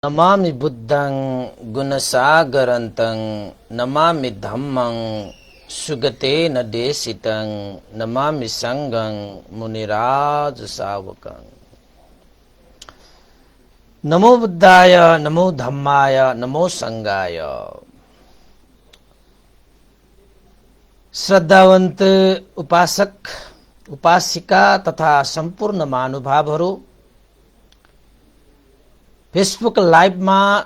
नमामि बुद्धं गुणसागरन्तं नमामि धम्मं सुगतेन देशितं नमामि संघं मुनिराज सावकं। नमो बुद्धाय नमो धम्माय नमो संघाय। श्रद्धावन्त उपासक उपासिका तथा सम्पूर्ण महानुभावहरू, फेसबुक लाइभमा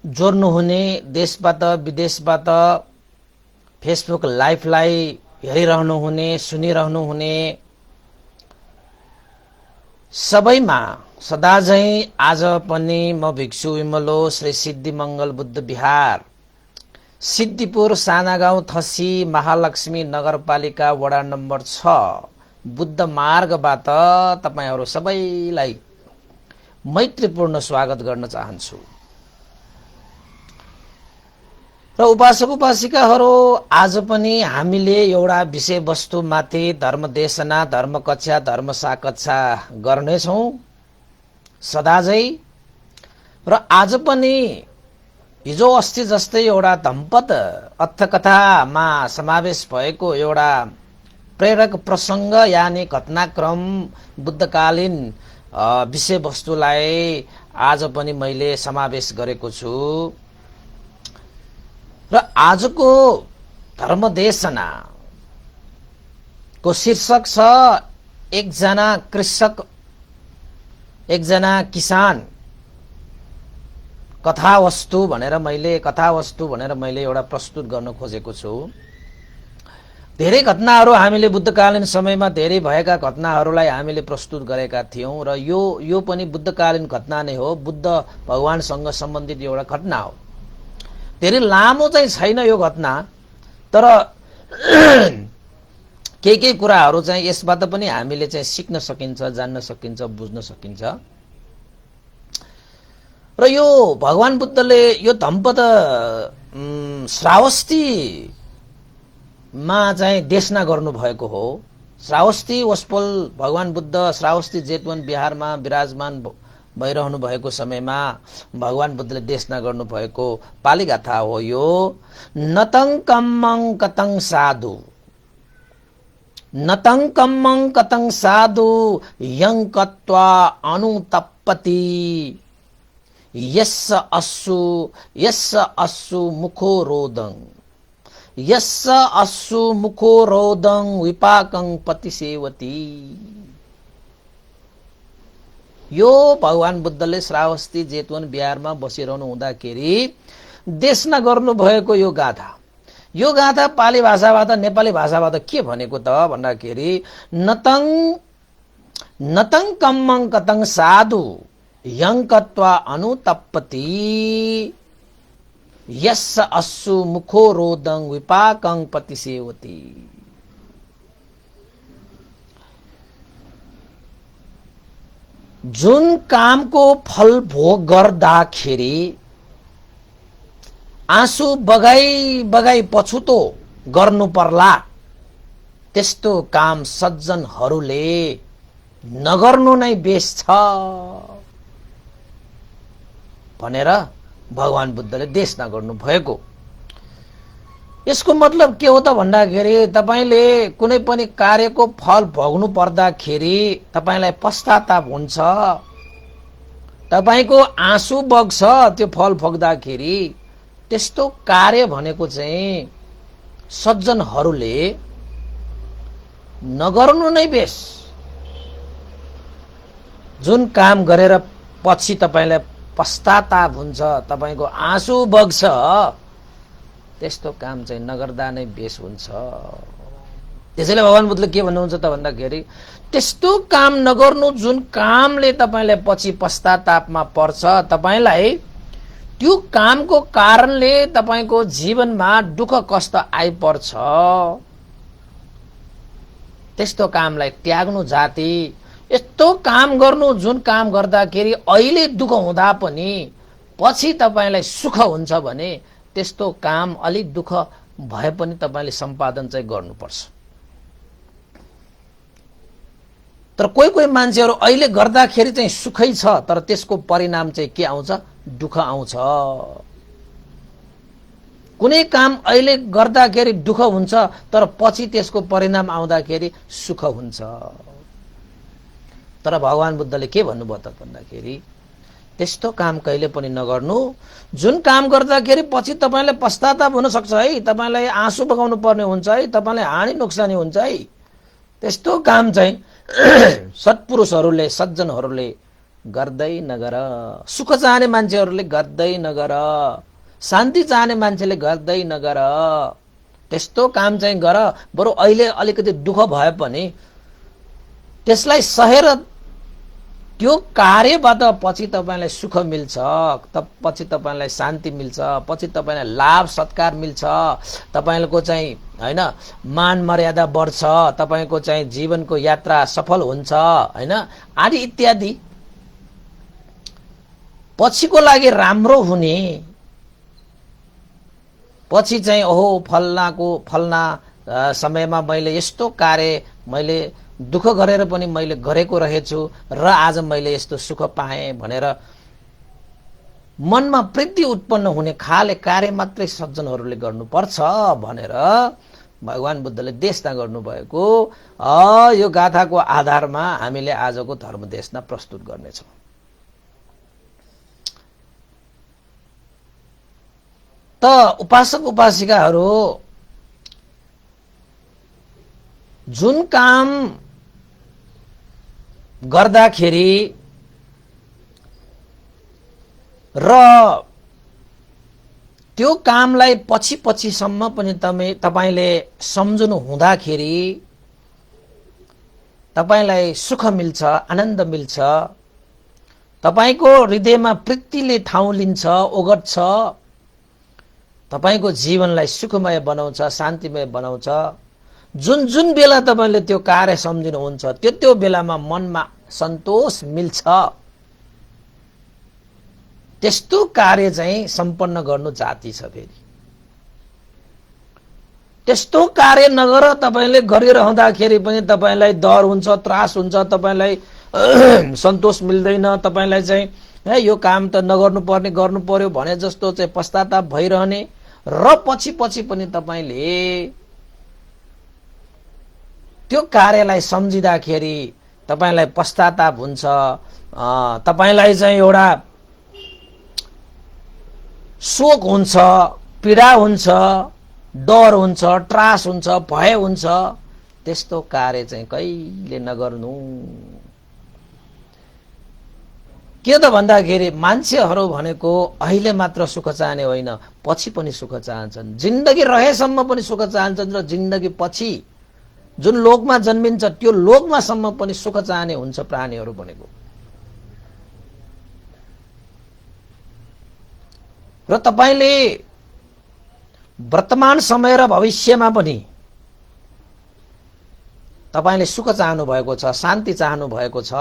जोड्नुहुने देशबाट विदेशबाट फेसबुक लाइभलाई हेरिरहनुहुने सुनिरहनुहुने सबैमा सदाझै आज पनि म भिक्षु विमलो श्री सिद्धिमंगल बुद्ध विहार सिद्धिपुर सानागाउँ थसी महालक्ष्मी नगरपालिका वडा नम्बर 6 बुद्ध मार्गबाट तपाईहरू सबैलाई मैत्रीपूर्ण स्वागत गर्न चाहन्छु। र उपासक उपासिकाहरू, आज पनि हामीले एउटा विषयवस्तुमाथि धर्मदेशना धर्मकक्षा धर्म साकक्षा गर्नेछौँ सदाझै। र आज पनि हिजो अस्ति जस्तै एउटा धम्पत अर्थकथामा समावेश भएको एउटा प्रेरक प्रसङ्ग यानि घटनाक्रम बुद्धकालीन विषयवस्तुलाई आज पनि मैले समावेश गरेको छु। र आजको धर्मदेशना को शीर्षक छ एकजना कृषक एकजना किसान कथावस्तु भनेर मैले एउटा प्रस्तुत गर्न खोजेको छु। धेरै घटनाहरू हामीले बुद्धकालीन समयमा धेरै भएका घटनाहरूलाई हामीले प्रस्तुत गरेका थियौं र यो पनि बुद्धकालीन घटना नै हो, बुद्ध भगवानसँग सम्बन्धित एउटा घटना हो। धेरै लामो चाहिँ छैन यो घटना, तर केही कुराहरू चाहिँ यसबाट पनि हामीले चाहिँ सिक्न सकिन्छ, जान्न सकिन्छ, बुझ्न सकिन्छ। र यो भगवान बुद्धले यो दम्पत श्रावस्ती मा चाहिँ देशना गर्नु भएको हो। श्रावस्ती वस्पल भगवान बुद्ध श्रावस्ती जेतवन बिहारमा विराजमान भइरहनु भएको समयमा भगवान बुद्धले देशना गर्नु भएको पाली गाथा हो यो। नतं कम्मं कतं साधु नतं कम्मं कतं साधु यं कत्वा अनुतप्पति यस्य अस्सु मुखो रोदं यस्य अस्सु मुखो रोदं विपाकं पतिसेवती। यो भगवान बुद्धले श्रावस्ती जेतवन बिहारमा बसिरहनु हुँदाखेरि देशना गर्नु भएको यो गाथा। यो गाथा पाली भाषाबाट नेपाली भाषाबाट के भनेको त भन्दाखेरि नतं कम्मं कतं साधु यं कत्वा अनुतप्पति यस्य अस्सु मुखो रोदं विपाकं पतिसेवती। जुन कामको फल भोग गर्दाखेरि आँसु बगाई पछुतो गर्नु पर्ला त्यस्तो काम सज्जनहरूले नगर्नु नै बेस छ भनेर भगवान बुद्धले देशना गर्नु भएको। यसको मतलब के हो त भन्दाखेरि तपाईले कुनै पनि कार्यको फल भोग्नु पर्दाखेरि तपाईलाई पश्चाताप हुन्छ, तपाईको आँसु बग्छ त्यो फल भोग्दाखेरि। त्यस्तो कार्य भनेको चाहिँ सज्जनहरूले नगर्नु नै बेस। जुन काम गरेर पछि तपाईलाई पश्चाताप हुन्छ, तपाईको आँसु बग्छ, त्यस्तो काम चाहिँ नगर्दा नै बेस हुन्छ। त्यसैले भगवान बुद्धले के भन्नुहुन्छ त भन्दाखेरि त्यस्तो काम नगर्नु जुन कामले तपाईलाई पछि पश्चातापमा पर्छ, तपाईलाई त्यो कामको कारणले तपाईको जीवनमा दुःख कष्ट आइपर्छ, त्यस्तो कामलाई त्याग्नु जाति। यस्तो काम गर्नु जुन काम गर्दाखेरि अहिले दुःख हुँदा पनि पछि तपाईलाई सुख हुन्छ भने त्यस्तो काम अलि दुःख भए पनि तपाईले सम्पादन चाहिँ गर्नुपर्छ। तर कोही मान्छेहरू अहिले गर्दाखेरि चाहिँ सुखै छ, तर त्यसको परिणाम चाहिँ के आउँछ दुःख आउँछ। कुनै काम अहिले गर्दाखेरि दुःख हुन्छ, तर पछि त्यसको परिणाम आउँदाखेरि सुख हुन्छ। तर भगवान बुद्धले के भन्नुभयो त भन्दाखेरि त्यस्तो काम कहिले पनि नगर्नु जुन काम गर्दाखेरि पछि तपाईलाई पश्चाताप हुन सक्छ है, तपाईलाई आँसु बगाउनु पर्ने हुन्छ है, तपाईलाई हानि नोक्सानी हुन्छ है। त्यस्तो काम चाहिँ सत्पुरुषहरूले सज्जनहरूले गर्दै नगर। सुख चाहने मान्छेहरूले गर्दै नगर, शान्ति चाहने मान्छेले गर्दै नगर। त्यस्तो काम चाहिँ गर। बरु अहिले अलिकति दुःख भए पनि त्यसलाई सहेर त्यो कार्यबाट पछि तपाईलाई सुख मिल्छ, पछि तपाईलाई शान्ति मिल्छ, पछि तपाईलाई लाभ सत्कार मिल्छ, तपाईको चाहिँ हैन मान मर्यादा बढ्छ, तपाईको चाहिँ जीवनको यात्रा सफल हुन्छ हैन, आदि इत्यादि पछिको लागि राम्रो हुने। पछि चाहिँ ओहो फल्ना समयमा मैले यस्तो कार्य मैले दुःख गरेर पनि मैले गरेको रहेछु र आज मैले यस्तो सुख पाएँ भनेर मनमा प्रीति उत्पन्न हुने खाले कार्य मात्रै सज्जनहरूले गर्नुपर्छ भनेर भगवान बुद्धले देशना गर्नुभएको यो गाथाको आधारमा हामीले आजको धर्म देशना प्रस्तुत गर्नेछौँ। त उपासक उपासिकाहरू जुन काम गर्दाखेरि र त्यो कामलाई पछि पछिसम्म पनि तपाईले सम्झनु हुँदाखेरि तपाईलाई सुख मिल्छ, आनन्द मिल्छ, तपाईको हृदयमा प्रीतिले ठाउँ लिन्छ, ओगट्छ, तपाईको जीवनलाई सुखमय बनाउँछ, शान्तिमय बनाउँछ। जुन जुन बेला तपाईले त्यो कार्य सम्झिनुहुन्छ त्यो बेलामा मनमा सन्तोष मिल्छ, त्यस्तो कार्य चाहिँ सम्पन्न गर्नु जाति छ। फेरि त्यस्तो कार्य नगर तपाईले गरिरहँदाखेरि पनि तपाईलाई डर हुन्छ, त्रास हुन्छ, तपाईलाई सन्तोष मिल्दैन, तपाईलाई चाहिँ है यो काम त नगर्नु पर्ने गर्नु पर्यो भने जस्तो चाहिँ पश्चाताप भइरहने र पछि पनि तपाईले त्यो कार्यलाई सम्झिँदाखेरि तपाईलाई पश्चाताप हुन्छ, तपाईलाई चाहिँ एउटा शोक हुन्छ, पीडा हुन्छ, डर हुन्छ, त्रास हुन्छ, भय हुन्छ। त्यस्तो कार्य चाहिँ कहिले नगर्नु। के त भन्दाखेरि मान्छेहरू भनेको अहिले मात्र सुख चाहने होइन, पछि पनि सुख चाहन्छन्, जिन्दगी रहेसम्म पनि सुख चाहन्छन् र जिन्दगी पछि जुन लोकमा जन्मिन्छ त्यो लोकमा सम्म पनि सुख चाहने हुन्छ प्राणीहरू भनेको। र तपाईले वर्तमान समय र भविष्यमा पनि तपाईले सुख चाहनु भएको छ, शान्ति चाहनु भएको छ,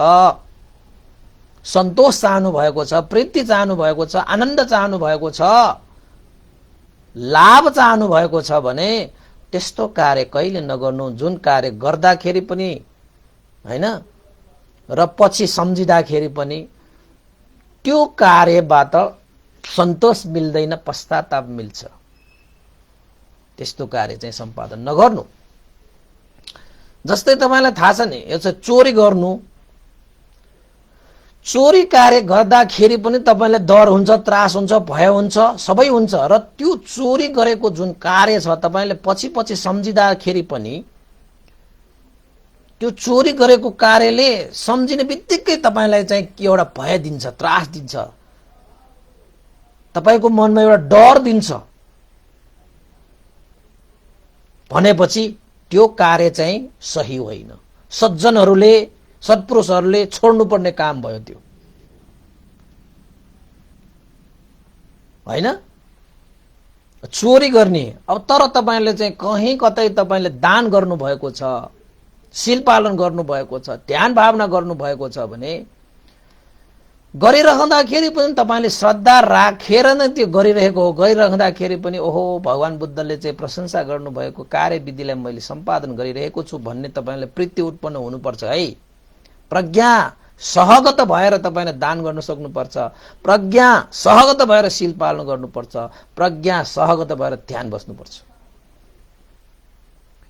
सन्तोष चाहनु भएको छ, प्रीति चाहनु भएको छ, आनन्द चाहनु भएको छ, लाभ चाहनु भएको छ भने त्यस्तो कार्य कहिले नगर्नु जुन कार्य गर्दाखेरि पनि हैन र पछि सम्झिँदाखेरि पनि त्यो कार्यबाट सन्तोष मिल्दैन, पश्चाताप मिल्छ। त्यस्तो कार्य चाहिँ सम्पादन नगर्नु। जस्तै तपाईलाई थाहा छ नि, यो चाहिँ चोरी गर्नु। चोरी कार्य गर्दाखेरि पनि तपाईलाई डर हुन्छ, त्रास हुन्छ, भय हुन्छ, सबै हुन्छ र त्यो चोरी गरेको जुन कार्य छ तपाईले पछि सम्झिँदाखेरि पनि त्यो चोरी गरेको कार्यले सम्झिने बित्तिकै तपाईलाई चाहिँ एउटा भय दिन्छ, त्रास दिन्छ, तपाईको मनमा एउटा डर दिन्छ भनेपछि त्यो कार्य चाहिँ सही होइन। सज्जनहरूले सत्पुरुषहरूले छोड्नुपर्ने काम भयो त्यो, हैन? चोरी गर्ने। अब तर तपाईले चाहिँ कहीं कतै तपाईले दान गर्नु भएको छ, शील पालन गर्नु भएको छ, ध्यान भावना गर्नु भएको छ भने गरिरहँदाखेरि पनि तपाईले श्रद्धा राखेर नै त्यो गरिरहेको हो, गरिरहँदाखेरि पनि ओहो भगवान बुद्धले चाहिँ प्रशंसा गर्नुभएको कार्यविधिलाई मैले सम्पादन गरिरहेको छु भन्ने तपाईले प्रीति उत्पन्न हुनुपर्छ है। प्रज्ञा सहगत भएर तपाईले दान गर्न सक्नुपर्छ। प्रज्ञा सहगत भएर शील पालन गर्नुपर्छ। प्रज्ञा सहगत भएर ध्यान बस्नुपर्छ।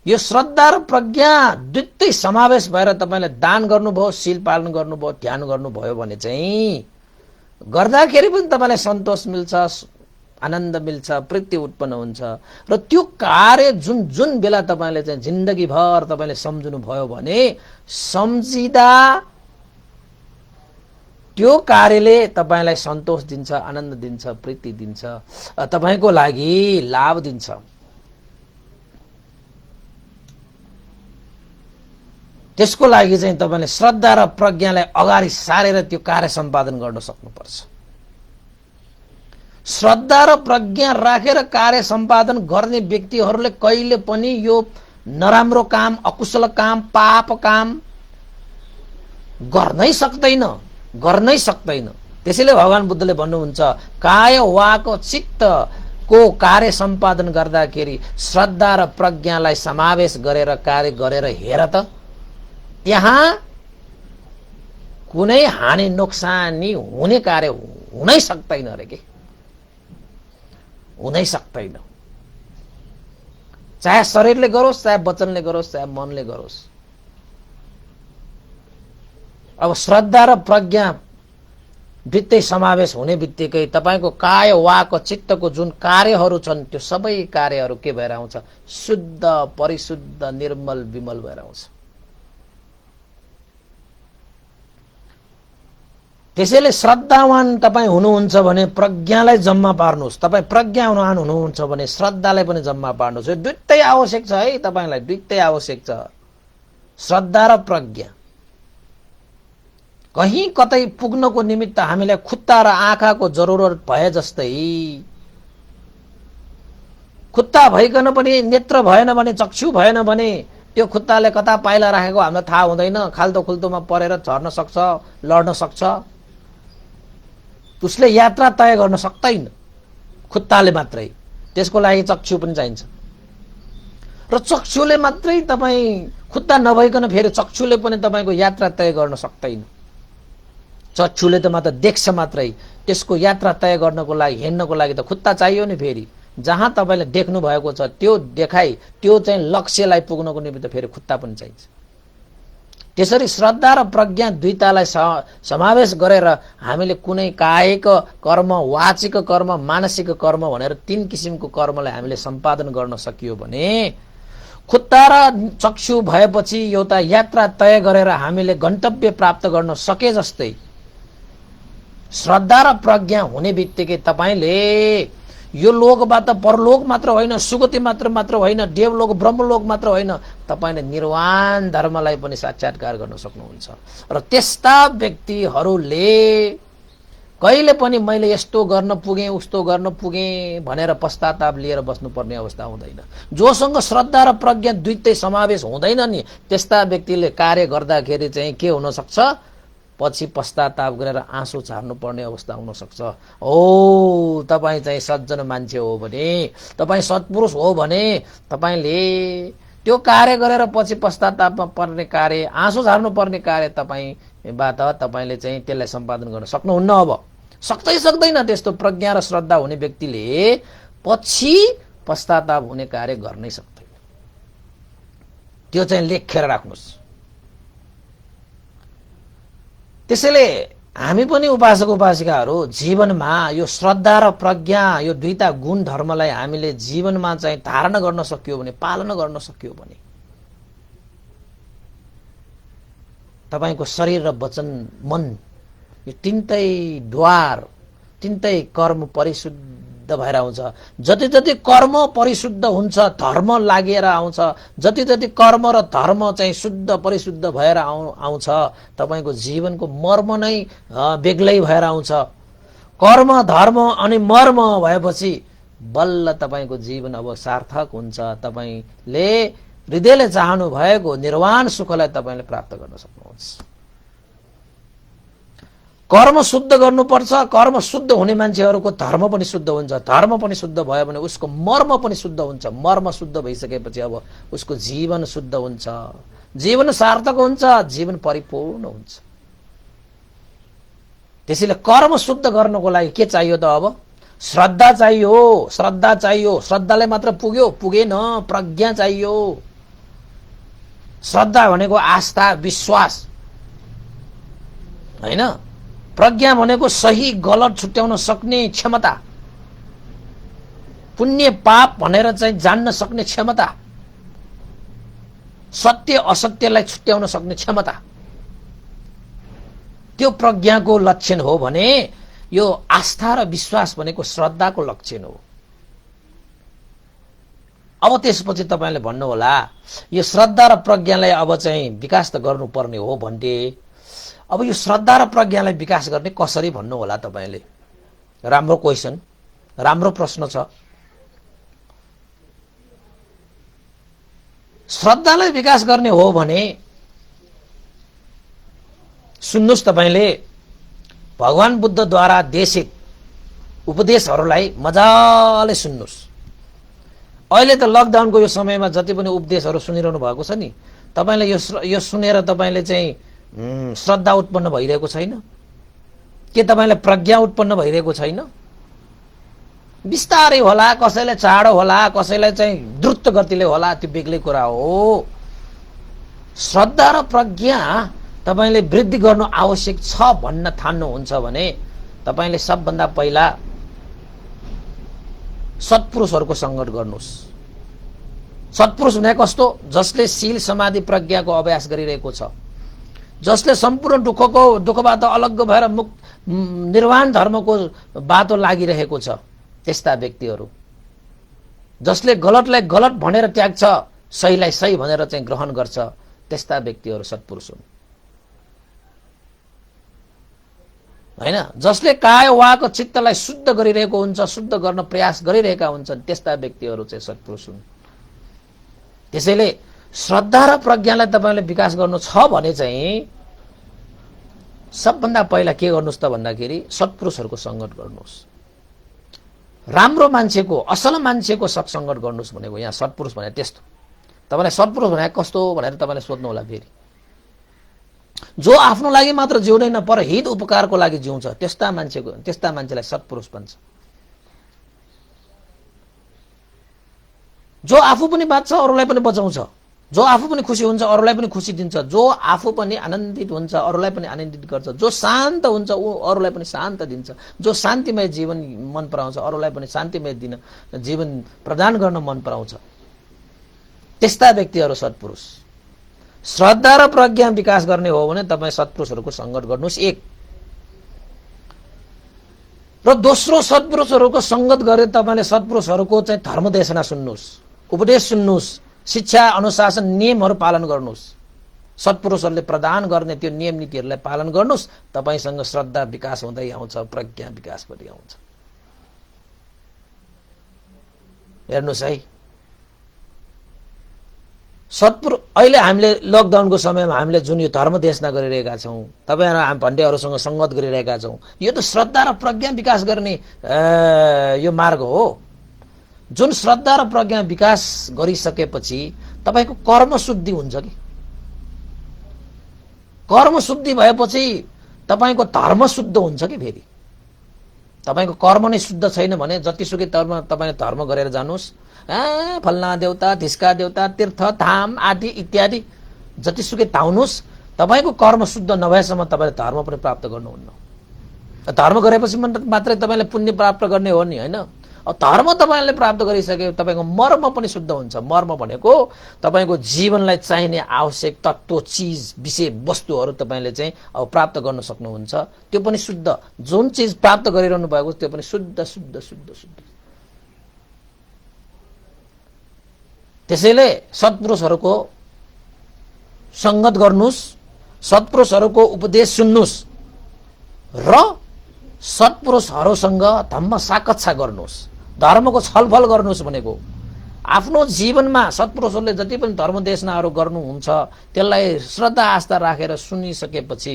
यो श्रद्धा र प्रज्ञा दुईटै समावेश भएर तपाईले दान गर्नुभयो, शील पालन गर्नुभयो, ध्यान गर्नुभयो भने चाहिँ गर्दाखेरि पनि तपाईलाई सन्तोष मिल्छ, आनन्द मिल्छ, प्रीति उत्पन्न हुन्छ। र त्यो कार्य जुन जुन बेला तपाईले चाहिँ जिन्दगीभर तपाईले सम्झनु भयो भने सम्झिदा त्यो कार्यले तपाईलाई सन्तोष दिन्छ, आनन्द दिन्छ, प्रीति दिन्छ, तपाईको लागि लाभ दिन्छ। त्यसको लागि चाहिँ तपाईले श्रद्धा र प्रज्ञालाई अगाडि सारेर त्यो कार्य सम्पादन गर्न सक्नुपर्छ। श्रद्धा र प्रज्ञा राखेर कार्य सम्पादन गर्ने व्यक्तिहरूले कहिले पनि यो नराम्रो काम, अकुशल काम, पाप काम गर्नै सक्दैन, गर्नै सक्दैन। त्यसैले भगवान बुद्धले भन्नुहुन्छ काय वाक चित्तको कार्य सम्पादन गर्दाखेरि श्रद्धा र प्रज्ञालाई समावेश गरेर कार्य गरेर हेर त, त्यहाँ कुनै हानि नोक्सानी हुने कार्य हुनै सक्दैन रे के, हुनै सक्दैन। चाहे शरीरले गरोस्, चाहे वचनले गरोस्, चाहे मनले गरोस्। अब श्रद्धा र प्रज्ञा दुईटै समावेश हुने बित्तिकै तपाईको काय वाक चित्तको जुन कार्यहरू छन् त्यो सबै कार्यहरू के भएर आउँछ? शुद्ध, परिशुद्ध, निर्मल, विमल भएर आउँछ। त्यसैले श्रद्धावान तपाईँ हुनुहुन्छ भने प्रज्ञालाई जम्मा पार्नुहोस्। तपाईँ प्रज्ञावान हुनुहुन्छ भने श्रद्धालाई पनि जम्मा पार्नुहोस्। यो दुईटै आवश्यक छ है, तपाईलाई दुईटै आवश्यक छ, श्रद्धा र प्रज्ञा। कहीँ कतै पुग्नको निमित्त हामीलाई खुट्टा र आँखाको जरुरत भए जस्तै खुट्टा भइकन पनि नेत्र भएन भने, चक्षु भएन भने त्यो खुट्टाले कता पाइला राखेको हामीलाई थाहा हुँदैन, खाल्दो खुल्दोमा परेर झर्न सक्छ, लड्न सक्छ। उसले यात्रा तय गर्न सक्दैन खुट्टाले मात्रै, त्यसको लागि चक्षु पनि चाहिन्छ। र चक्षुले मात्रै तपाईँ खुट्टा नभइकन फेरि चक्षुले पनि तपाईको यात्रा तय गर्न सक्दैन। चक्षुले त मात्र देख्छ मात्रै, त्यसको यात्रा तय गर्नको लागि, हिँड्नको लागि त खुट्टा चाहियो नि। फेरि जहाँ तपाईले देख्नु भएको छ त्यो देखाइ, त्यो चाहिँ लक्ष्यलाई पुग्नको निमित्त फेरि खुट्टा पनि चाहिन्छ। त्यसरी श्रद्धा र प्रज्ञा दुईटालाई समावेश गरेर हामीले कुनै कायिक कर्म, वाचिक कर्म, मानसिक कर्म भनेर तीन किसिमको कर्मलाई हामीले सम्पादन गर्न सकियो भने खुट्टा र चक्षु भएपछि एउटा यात्रा तय गरेर हामीले गन्तव्य प्राप्त गर्न सके जस्तै श्रद्धा र प्रज्ञा हुने बित्तिकै तपाईले यो लोकबाट परलोक मात्र होइन, सुगति मात्र होइन, देवलोक ब्रह्मलोक मात्र होइन, तपाईले निर्वाण धर्मलाई पनि साक्षात्कार गर्न सक्नुहुन्छ। र त्यस्ता व्यक्तिहरूले कहिले पनि मैले यस्तो गर्न पुगेँ, उस्तो गर्न पुगेँ भनेर पश्चाताप लिएर बस्नुपर्ने अवस्था हुँदैन। जोसँग श्रद्धा र प्रज्ञा दुईटै समावेश हुँदैन नि, त्यस्ता व्यक्तिले कार्य गर्दाखेरि चाहिँ के हुन सक्छ? पछि पश्चाताप गरेर आँसु छार्नु पर्ने अवस्था हुन सक्छ। ओ तपाईँ चाहिँ सज्जन मान्छे हो भने, तपाईँ सत्पुरुष हो भने तपाईले त्यो कार्य गरेर पछि पश्चातापमा पर्ने कार्य, आँसु छार्नु पर्ने कार्य तपाईबाट तपाईले चाहिँ त्यसलाई सम्पादन गर्न सक्नुहुन्न। अब सक्दैन। त्यस्तो प्रज्ञा र श्रद्धा हुने व्यक्तिले पछि पश्चाताप हुने कार्य गर्नै सक्दैन। त्यो चाहिँ लेखेर राख्नुहोस्। त्यसैले हामी पनि उपासक उपासिकाहरू जीवनमा यो श्रद्धा र प्रज्ञा, यो दुईटा गुण धर्मलाई हामीले जीवनमा चाहिँ धारण गर्न सकियो भने, पालन गर्न सकियो भने तपाईको शरीर र वचन मन यो तीनटै द्वार, तीनटै कर्म परिशुद्ध भएर आउँछ। जति जति कर्म परिशुद्ध हुन्छ धर्म लागेर आउँछ, जति जति कर्म र धर्म चाहिँ शुद्ध परिशुद्ध भएर आउँछ तपाईको जीवनको मर्म नै बेग्लै भएर आउँछ। कर्म धर्म अनि मर्म भएपछि बल्ल तपाईको जीवन अब सार्थक हुन्छ। तपाईले हृदयले चाहनु भएको निर्वाण सुखलाई तपाईले प्राप्त गर्न सक्नुहुन्छ। कर्म शुद्ध गर्नुपर्छ। कर्म शुद्ध हुने मान्छेहरूको धर्म पनि शुद्ध हुन्छ। धर्म पनि शुद्ध भयो भने उसको मर्म पनि शुद्ध हुन्छ। मर्म शुद्ध भइसकेपछि अब उसको जीवन शुद्ध हुन्छ, जीवन सार्थक हुन्छ, जीवन परिपूर्ण हुन्छ। त्यसैले कर्म शुद्ध गर्नको लागि के चाहियो त? अब श्रद्धा चाहियो, श्रद्धा चाहियो। श्रद्धाले मात्र पुगेन, प्रज्ञा चाहियो। श्रद्धा भनेको आस्था, विश्वास हैन। प्रज्ञा भनेको सही गलत छुट्याउन सक्ने क्षमता, पुण्य पाप भनेर चाहिँ जान्न सक्ने क्षमता, सत्य असत्यलाई छुट्याउन सक्ने क्षमता, त्यो प्रज्ञाको लक्षण हो भने यो आस्था र विश्वास भनेको श्रद्धाको लक्षण हो। अब त्यसपछि तपाईले भन्नुहोला यो श्रद्धा र प्रज्ञालाई अब चाहिँ विकास त गर्नुपर्ने हो भन्थे। अब यो श्रद्धा र प्रज्ञालाई विकास गर्ने कसरी भन्नुहोला तपाईले? राम्रो क्वेशन, राम्रो प्रश्न छ। श्रद्धालाई विकास गर्ने हो भने सुन्नुस्, तपाईले भगवान बुद्धद्वारा देशित उपदेशहरूलाई मजाले सुन्नुस्। अहिले त लकडाउनको यो समयमा जति पनि उपदेशहरू सुनिरहनु भएको छ नि, तपाईले यो सुनेर तपाईले चाहिँ श्रद्धा उत्पन्न भइरहेको छैन? के तपाईलाई प्रज्ञा उत्पन्न भइरहेको छैन? बिस्तारै होला, कसैलाई चाँडो होला, कसैलाई चाहिँ द्रुत गतिले होला, त्यो बेग्लै कुरा हो। श्रद्धा र प्रज्ञा तपाईले वृद्धि गर्नु आवश्यक छ भन्न ठान्नुहुन्छ भने तपाईले सबभन्दा पहिला सत्पुरुषहरूको संगत गर्नुस्। सत्पुरुष भने कस्तो? जसले शील समाधि प्रज्ञाको अभ्यास गरिरहेको छ, जसले सम्पूर्ण दुःखबाट अलग्ग भएर निर्वाण धर्मको बाटो लागिरहेको छ, त्यस्ता व्यक्तिहरू। जसले गलतलाई गलत भनेर त्याग्छ, सहीलाई सही भनेर चाहिँ ग्रहण गर्छ, त्यस्ता व्यक्तिहरू सत्पुरुष हुन् हैन। जसले काय वाक चित्तलाई शुद्ध गरिरहेको हुन्छ, शुद्ध गर्न प्रयास गरिरहेका हुन्छन्, त्यस्ता व्यक्तिहरू चाहिँ सत्पुरुष हुन्। त्यसैले श्रद्धा र प्रज्ञालाई तपाईले विकास गर्नु छ भने चाहिँ सबभन्दा पहिला के गर्नुस् त भन्दाखेरि सत्पुरुषहरूको संगत गर्नुस्। राम्रो मान्छेको, असल मान्छेको सत्संगत गर्नुस् भनेको यहाँ सत्पुरुष भने त्यस्तो। तपाईलाई सत्पुरुष भने कस्तो भनेर तपाईले सोध्नु होला फेरि। जो आफ्नो लागि मात्र जिउँदैन पर हित उपकारको लागि जिउँछ, त्यस्ता मान्छेलाई सत्पुरुष भन्छ। जो आफू पनि बाँच्छ, अरूलाई पनि बचाउँछ, जो आफू पनि खुसी हुन्छ, अरूलाई पनि खुसी दिन्छ, जो आफू पनि आनन्दित हुन्छ, अरूलाई पनि आनन्दित गर्छ, जो शान्त हुन्छ ऊ अरूलाई पनि शान्त दिन्छ, जो शान्तिमय जीवन मन पराउँछ, अरूलाई पनि शान्तिमय जीवन प्रदान गर्न मन पराउँछ, त्यस्ता व्यक्तिहरू सत्पुरुष। श्रद्धा र प्रज्ञा विकास गर्ने हो भने तपाईँ सत्पुरुषहरूको संगत गर्नुहोस्, एक। र दोस्रो, सत्पुरुषहरूको संगत गरेर तपाईँले सत्पुरुषहरूको चाहिँ धर्मदेशना सुन्नुहोस्, उपदेश सुन्नुहोस्, शिक्षा अनुशासन नियमहरू पालन गर्नुहोस्। सत्पुरुषहरूले प्रदान गर्ने त्यो नियम नीतिहरूलाई पालन गर्नुहोस्। तपाईँसँग श्रद्धा विकास हुँदै आउँछ, प्रज्ञा विकास पनि आउँछ। हेर्नुहोस् है, अहिले हामीले लकडाउनको समयमा हामीले जुन यो धर्म देशना गरिरहेका छौँ, तपाईँहरू हामी भन्डेहरूसँग संगत गरिरहेका छौँ, यो त श्रद्धा र प्रज्ञा विकास गर्ने यो मार्ग हो। जुन श्रद्धा र प्रज्ञा विकास गरिसकेपछि तपाईँको कर्म शुद्धि हुन्छ कि, कर्म शुद्धि भएपछि तपाईँको धर्म शुद्ध हुन्छ कि। फेरि तपाईँको कर्म नै शुद्ध छैन भने जतिसुकै तपाईँले धर्म गरेर जानुहोस्, फल्ना देवता, धिस्का देवता, तीर्थ धाम आदि इत्यादि जतिसुकै धाउनुहोस्, तपाईँको कर्म शुद्ध नभएसम्म तपाईँले धर्म पनि प्राप्त गर्नुहुन्न। धर्म गरेपछि मात्रै तपाईँले पुण्य प्राप्त गर्ने हो नि, होइन। धर्म तपाईँले प्राप्त गरिसके तपाईँको मर्म पनि शुद्ध हुन्छ। मर्म भनेको तपाईँको जीवनलाई चाहिने आवश्यक तत्त्व, चिज, विषय वस्तुहरू तपाईँले चाहिँ अब प्राप्त गर्न सक्नुहुन्छ, त्यो पनि शुद्ध। जुन चिज प्राप्त गरिरहनु भएको त्यो पनि शुद्ध शुद्ध शुद्ध शुद्ध। त्यसैले सत्पुरुषहरूको संगत गर्नुहोस्, सत्पुरुषहरूको उपदेश सुन्नुहोस् र सत्पुरुषहरूसँग धम्म साकच्छा गर्नुहोस्, धर्मको छलफल गर्नुहोस्। भनेको आफ्नो जीवनमा सत्पुरुषहरूले जति पनि धर्म देशनाहरू गर्नुहुन्छ त्यसलाई श्रद्धा आस्था राखेर सुनिसकेपछि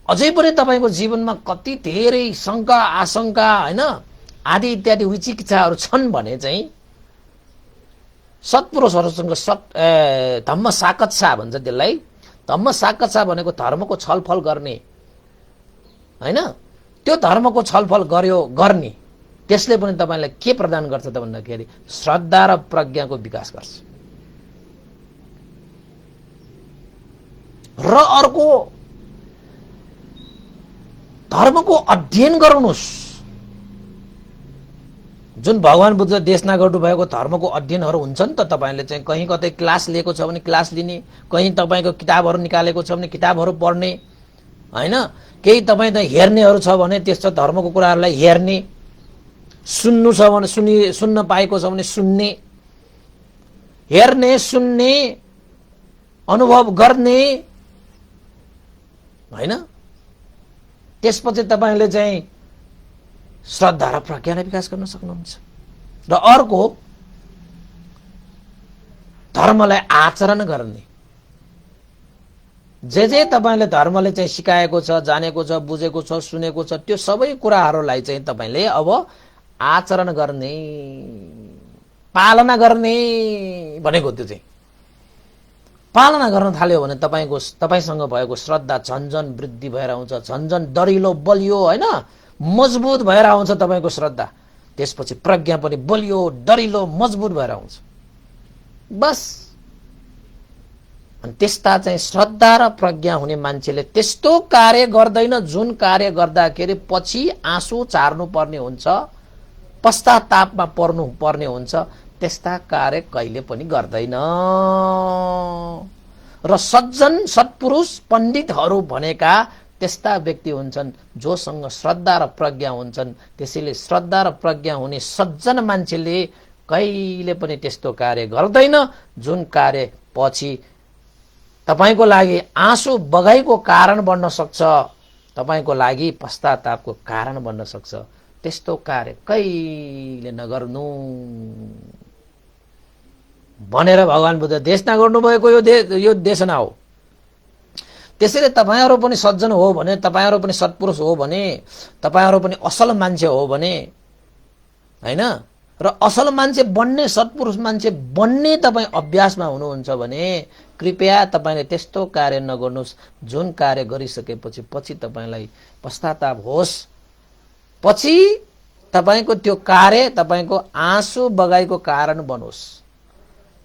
अझै पनि तपाईँको जीवनमा कति धेरै शङ्का आशंका होइन आदि इत्यादि विचिकित्साहरू छन् भने चाहिँ सत्पुरुषहरूसँग धम्म साकच्छा भन्छ त्यसलाई। धम्म साकच्छा भनेको धर्मको छलफल गर्ने हैन? त्यो धर्मको छलफल गर्ने त्यसले पनि तपाईलाई के प्रदान गर्छ त भन्दाखेरि श्रद्धा र प्रज्ञाको विकास गर्छ। र अर्को धर्मको अध्ययन गर्नुस्। जुन भगवान बुद्ध देशना गर्नु भएको धर्मको अध्ययनहरू हुन्छ नि त, तपाईले चाहिँ कहीँ कतै क्लास लिएको छ भने क्लास लिने, कहीँ तपाईको किताबहरू निकालेको छ भने किताबहरू पढ्ने, हैन? केही तपाई त हेर्नेहरू छ भने त्यस्तो धर्मको कुराहरूलाई हेर्ने, सुन्नु छ भने सुन्न पाएको छ भने सुन्ने, हेर्ने, सुन्ने, अनुभव गर्ने, हैन? त्यसपछि तपाईले चाहिँ श्रद्धा र प्रज्ञालाई विकास गर्न सक्नुहुन्छ। र अर्को धर्मलाई आचरण गर्ने। जे तपाईले धर्मले चाहिँ सिकाएको छ, जानेको छ, बुझेको छ, सुनेको छ, त्यो सबै कुराहरूलाई चाहिँ तपाईले अब आचरण गर्ने, पालना गर्ने भनेको। त्यो चाहिँ पालना गर्न थाल्यो भने तपाईसँग भएको श्रद्धा झन्झन वृद्धि भएर आउँछ, झन्झन दरिलो बलियो, हैन? मजबुत भएर आउँछ तपाईको श्रद्धा। त्यसपछि प्रज्ञा पनि बलियो, दरिलो, मजबुत भएर आउँछ। बस। अनि त्यस्ता चाहिँ श्रद्धा र प्रज्ञा हुने मान्छेले त्यस्तो कार्य गर्दैन जुन कार्य गर्दाखेरि पछि आँसु चार्नु पर्ने हुन्छ, पश्चातापमा पर्नु पर्ने हुन्छ। त्यस्ता कार्य कहिले पनि गर्दैन। र सज्जन, सत्पुरुष, पण्डितहरू भनेका त्यस्ता व्यक्ति हुन्छन् जोसँग श्रद्धा र प्रज्ञा हुन्छन्। त्यसैले श्रद्धा र प्रज्ञा हुने सज्जन मान्छेले कहिले पनि त्यस्तो कार्य गर्दैन जुन कार्य पछि तपाईको लागि आँसु बगाइको कारण बन्न सक्छ, तपाईको लागि पश्चातापको कारण बन्न सक्छ। त्यस्तो कार्य कहिले नगर्नु भनेर भगवान बुद्ध देशना गर्नुभएको यो देशना हो। त्यसैले तपाईहरु पनि सज्जन हो भने, तपाईहरु पनि सत्पुरुष हो भने, तपाईहरु पनि असल मान्छे हो भने, हैन? र असल मान्छे बन्ने, सत्पुरुष मान्छे बन्ने तपाई अभ्यासमा हुनुहुन्छ भने कृपया तपाईले त्यस्तो कार्य नगर्नुस् जुन कार्य गरिसकेपछि पछि तपाईलाई पश्चाताप होस्, पछि तपाईको त्यो कार्य तपाईको आँसु बगाइको कारण बनोस्,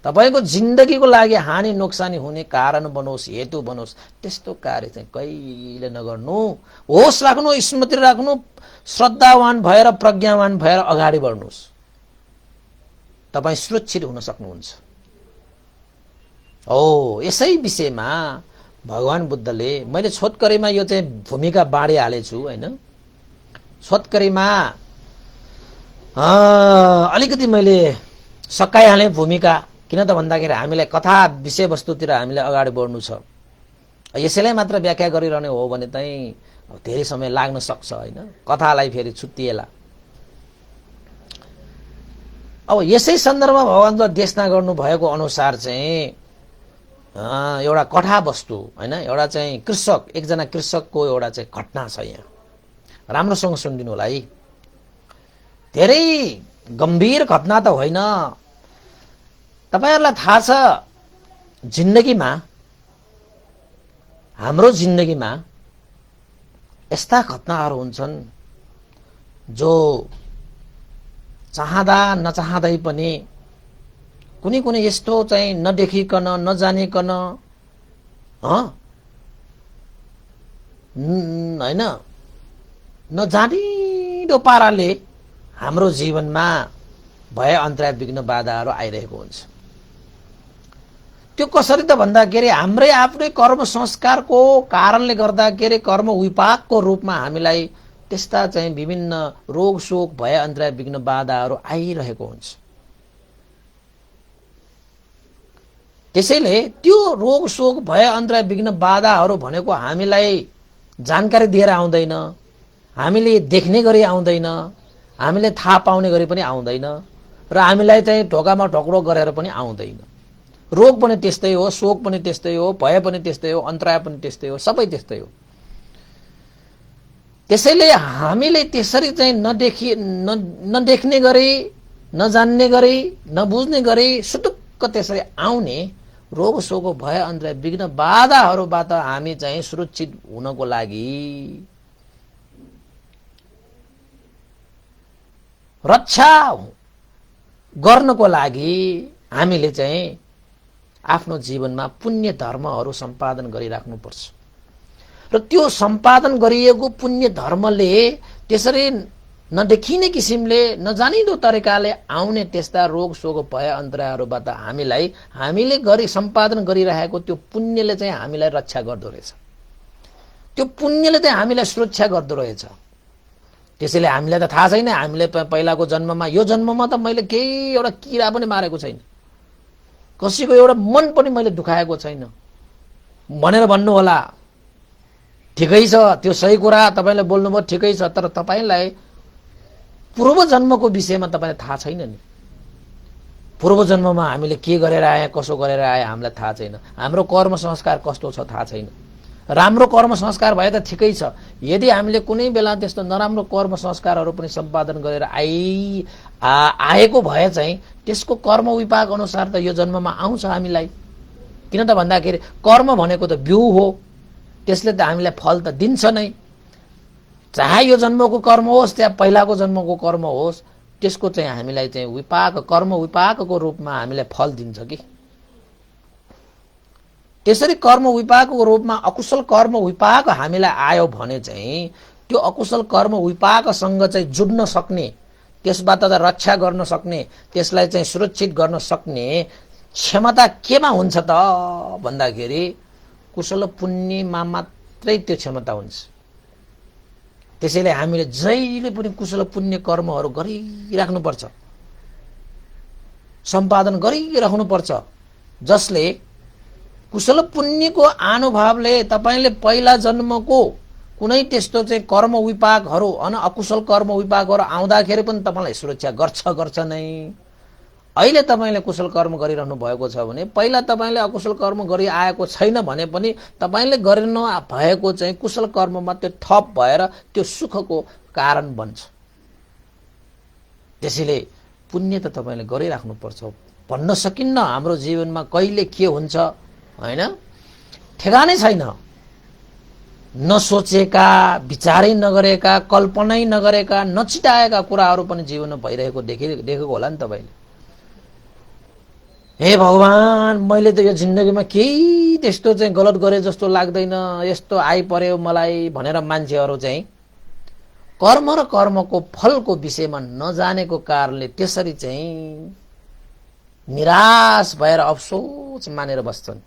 तपाईको जिन्दगीको लागि हानि नोक्सानी हुने कारण बनोस्, हेतु बनोस्। त्यस्तो कार्य चाहिँ कहिले नगर्नु। होस राख्नु, स्मृति राख्नु, श्रद्धावान भएर प्रज्ञावान भएर अगाडि बढ्नुस्। तपाई सुरक्षित हुन सक्नुहुन्छ। यसै विषयमा भगवान बुद्धले, मैले छोटकरीमा यो चाहिँ भूमिका बाँडिहालेछु, हैन? छोटकरीमा अलिकति मैले सकाइहालेँ भूमिका। किन त भन्दाखेरि हामीलाई कथा विषयवस्तुतिर हामीले अगाडि बढ्नु छ। यसैलाई मात्र व्याख्या गरिरहने हो भने चाहिँ धेरै समय लाग्न सक्छ, हैन? कथालाई फेरि छुट्टिएला। अब यसै सन्दर्भमा भगवानले देशना गर्नु भएको अनुसार चाहिँ एउटा कथावस्तु, हैन? एउटा चाहिँ कृषक, एकजना कृषकको एउटा चाहिँ घटना छ यहाँ। राम्रोसँग सुनिदिनु होला है। धेरै गम्भीर घटना त होइन। तपाईहरुलाई थाहा छ जिन्दगीमा, हाम्रो जिन्दगीमा यस्ता घटनाहरू हुन्छन् जो चाहँदा नचाहँदै पनि कुनै कुनै यस्तो चाहिँ नदेखिकन, नजानिकन, हैन, नजानिदो पाराले हाम्रो जीवनमा भय, अन्तराय, विघ्न, बाधाहरू आइरहेको हुन्छ। त्यो कसरी त भन्दाखेरि हाम्रै आफ्नै कर्म संस्कारको कारणले गर्दाखेरि कर्म विपाकको रूपमा हामीलाई त्यस्ता चाहिँ विभिन्न रोग शोक, भय, अन्तराय, विघ्न, बाधाहरू आइरहेको हुन्छ। त्यसैले त्यो रोग शोक, भय, अन्तराय, विघ्न, बाधाहरू भनेको हामीलाई जानकारी दिएर आउँदैन, हामीले देख्ने गरी आउँदैन, हामीले थाहा पाउने गरी पनि आउँदैन, र हामीलाई चाहिँ ढोकामा ढोक्रो गरेर पनि आउँदैन। रोग पनि त्यस्तै हो, शोक पनि त्यस्तै हो, भय पनि त्यस्तै हो, अन्तराय पनि त्यस्तै हो, सबै त्यस्तै हो। त्यसैले हामीले त्यसरी चाहिँ नदेख्ने गरी, नजान्ने गरी, नबुझ्ने गरी सुटुक्क त्यसरी आउने रोग शोक, भय, अन्तराय, विघ्न, बाधाहरूबाट हामी चाहिँ सुरक्षित हुनको लागि रक्षा गर्नको लागि हामीले चाहिँ आफ्नो जीवनमा पुण्य धर्महरू सम्पादन गरिराख्नुपर्छ र त्यो सम्पादन गरिएको पुण्य धर्मले त्यसरी नदेखिने किसिमले नजानिदो तरिकाले आउने त्यस्ता रोग शोक भय अन्तरायहरूबाट हामीले सम्पादन गरिरहेको त्यो पुण्यले चाहिँ हामीलाई रक्षा गर्दो रहेछ, त्यो पुण्यले चाहिँ हामीलाई सुरक्षा गर्दो रहेछ। त्यसैले हामीलाई त थाहा छैन, हामीले पहिलाको जन्ममा यो जन्ममा त मैले केही एउटा किरा पनि मारेको छैन, कसैको एउटा मन पनि मैले दुखाएको छैन भनेर भन्नु होला। ठिकै छ, त्यो सही कुरा तपाईले बोल्नुभयो, ठिकै छ। तर तपाईलाई पूर्व जन्मको विषयमा तपाईलाई थाहा छैन नि। पूर्व जन्ममा हामीले के गरेर आए, कसो गरेर आए हामीलाई थाहा छैन। हाम्रो कर्म संस्कार कस्तो छ थाहा छैन। राम्रो कर्म संस्कार भए त ठिकै छ। यदि हामीले कुनै बेला त्यस्तो नराम्रो कर्म संस्कारहरू पनि सम्पादन गरेर आएको भए चाहिँ त्यसको कर्म विपाक अनुसार त यो जन्ममा आउँछ हामीलाई। किन त भन्दाखेरि कर्म भनेको त बिउ हो, त्यसले त हामीलाई फल त दिन्छ नै। चाहे यो जन्मको कर्म होस् या पहिलाको जन्मको कर्म होस्, त्यसको चाहिँ हामीलाई चाहिँ कर्म विपाकको रूपमा हामीलाई फल दिन्छ कि। त्यसरी कर्म विपाकको रूपमा अकुशल कर्म विपाक हामीलाई आयो भने चाहिँ त्यो अकुशल कर्म विपाकसँग चाहिँ जुड्न सक्ने, त्यसबाट त रक्षा गर्न सक्ने, त्यसलाई चाहिँ सुरक्षित गर्न सक्ने क्षमता केमा हुन्छ त भन्दाखेरि कुशल पुण्यमा मात्रै त्यो क्षमता हुन्छ। त्यसैले हामीले जहिले पनि कुशल पुण्य कर्महरू गरिराख्नुपर्छ, सम्पादन गरिराख्नुपर्छ, जसले कुशल पुण्यको अनुभवले तपाईले पहिला जन्मको कुनै त्यस्तो चाहिँ कर्म विपाकहरू अकुशल कर्म विपाकहरू आउँदाखेरि पनि तपाईलाई सुरक्षा गर्छ नै। अहिले तपाईले कुशल कर्म गरिरहनु भएको छ भने पहिला तपाईले अकुशल कर्म गरि आएको छैन भने पनि तपाईले गरिरहनु भएको चाहिँ कुशल कर्ममा त्यो थप भएर त्यो सुखको कारण बन्छ। त्यसैले पुण्य त तपाईले गरिराख्नुपर्छ। भन्न सकिन्न हाम्रो जीवनमा कहिले के हुन्छ हैन, ठेगानै छैन। नसोचेका, विचारै नगरेका, कल्पनै नगरेका, नचिताएका कुराहरू पनि जीवनमा भइरहेको देखेको होला नि तपाईले। हे भगवान, मैले त यो जिन्दगीमा केही त्यस्तो चाहिँ गलत गरे जस्तो लाग्दैन, यस्तो आइपर्यो मलाई भनेर मान्छेहरू चाहिँ कर्म र कर्मको फलको विषयमा नजानेको कारणले त्यसरी चाहिँ निराश भएर अफसोस मानेर बस्छन्।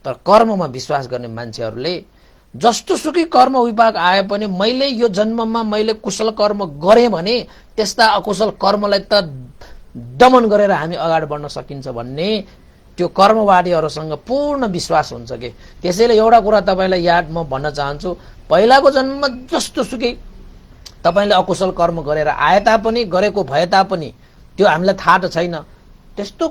तर कर्ममा विश्वास गर्ने मान्छेहरूले जस्तो सुकै कर्म विपाक आए पनि मैले यो जन्ममा मैले कुशल कर्म गरेँ भने त्यस्ता अकुशल कर्मलाई त दमन गरेर हामी अगाडि बढ्न सकिन्छ भन्ने त्यो कर्मवादीहरूसँग पूर्ण विश्वास हुन्छ के। त्यसैले एउटा कुरा तपाईलाई याद म भन्न चाहन्छु, पहिलाको जन्ममा जस्तो सुकै तपाईले अकुशल कर्म गरेर आए तापनि, गरेको भए तापनि त्यो हामीलाई थाहा त छैन, त्यस्तो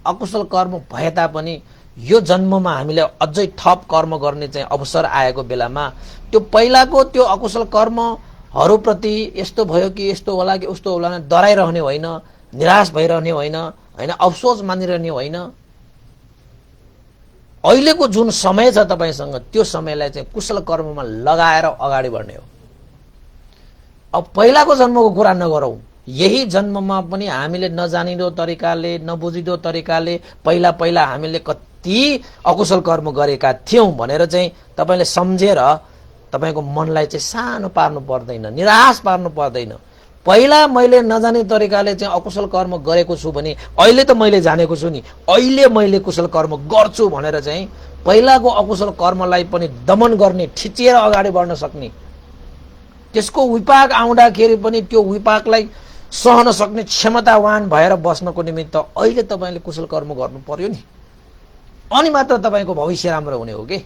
अकुशल कर्म भए तापनि यो जन्ममा हामीले अझै थप कर्म गर्ने चाहिँ अवसर आएको बेलामा त्यो पहिलाको त्यो अकुशल कर्महरूप्रति यस्तो भयो कि यस्तो होला कि उस्तो होला डराइरहने होइन, निराश भइरहने होइन, अफसोस मानिरहने होइन। अहिलेको जुन समय छ तपाईसँग त्यो समयलाई चाहिँ कुशल कर्ममा लगाएर अगाडि बढ्ने हो। अब पहिलाको जन्मको कुरा नगरौँ, यही जन्ममा पनि हामीले नजानिदो तरिकाले, नबुझिदो तरिकाले पहिला हामीले कति अकुशल कर्म गरेका थियौं भनेर चाहिँ तपाईले सम्झेर तपाईको मनलाई चाहिँ सानो पार्नु पर्दैन, निराश पार्नु पर्दैन। पहिला मैले नजाने तरिकाले चाहिँ अकुशल कर्म गरेको छु भने अहिले त मैले जानेको छु नि, अहिले मैले कुशल कर्म गर्छु भनेर चाहिँ पहिलाको अकुशल कर्मलाई पनि दमन गर्ने, ठिचेर अगाडि बढ्न सक्ने, त्यसको विपाक आउँदाखेरि पनि त्यो विपाकलाई सहन सक्ने क्षमतावान भएर बस्नको निमित्त अहिले तपाईले कुशल कर्म गर्नु पर्यो नि, अनि मात्र तपाईको भविष्य राम्रो हुने हो के।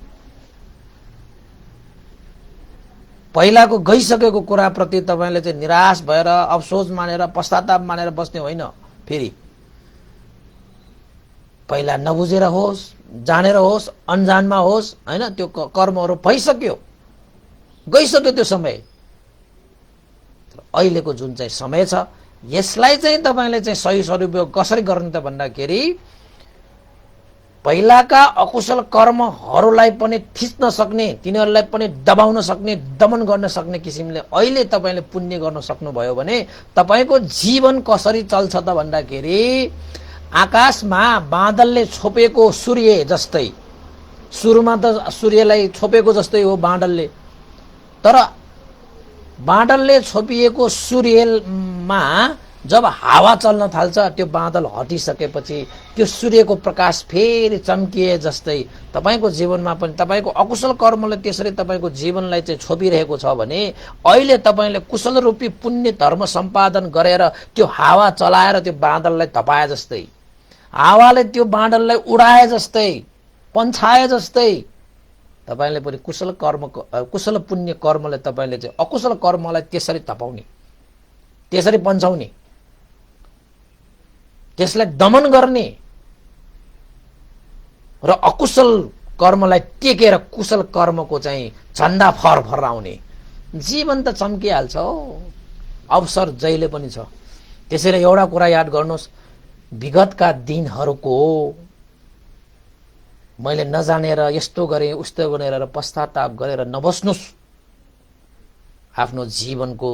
पहिलाको गइसकेको कुराप्रति तपाईले चाहिँ निराश भएर अफसोस मानेर पश्चाताप मानेर बस्ने होइन। फेरि पहिला नबुझेर होस्, जानेर होस्, अनजानमा होस्, हैन, त्यो कर्महरू भइसक्यो, गइसक्यो त्यो समय। अहिलेको जुन चाहिँ समय छ यसलाई चाहिँ तपाईले चाहिँ सही सदुपयोग कसरी गर्ने त भन्दाखेरि पहिलाका अकुशल कर्महरूलाई पनि थिच्न सक्ने, तिनीहरूलाई पनि दबाउन सक्ने, दमन गर्न सक्ने किसिमले अहिले तपाईँले पुण्य गर्न सक्नुभयो भने तपाईँको जीवन कसरी चल्छ त भन्दाखेरि आकाशमा बादलले छोपेको सूर्य जस्तै, सुरुमा त सूर्यलाई छोपेको जस्तै हो बादलले, तर बादलले छोपिएको सूर्यमा जब हावा चल्न थाल्छ त्यो बादल हटिसकेपछि त्यो सूर्यको प्रकाश फेरि चम्किए जस्तै तपाईको जीवनमा पनि तपाईको अकुशल कर्मले त्यसरी तपाईको जीवनलाई चाहिँ छोपिरहेको छ भने अहिले तपाईले कुशल रूपी पुण्य धर्म सम्पादन गरेर त्यो हावा चलाएर त्यो बादललाई तपाए जस्तै, हावाले त्यो बादललाई उडाए जस्तै, पन्छाए जस्तै तपाईले पनि कुशल पुण्य कर्मले तपाईले चाहिँ अकुशल कर्मलाई त्यसरी तपाउने, त्यसरी पन्छाउने, त्यसलाई दमन गर्ने र अकुशल कर्मलाई टेकेर कुशल कर्मको चाहिँ झण्डा फरफराउने जीवन त चम्किहाल्छ हो। अवसर जहिले पनि छ। त्यसैले एउटा कुरा याद गर्नुहोस्, विगतका दिनहरूको मैले नजानेर यस्तो गरेँ उस्तो गरेर पश्चाताप गरेर नबस्नुस्। आफ्नो जीवनको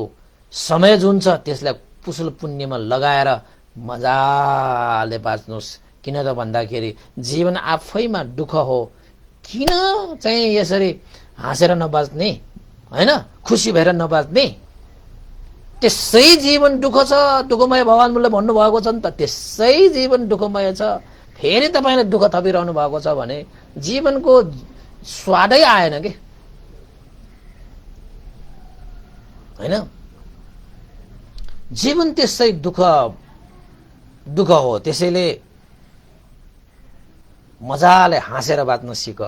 समय जुन छ त्यसलाई कुशल पुण्यमा लगाएर मजाले बाँच्नुस्। किन त भन्दाखेरि जीवन आफैमा दुःख हो, किन चाहिँ यसरी हाँसेर नबाँच्ने, हैन, खुसी भएर नबाँच्ने? त्यसै जीवन दुःख छ, दुःखमय भगवानले भन्नुभएको छ नि त, त्यसै जीवन दुःखमय छ, फेरि तपाईले दुःख थपिरहनु भएको छ भने जीवनको स्वादै आएन के, हैन? जीवन त्यसै दुःख हो। त्यसैले मजाले हाँसेर बाँच्न सिक,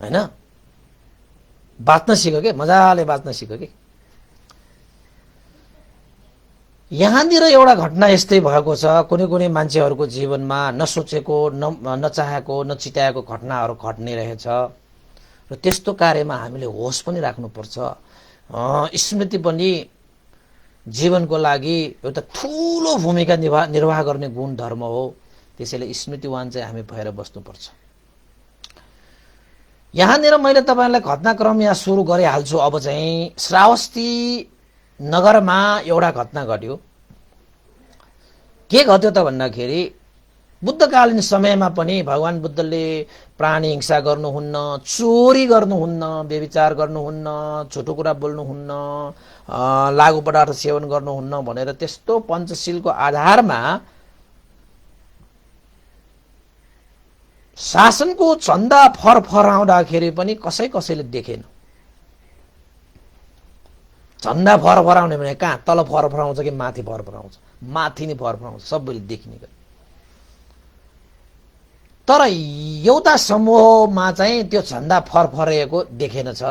हैन? बाँच्न सिक के, मजाले बाँच्न सिक के। यहाँनिर एउटा घटना यस्तै भएको छ, कुनै कुनै मान्छेहरूको जीवनमा नसोचेको, नचाहेको, नचिताएको घटनाहरू घट्ने रहेछ र त्यस्तो कार्यमा हामीले होस पनि राख्नुपर्छ। स्मृति पनि जीवनको लागि एउटा ठूलो भूमिका निर्वाह गर्ने गुण धर्म हो। त्यसैले स्मृतिवान चाहिँ हामी भएर बस्नुपर्छ। यहाँनिर मैले तपाईलाई घटनाक्रम यहाँ सुरु गरिहाल्छु। अब चाहिँ श्रावस्ती नगरमा एउटा घटना घट्यो। के घट्यो त भन्दाखेरि बुद्धकालीन समयमा पनि भगवान बुद्धले प्राणी हिंसा गर्नुहुन्न, चोरी गर्नुहुन्न, व्यभिचार गर्नुहुन्न, झुटो कुरा बोल्नुहुन्न, लागु पदार्थ सेवन गर्नुहुन्न भनेर त्यस्तो पञ्चशीलको आधारमा शासनको चन्दा फरफराउँदाखेरि पनि कसैले देखेन। चन्दा फरफराउने भने कहाँ तल फरफराउँछ कि माथि फरफराउँछ? माथि नै फरफराउँछ, सबैले देखिने गरी। तर एउटा समूहमा चाहिँ त्यो झन्डा फरफरेको देखेन छ।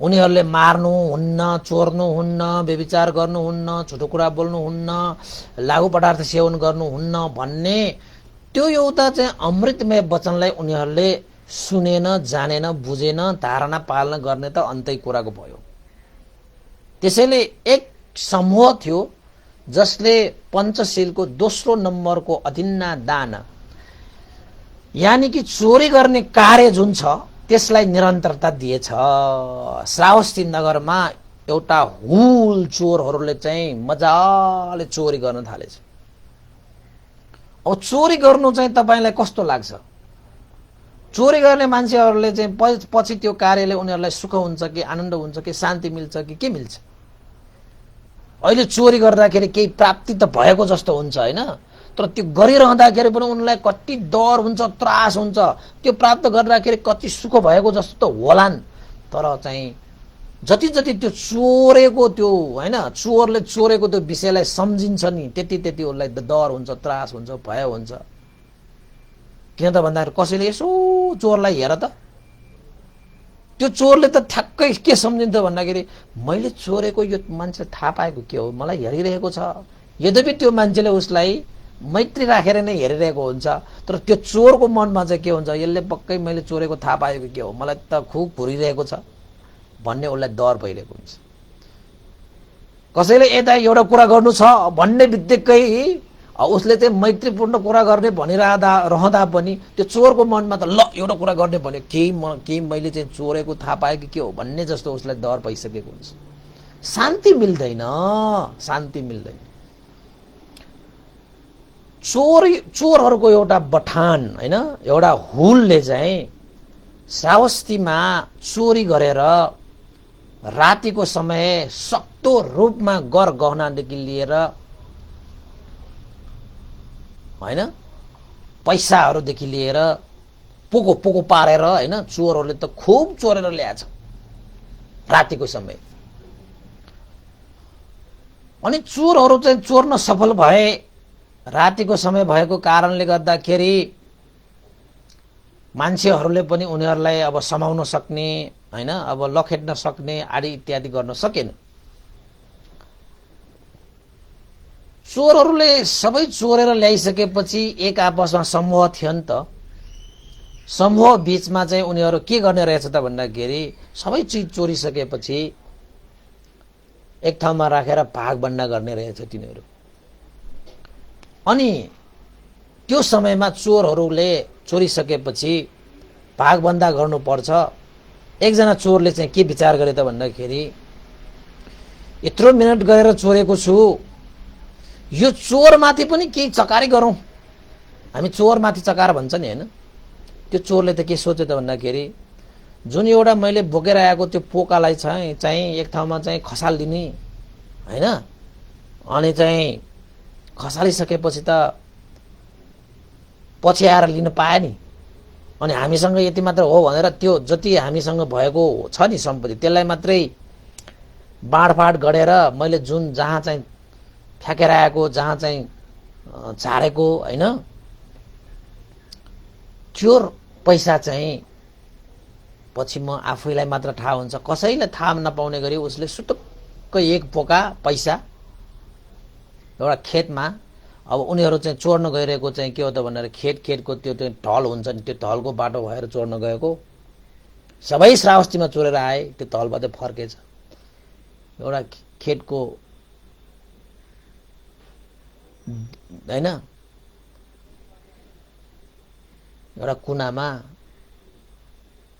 उनीहरूले मार्नुहुन्न, चोर्नुहुन्न, व्यभिचार गर्नुहुन्न, झुटो कुरा बोल्नुहुन्न, लागु पदार्थ सेवन गर्नुहुन्न भन्ने त्यो एउटा चाहिँ अमृतमय वचनलाई उनीहरूले सुनेन, जानेन, बुझेन, धारणा पालना गर्ने त अन्तै कुराको भयो। त्यसैले एक समूह थियो जसले पञ्चशीलको दोस्रो नम्बरको अधिन्ना दान यानी कि चोरी गर्ने कार्य जुन छ त्यसलाई निरन्तरता दिएछ। श्रावस्ती नगरमा एउटा हुल चोरहरूले चाहिँ मजाले चोरी गर्न थालेछ। अब चोरी गर्नु चाहिँ तपाईलाई कस्तो लाग्छ? चोरी गर्ने मान्छेहरूले चाहिँ पछि त्यो कार्यले उनीहरूलाई सुख हुन्छ कि आनन्द हुन्छ कि शान्ति मिल्छ कि के मिल्छ? अहिले चोरी गर्दाखेरि केही प्राप्ति त भएको जस्तो हुन्छ, हैन? तर त्यो गरिरहँदाखेरि पनि उनलाई कति डर हुन्छ, त्रास हुन्छ। त्यो प्राप्त गर्दाखेरि कति सुख भएको जस्तो त होलान्, तर चाहिँ जति जति त्यो चोरेको त्यो, हैन, चोरले चोरेको त्यो विषयलाई सम्झिन्छ नि त्यति उसलाई डर हुन्छ, त्रास हुन्छ, भय हुन्छ। किन त भन्दाखेरि कसैले यसो चोरलाई हेर त, त्यो चोरले त ठ्याक्कै के सम्झिन्छ भन्दाखेरि मैले चोरेको यो मान्छे थाहा पाएको के हो, मलाई हेरिरहेको छ। यद्यपि त्यो मान्छेले उसलाई मैत्री राखेर नै हेरिरहेको हुन्छ, तर त्यो चोरको मनमा चाहिँ के हुन्छ, यसले पक्कै मैले चोरेको थाहा पाएको के हो, मलाई त खुब घुरिरहेको छ भन्ने उसलाई डर भइरहेको हुन्छ। कसैले यता एउटा कुरा गर्नु छ भन्ने बित्तिकै उसले चाहिँ मैत्रीपूर्ण कुरा गर्ने रहँदा पनि त्यो चोरको मनमा त ल एउटा कुरा गर्ने भन्यो, केही मैले चाहिँ चोरेको थाहा पाएँ कि के हो भन्ने जस्तो उसलाई डर भइसकेको हुन्छ। शान्ति मिल्दैन, शान्ति मिल्दैन। चोरहरूको एउटा बठान होइन, एउटा हुलले चाहिँ श्रावस्तीमा चोरी गरेर रातिको समय सक्दो रूपमा गहनादेखि लिएर होइन पैसाहरूदेखि लिएर पोको पारेर होइन चोरहरूले त खुब चोरेर ल्याएछ रातिको समय। अनि चोरहरू चाहिँ चोर्न सफल भए रातिको समय भएको कारणले गर्दाखेरि मान्छेहरूले पनि उनीहरूलाई अब समाउन सक्ने होइन, अब लखेट्न सक्ने आदि इत्यादि गर्न सकेन। चोरहरूले सबै चोरेर ल्याइसकेपछि एक आपसमा समूह थियो नि त, समूह बीचमा चाहिँ उनीहरू के गर्ने रहेछ त भन्दाखेरि सबै चिज चोरिसकेपछि एक ठाउँमा राखेर भागभन्डा गर्ने रहेछ तिनीहरू। अनि त्यो समयमा चोरहरूले चोरिसकेपछि भागभन्दा गर्नुपर्छ। एकजना चोरले चाहिँ के विचार गरे त भन्दाखेरि यत्रो मिनट गरेर चोरेको छु, यो चोरमाथि पनि केही चकारी गरौँ, हामी चोरमाथि चकार भन्छ नि होइन। त्यो चोरले त के सोच्यो त भन्दाखेरि जुन एउटा मैले बोकेर आएको त्यो पोकालाई चाहिँ एक ठाउँमा चाहिँ खसालिदिने होइन, अनि चाहिँ खसालिसकेपछि त पछि आएर लिन पाए नि, अनि हामीसँग यति मात्र हो भनेर त्यो जति हामीसँग भएको छ नि सम्पत्ति त्यसलाई मात्रै बाँडफाँड गरेर मैले जुन जहाँ चाहिँ फ्याँकेर आएको जहाँ चाहिँ झारेको होइन त्यो पैसा चाहिँ पछि म आफैलाई मात्र थाहा हुन्छ, कसैले थाहा नपाउने गरी उसले सुटुक्क एक पोका पैसा एउटा खेतमा, अब उनीहरू चाहिँ चोर्न गइरहेको चाहिँ के हो त भनेर खेतको त्यो ढल हुन्छ नि, त्यो ढलको बाटो भएर चोर्न गएको, सबै श्रावस्तीमा चोरेर आए, त्यो ढलबाट फर्केछ। एउटा खेतको होइन एउटा कुनामा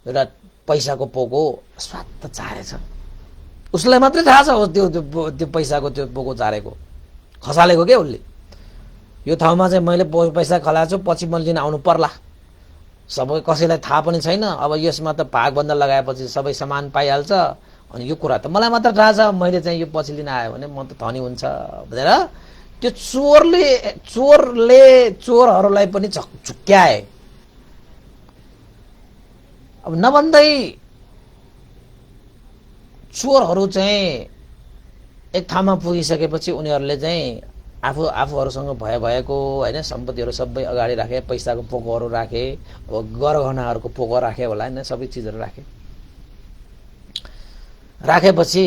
एउटा पैसाको पोको स्वात्त झारेछ, उसलाई मात्रै थाहा छ त्यो पैसाको त्यो पोको झारेको खसालेको के उसले। यो ठाउँमा चाहिँ मैले पैसा खलाएको छु, पछि म लिन आउनु पर्ला, सबै कसैलाई थाहा पनि छैन। अब यसमा त भागभन्दा लगाएपछि सबै सामान पाइहाल्छ, अनि यो कुरा त मलाई मात्र थाहा छ, मैले चाहिँ यो पछि लिन आयो भने म त धनी हुन्छ भनेर त्यो चोरले चोरहरूलाई पनि झुक्क्याए। अब नभन्दै चोरहरू चाहिँ एक ठाउँमा पुगिसकेपछि उनीहरूले चाहिँ आफूहरूसँग भएको होइन सम्पत्तिहरू सबै अगाडि राखे, पैसाको पोकोहरू राखे, अब गहनाहरूको पोको राखे होला होइन, सबै चिजहरू राखेपछि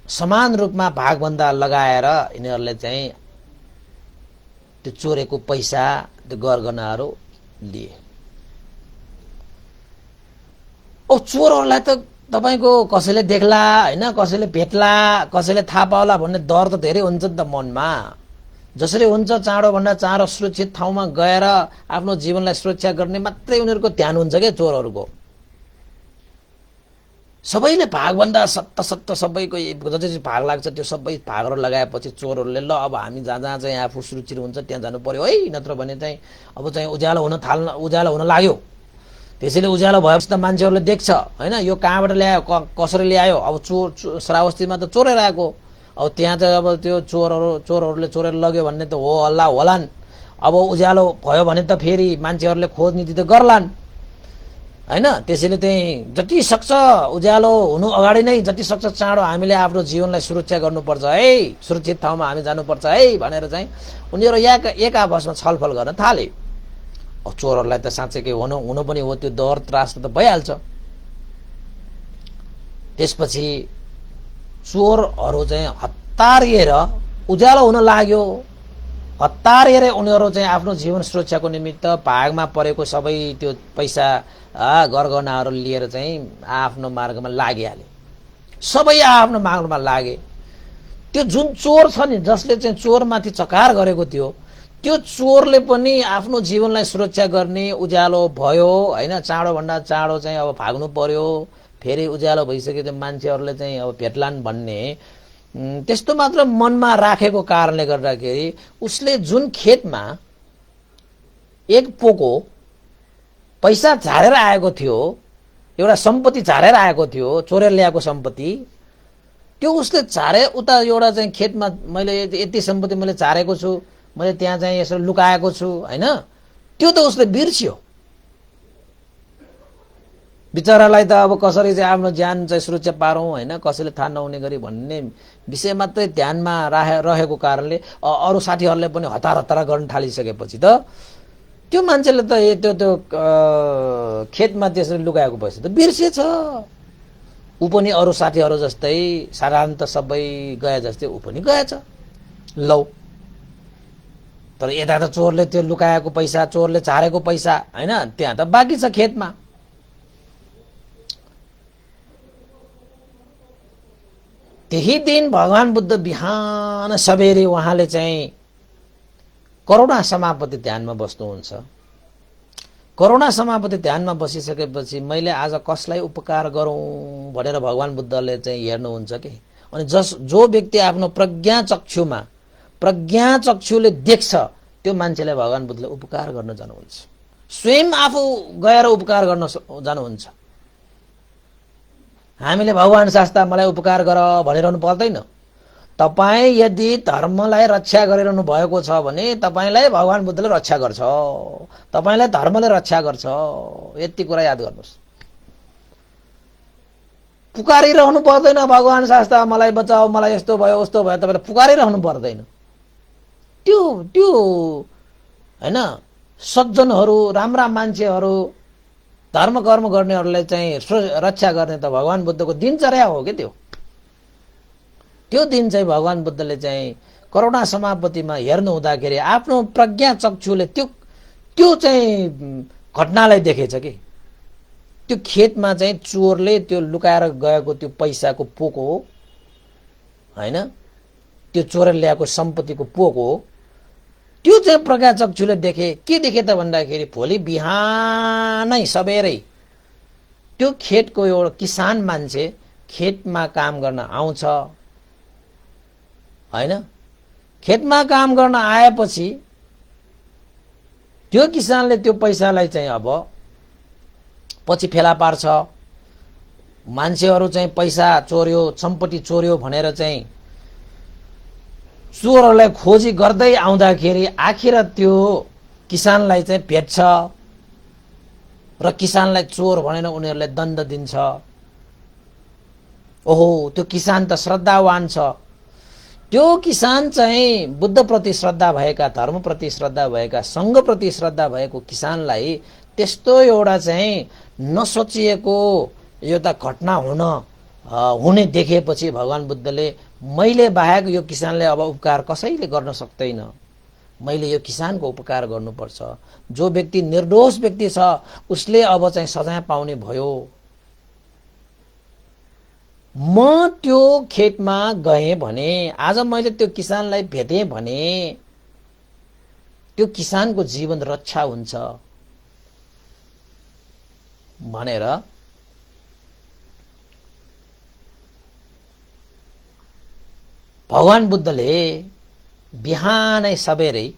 समान रूपमा भागभन्दा लगाएर यिनीहरूले चाहिँ त्यो चोरेको पैसा त्यो गहनाहरू लिए। ओ चोरहरूलाई त तपाईको कसैले देख्ला होइन, कसैले भेट्ला, कसैले थाहा पाउला भन्ने डर त धेरै हुन्छ नि त मनमा। जसरी हुन्छ चाँडोभन्दा चाँडो सुरक्षित ठाउँमा गएर आफ्नो जीवनलाई सुरक्षा गर्ने मात्रै उनीहरूको ध्यान हुन्छ क्या चोरहरूको। सबैले भागभन्दा सत्त सबैको जति भाग लाग्छ त्यो सबै भागहरू लगाएपछि चोरहरूले ल अब हामी जहाँ चाहिँ आफू सुरक्षित हुन्छ त्यहाँ जानु पर्यो है, नत्र भने चाहिँ अब चाहिँ उज्यालो हुन लाग्यो। त्यसैले उज्यालो भएपछि त मान्छेहरूले देख्छ होइन यो कहाँबाट ल्यायो, कसरी ल्यायो। अब चोर श्रावस्तीमा त चोरेर आएको, अब त्यहाँ त अब त्यो चोरहरूले चोरेर लग्यो भन्ने त हो हल्ला होलान्। अब उज्यालो भयो भने त फेरि मान्छेहरूले खोज नीति त गर्लान् होइन। त्यसैले चाहिँ जति सक्छ उज्यालो हुनु अगाडि नै जति सक्छ चाँडो हामीले आफ्नो जीवनलाई सुरक्षा गर्नुपर्छ है, सुरक्षित ठाउँमा हामी जानुपर्छ है भनेर चाहिँ उनीहरू एक आपसमा छलफल गर्न थाले। चोरहरूलाई त साँच्चै हुनु पनि हो, त्यो डर त्रास त भइहाल्छ। त्यसपछि चोरहरू चाहिँ हतारिएर उज्यालो हुन लाग्यो, हतारिएर उनीहरू चाहिँ आफ्नो जीवन सुरक्षाको निमित्त भागमा परेको सबै त्यो पैसा गहनाहरू लिएर चाहिँ आफ्नो मार्गमा लागिहाले। सबै आफ्नो मार्गमा लागे। त्यो जुन चोर छ नि, जसले चाहिँ चोरमाथि चकार गरेको थियो, त्यो चोरले पनि आफ्नो जीवनलाई सुरक्षा गर्ने, उज्यालो भयो होइन, चाँडोभन्दा चाँडो चाहिँ अब भाग्नु पर्यो, फेरि उज्यालो भइसकेपछि मान्छेहरूले चाहिँ अब भेट्लान् भन्ने त्यस्तो मात्र मनमा राखेको कारणले गर्दाखेरि उसले जुन खेतमा एक पोको पैसा झारेर आएको थियो, एउटा सम्पत्ति झारेर आएको थियो, चोरेर ल्याएको सम्पत्ति, त्यो उसले झारे उता एउटा चाहिँ खेतमा मैले यति सम्पत्ति मैले झारेको छु, मैले त्यहाँ चाहिँ यसो लुकाएको छु होइन, त्यो त उसले बिर्स्यो। बिचरालाई त अब कसरी चाहिँ आफ्नो ज्यान चाहिँ सुरक्षा पारौँ होइन, कसैले थाहा नहुने गरी भन्ने विषय मात्रै ध्यानमा रहेको कारणले अरू साथीहरूले पनि हतार हतार गर्न थालिसकेपछि त त्यो मान्छेले त त्यो त्यो खेतमा त्यसरी लुकाएको पैसा त बिर्सेछ। ऊ पनि अरू साथीहरू जस्तै साधारणत सबै गए जस्तै ऊ पनि गएछ। लौ, तर यता त चोरले त्यो लुकाएको पैसा, चोरले झारेको पैसा होइन, त्यहाँ त बाँकी छ खेतमा। त्यही दिन भगवान बुद्ध बिहान सबेरै उहाँले चाहिँ करुणा समापति ध्यानमा बस्नुहुन्छ। करुणा समापति ध्यानमा बसिसकेपछि मैले आज कसलाई उपकार गरौँ भनेर भगवान बुद्धले चाहिँ हेर्नुहुन्छ कि। अनि जो व्यक्ति आफ्नो प्रज्ञा चक्षुले देख्छ त्यो मान्छेलाई भगवान बुद्धले उपकार गर्न जानुहुन्छ, स्वयं आफू गएर उपकार गर्न जानुहुन्छ। हामीले भगवान शास्त्र मलाई उपकार गर भनिरहनु पर्दैन। तपाईँ यदि धर्मलाई रक्षा गरिरहनु भएको छ भने तपाईँलाई भगवान बुद्धले रक्षा गर्छ, तपाईँलाई धर्मले रक्षा गर्छ। यति कुरा याद गर्नुहोस्। पुकारिरहनु पर्दैन भगवान शास्त्र मलाई बचाऊ, मलाई यस्तो भयो उस्तो भयो, तपाईँले पुकारिरहनु पर्दैन। त्यो त्यो होइन, सज्जनहरू, राम्रा मान्छेहरू, धर्म कर्म गर्नेहरूलाई चाहिँ रक्षा गर्ने त भगवान बुद्धको दिनचर्या हो कि। त्यो दिन चाहिँ भगवान बुद्धले चाहिँ करुणा समापतिमा हेर्नु हुँदाखेरि आफ्नो प्रज्ञा चक्षुले त्यो चाहिँ घटनालाई देखेछ कि। त्यो खेतमा चाहिँ चोरले त्यो लुकाएर गएको त्यो पैसाको पोको हो होइन, त्यो चोरेर ल्याएको सम्पत्तिको पोको हो। त्यो चाहिँ प्रज्ञा चक्षुले देखे। के देखे त भन्दाखेरि भोलि बिहानै सबेरै त्यो खेतको एउटा किसान मान्छे खेतमा काम गर्न आउँछ होइन। खेतमा काम गर्न आएपछि त्यो किसानले त्यो पैसालाई चाहिँ अब पछि फेला पार्छ। मान्छेहरू चाहिँ पैसा चोर्यो, सम्पत्ति चोर्यो भनेर चाहिँ चोरहरूलाई खोजी गर्दै आउँदाखेरि आखिर त्यो किसानलाई चाहिँ भेट्छ र किसानलाई चोर भनेर उनीहरूले दण्ड दिन्छ। ओहो, त्यो किसान त श्रद्धावान छ। त्यो किसान चाहिँ बुद्धप्रति श्रद्धा भएका, धर्मप्रति श्रद्धा भएका, सङ्घप्रति श्रद्धा भएको किसानलाई त्यस्तो एउटा चाहिँ नसोचिएको एउटा घटना हुने देखेपछि भगवान बुद्धले मैले बाहेक यो किसानले अब उपकार कसैले गर्न सक्दैन, मैले यो किसानको उपकार गर्नुपर्छ। जो व्यक्ति निर्दोष व्यक्ति छ उसले अब चाहिँ सजाय पाउने भयो। म त्यो खेतमा गएँ भने, आज मैले त्यो किसानलाई भेटेँ भने त्यो किसानको जीवन रक्षा हुन्छ भनेर भगवान बुद्धले बिहानै सबेरै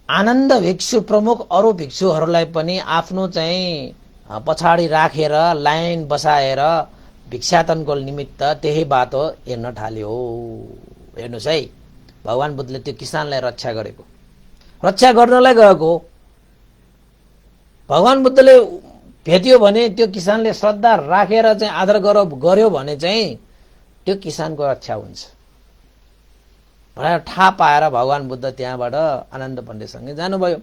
आनन्द भिक्षु प्रमुख अरू भिक्षुहरूलाई पनि आफ्नो चाहिँ पछाडि राखेर लाइन बसाएर भिक्षाटनको निमित्त त्यही बाटो हेर्न थाल्यो। हेर्नुहोस् है, भगवान बुद्धले त्यो किसानलाई रक्षा गरेको, रक्षा गर्नलाई गएको। भगवान बुद्धले भेट्यो भने त्यो किसानले श्रद्धा राखेर चाहिँ आदर गर्यो भने चाहिँ त्यो किसानको रक्षा हुन्छ भनेर थाहा पाएर भगवान बुद्ध त्यहाँबाट आनन्द पण्डितसँगै जानुभयो।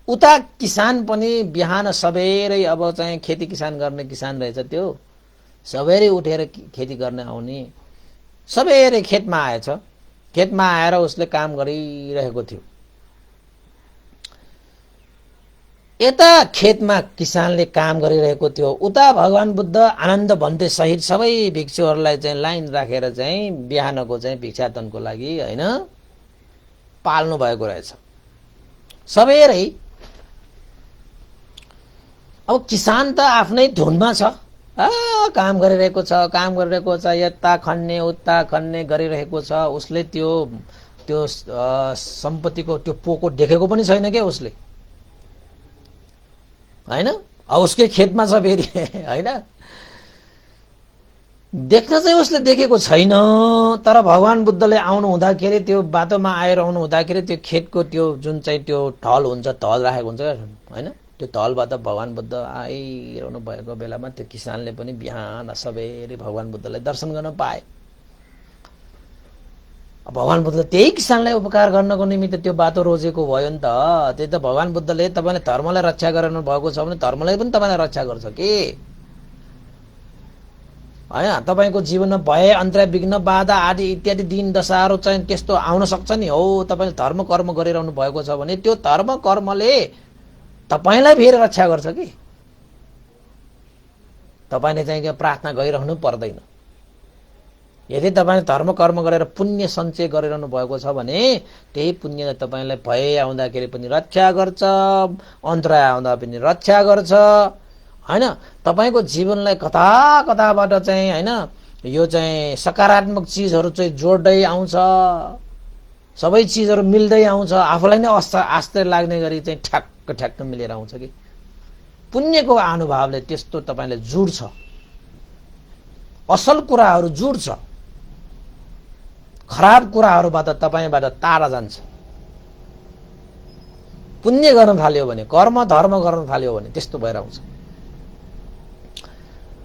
उता किसान पनि बिहान सबेरै अब चाहिँ खेती किसान गर्ने किसान रहेछ, त्यो सबेरै उठेर खेती गर्न आउने, सबेरै खेतमा आएछ। खेतमा आएर उसले काम गरिरहेको थियो। यता खेतमा किसानले काम गरिरहेको थियो, उता भगवान बुद्ध आनन्द भन्ते सहित सबै भिक्षुहरूलाई चाहिँ लाइन राखेर चाहिँ बिहानको चाहिँ भिक्षाटनको लागि होइन पाल्नु भएको रहेछ सबेरै। अब किसान त आफ्नै धुनमा छ, काम गरिरहेको छ, यता खन्ने उता खन्ने गरिरहेको छ। उसले त्यो त्यो सम्पत्तिको त्यो पोको देखेको पनि छैन क्या उसले, होइन? अब उसकै खेतमा छ फेरि, होइन? देख्न चाहिँ उसले देखेको छैन, तर भगवान बुद्धले आउनु हुँदाखेरि त्यो बाटोमा आएर आउनु हुँदाखेरि त्यो खेतको त्यो जुन चाहिँ त्यो ढल हुन्छ, ढल राखेको हुन्छ होइन, त्यो ढलबाट भगवान बुद्ध आइरहनु भएको बेलामा त्यो किसानले पनि बिहान सबेरै भगवान बुद्धलाई दर्शन गर्न पाए। भगवान बुद्धले त्यही किसानलाई उपकार गर्नको निमित्त त्यो बाटो रोजेको भयो नि त। त्यही त भगवान बुद्धले तपाईँले धर्मलाई रक्षा गर्नु भएको छ भने धर्मलाई पनि तपाईँलाई रक्षा गर्छ कि होइन? तपाईँको जीवनमा भय अन्तराय विघ्न बाधा आदि इत्यादि दिन दशाहरू चाहिँ त्यस्तो आउन सक्छ नि। हो, तपाईँले धर्म कर्म गरिरहनु भएको छ भने त्यो धर्म कर्मले तपाईँलाई फेरि रक्षा गर्छ कि। तपाईँले चाहिँ प्रार्थना गरिरहनु पर्दैन। यदि तपाईँले धर्म कर्म गरेर पुण्य सञ्चय गरिरहनु भएको छ भने त्यही पुण्यले तपाईँलाई भय आउँदाखेरि पनि रक्षा गर्छ, अन्तराय आउँदा पनि रक्षा गर्छ, होइन? तपाईँको जीवनलाई कता कताबाट चाहिँ होइन यो चाहिँ सकारात्मक चिजहरू चाहिँ जोड्दै आउँछ, सबै चिजहरू मिल्दै आउँछ, आफूलाई नै आश्चर्य लाग्ने गरी चाहिँ ठ्याक्क ठ्याक्क मिलेर आउँछ कि। पुण्यको अनुभवले त्यस्तो तपाईँले जुड्छ, असल कुराहरू जुड्छ, खराब कुराहरूबाट तपाईँबाट टाढा जान्छ। पुण्य गर्न थाल्यो भने, कर्म धर्म गर्न थाल्यो भने त्यस्तो भएर आउँछ।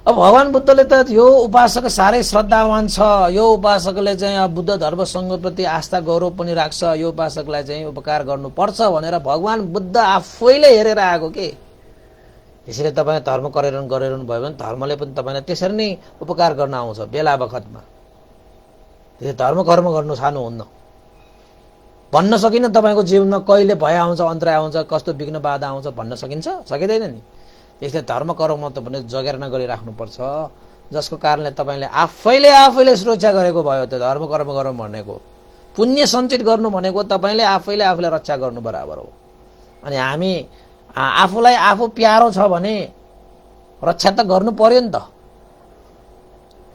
अब भगवान बुद्धले त यो उपासक साह्रै श्रद्धावान छ, यो उपासकले चाहिँ अब बुद्ध धर्मसँगप्रति आस्था गौरव पनि राख्छ, यो उपासकलाई चाहिँ उपकार गर्नुपर्छ भनेर भगवान बुद्ध आफैले हेरेर आएको के। त्यसैले तपाईँ धर्म गरिरहनु भयो भने धर्मले पनि तपाईँलाई त्यसरी नै उपकार गर्न आउँछ बेला बखतमा। त्यसले धर्म कर्म गर्नु छान्नुहुन्न। भन्न सकिन्न तपाईँको जीवनमा कहिले भय आउँछ, अन्तराय आउँछ, कस्तो विघ्न बाधा आउँछ भन्न सकिन्छ? सकिँदैन नि। त्यसले धर्म कर्म त भने जगेर्ना गरिराख्नुपर्छ, जसको कारणले तपाईँले आफैले सुरक्षा गरेको भयो। त्यो धर्म कर्म गरौँ भनेको, पुण्य सञ्चित गर्नु भनेको तपाईँले आफैले रक्षा गर्नु बराबर हो। अनि हामी आफूलाई आफू प्यारो छ भने रक्षा त गर्नु पर्यो नि त।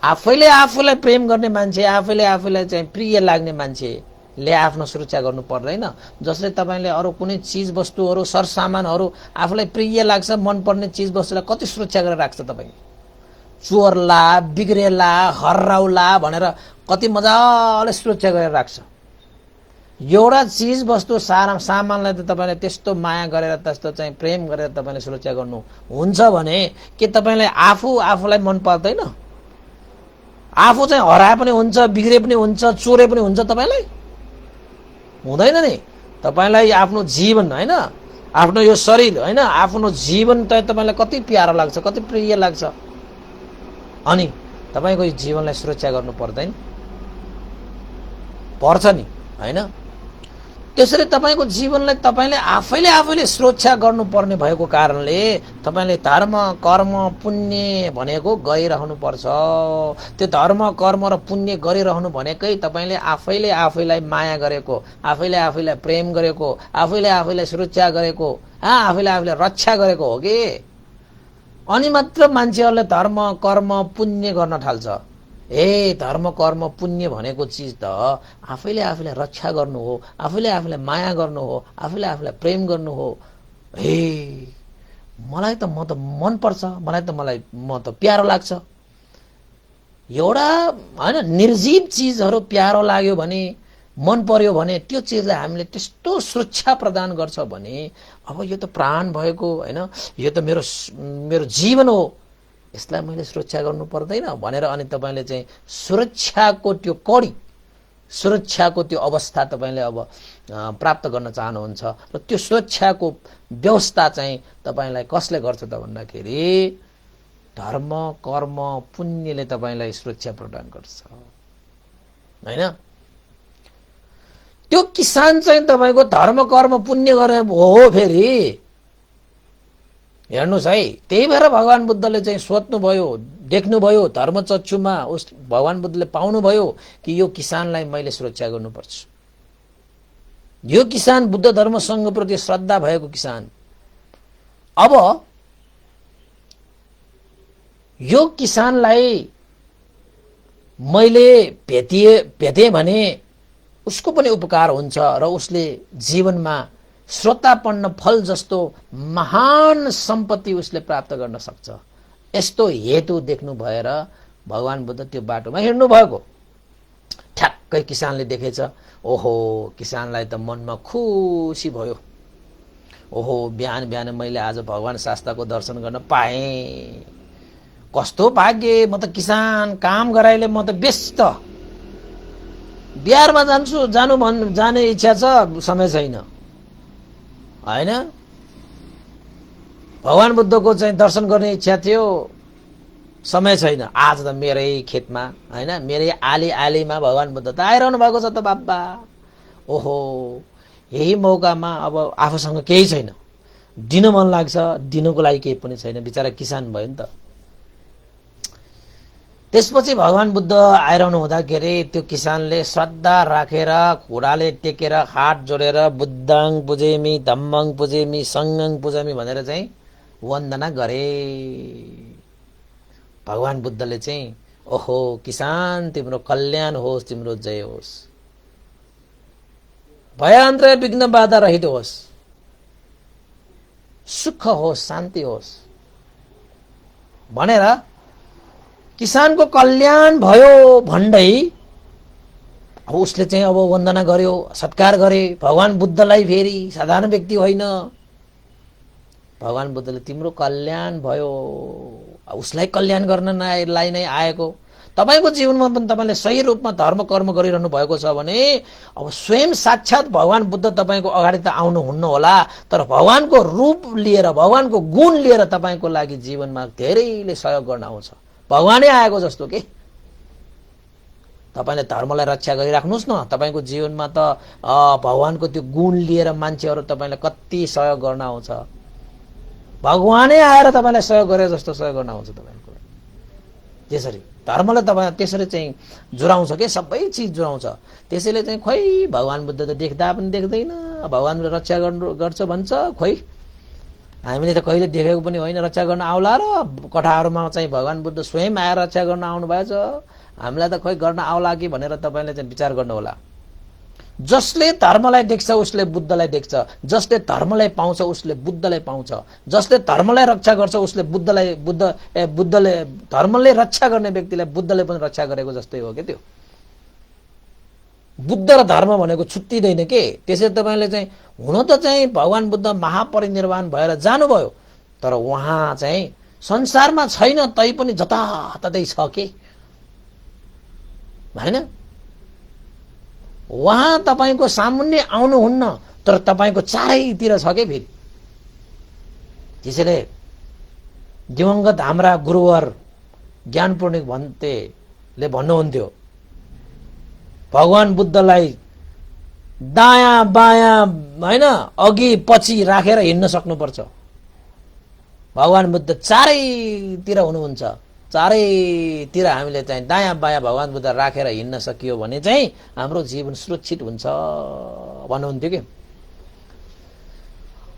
आफैले आफूलाई प्रेम गर्ने मान्छे, आफैले आफूलाई चाहिँ प्रिय लाग्ने मान्छेले आफ्नो सुरक्षा गर्नु पर्दैन। जसले तपाईँले अरू कुनै चिज वस्तुहरू सरसामानहरू आफूलाई प्रिय लाग्छ, मनपर्ने चिज वस्तुलाई कति सुरक्षा गरेर राख्छ तपाईँ? चोरला, बिग्रेला, हर्राउला भनेर कति मजाले सुरक्षा गरेर राख्छ। एउटा चिज वस्तु सामानलाई त तपाईँले त्यस्तो माया गरेर, त्यस्तो चाहिँ प्रेम गरेर तपाईँले सुरक्षा गर्नु हुन्छ भने के तपाईँलाई आफूलाई मन पर्दैन? आफू चाहिँ हराए पनि हुन्छ, बिग्रे पनि हुन्छ, चोरे पनि हुन्छ, तपाईँलाई हुँदैन नि। तपाईँलाई आफ्नो जीवन होइन, आफ्नो यो शरीर होइन, आफ्नो जीवन त तपाईँलाई कति प्यारो लाग्छ, कति प्रिय लाग्छ, अनि तपाईँको यो जीवनलाई सुरक्षा गर्नु पर्दैन? पर्छ नि, होइन? त्यसरी तपाईँको जीवनलाई तपाईँले आफैले सुरक्षा गर्नुपर्ने भएको कारणले तपाईँले धर्म कर्म पुण्य भनेको गरिरहनुपर्छ। त्यो धर्म कर्म र पुण्य गरिरहनु भनेकै तपाईँले आफैलाई माया गरेको, आफैलाई प्रेम गरेको, आफैलाई सुरक्षा गरेको, आफैलाई रक्षा गरेको हो कि। अनि मात्र मान्छेहरूले धर्म कर्म पुण्य गर्न थाल्छ। धर्म कर्म पुण्य भनेको चिज त आफैले रक्षा गर्नु हो, आफैले माया गर्नु हो, आफैले प्रेम गर्नु हो। मलाई त मन पर्छ, म त प्यारो लाग्छ। एउटा होइन निर्जीव चिजहरू प्यारो लाग्यो भने, मन पर्यो भने त्यो चिजलाई हामीले त्यस्तो सुरक्षा प्रदान गर्छ भने अब यो त प्राण भएको होइन, यो त मेरो जीवन हो, यसलाई मैले सुरक्षा गर्नु पर्दैन भनेर अनि तपाईँले चाहिँ सुरक्षाको त्यो कडी, सुरक्षाको त्यो अवस्था तपाईँले अब प्राप्त गर्न चाहनुहुन्छ। र त्यो सुरक्षाको व्यवस्था चाहिँ तपाईँलाई कसले गर्छ त भन्दाखेरि धर्म कर्म पुण्यले तपाईँलाई सुरक्षा प्रदान गर्छ, होइन? त्यो किसान चाहिँ तपाईँको धर्म कर्म पुण्य गर्ने हो फेरि हेर्नुहोस् है, त्यही भएर भगवान बुद्धले चाहिँ सोध्नुभयो, देख्नुभयो धर्मचक्षुमा, उस भगवान बुद्धले पाउनुभयो कि यो किसानलाई मैले सुरक्षा गर्नुपर्छ। यो किसान बुद्ध धर्म संघ प्रति श्रद्धा भएको किसान। अब यो किसानलाई मैले भेटे भने उसको पनि उपकार हुन्छ र उसले जीवनमा श्रोतापन्न फल जस्तो महान सम्पत्ति उसले प्राप्त गर्न सक्छ। यस्तो हेतु देख्नु भएर भगवान बुद्ध त्यो बाटोमा हिँड्नु भएको। ठ्याक्कै किसानले देखेछ, ओहो किसानलाई त मनमा खुसी भयो, ओहो बिहान बिहान मैले आज भगवान शास्ताको दर्शन गर्न पाएँ, कस्तो भाग्य, म त किसान, काम गराइले म त व्यस्त, बिहारमा जाने इच्छा छ, समय छैन, हैन। भगवान बुद्धको चाहिँ दर्शन गर्ने इच्छा थियो, समय छैन। आज त मेरै खेतमा, हैन, मेरै आलीमा भगवान बुद्ध त आइरहनु भएको छ त बाबा। ओहो यही मौकामा अब आफूसँग केही छैन, दिन मन लाग्छ, दिनको लागि केही पनि छैन, बिचरा किसान भयो नि त। त्यसपछि भगवान बुद्ध आइरहनु हुँदाखेरि त्यो किसानले श्रद्धा राखेर घुँडाले टेकेर हात जोडेर बुद्धं पूजेमि धम्मं पूजेमि संघं पूजेमि भनेर चाहिँ वन्दना गरे। भगवान बुद्धले चाहिँ ओहो किसान तिम्रो कल्याण होस्, तिम्रो जय होस्, भयान्तय विघ्न बाधा रहित होस्, सुख होस्, शान्ति होस् भनेर किसानको कल्याण भयो भन्दै अब उसले चाहिँ अब वन्दना गर्यो, सत्कार गरे भगवान बुद्धलाई। फेरि साधारण व्यक्ति होइन, भगवान बुद्धले तिम्रो कल्याण भयो, उसलाई कल्याण गर्नलाई नै आएको। तपाईको जीवनमा पनि तपाईले सही रूपमा धर्म कर्म गरिरहनु भएको छ भने अब स्वयं साक्षात भगवान बुद्ध तपाईको अगाडि त आउनु हुन्न होला, तर भगवानको रूप लिएर, भगवानको गुण लिएर तपाईको लागि जीवनमा धेरैले सहयोग गर्न आउँछ। भगवानै आएको जस्तो के। तपाईले धर्मलाई रक्षा गरिराख्नुस् न, तपाईको जीवनमा त भगवानको त्यो गुण लिएर मान्छेहरू तपाईलाई कति सहयोग गर्न आउँछ। भगवानै आएर तपाईलाई सहयोग गरे जस्तो सहयोग गर्न आउँछ तपाईको। त्यसरी धर्मले तपाईँ त्यसरी चाहिँ जुराउँछ के, सबै चिज जुराउँछ। त्यसैले चाहिँ खोइ भगवान बुद्ध त देख्दा पनि देख्दैन, भगवानले रक्षा गर्छ भन्छ, खोइ हामीले त कहिले देखेको पनि होइन। रक्षा गर्न आउला र कठाहरूमा चाहिँ भगवान बुद्ध स्वयं आएर रक्षा गर्न आउनु भएछ, हामीलाई त खोइ गर्न आउला कि भनेर तपाईले चाहिँ विचार गर्नु होला। जसले धर्मलाई देख्छ उसले बुद्धलाई देख्छ, जसले धर्मलाई पाउँछ उसले बुद्धलाई पाउँछ, जसले धर्मलाई रक्षा गर्छ उसले बुद्धले धर्मले रक्षा गर्ने व्यक्तिलाई बुद्धले पनि रक्षा गरेको जस्तै हो के। त्यो बुद्ध र धर्म भनेको छुट्टिँदैन के। त्यसै तपाईले चाहिँ हुन त चाहिँ भगवान बुद्ध महापरिनिर्वाण भएर जानुभयो, तर उहाँ चाहिँ संसारमा छैन तै पनि जताततै छ के, हैन। उहाँ तपाईको सामुन्ने आउनुहुन्न, तर तपाईको चारैतिर छ के फेरि। त्यसैले दिवंगत हाम्रा गुरुवर ज्ञानपूर्णिक भन्तेले भन्नुहुन्थ्यो, भगवान बुद्धलाई दायाँ बायाँ हैन अघि पछि राखेर हिँड्न सक्नुपर्छ। भगवान बुद्ध चारैतिर हुनुहुन्छ, चारैतिर हामीले चाहिँ दायाँ बायाँ भगवान बुद्ध राखेर हिँड्न सकियो भने चाहिँ हाम्रो जीवन सुरक्षित हुन्छ भन्नुहुन्थ्यो कि।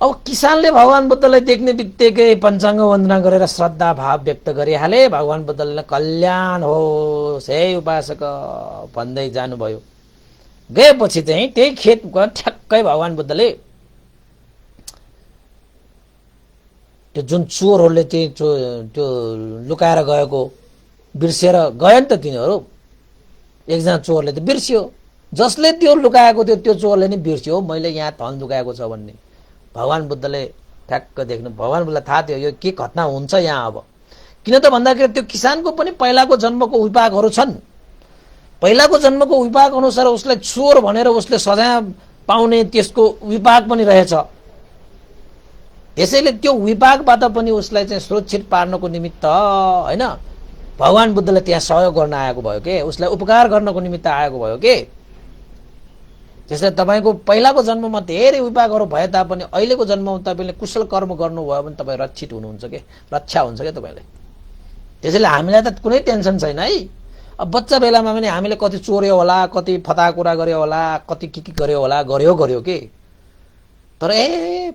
अब किसानले भगवान बुद्धलाई देख्ने बित्तिकै पञ्चाङ्ग वन्दना गरेर श्रद्धा भाव व्यक्त गरिहाले। भगवान बुद्धले कल्याण होस् हे उपासक भन्दै जानुभयो। गएपछि चाहिँ त्यही खेतको ठ्याक्कै भगवान बुद्धले त्यो जुन चोरहरूले त्यो लुकाएर गएको बिर्सेर गयो नि त तिनीहरू। एकजना चोरले त बिर्सियो, जसले त्यो लुकाएको थियो त्यो चोरले नै बिर्सियो मैले यहाँ धन लुकाएको छ भन्ने। भगवान बुद्धले ठ्याक्क देख्नु, भगवान बुद्धलाई थाहा थियो यो के घटना हुन्छ यहाँ। अब किन त भन्दाखेरि त्यो किसानको पनि पहिलाको जन्मको विपाकहरू छन्। पहिलाको जन्मको विपाक अनुसार उसलाई चोर भनेर उसले सजाय पाउने त्यसको विपाक पनि रहेछ। त्यसैले त्यो विपाकबाट पनि उसलाई चाहिँ सुरक्षित पार्नको निमित्त हैन भगवान बुद्धले त्यहाँ सहयोग गर्न आएको भयो के, उसलाई उपकार गर्नको निमित्त आएको भयो के। त्यसैले तपाईँको पहिलाको जन्ममा धेरै विपाकहरू भए तापनि अहिलेको जन्ममा तपाईँले कुशल कर्म गर्नुभयो भने तपाईँ रक्षित हुनुहुन्छ के, रक्षा हुन्छ क्या तपाईँलाई। त्यसैले हामीलाई त कुनै टेन्सन छैन है। अब बच्चा बेलामा पनि हामीले कति चोर्यो होला, कति फताकुरा गर्यो होला, कति के गर्यो होला, गर्यो के, तर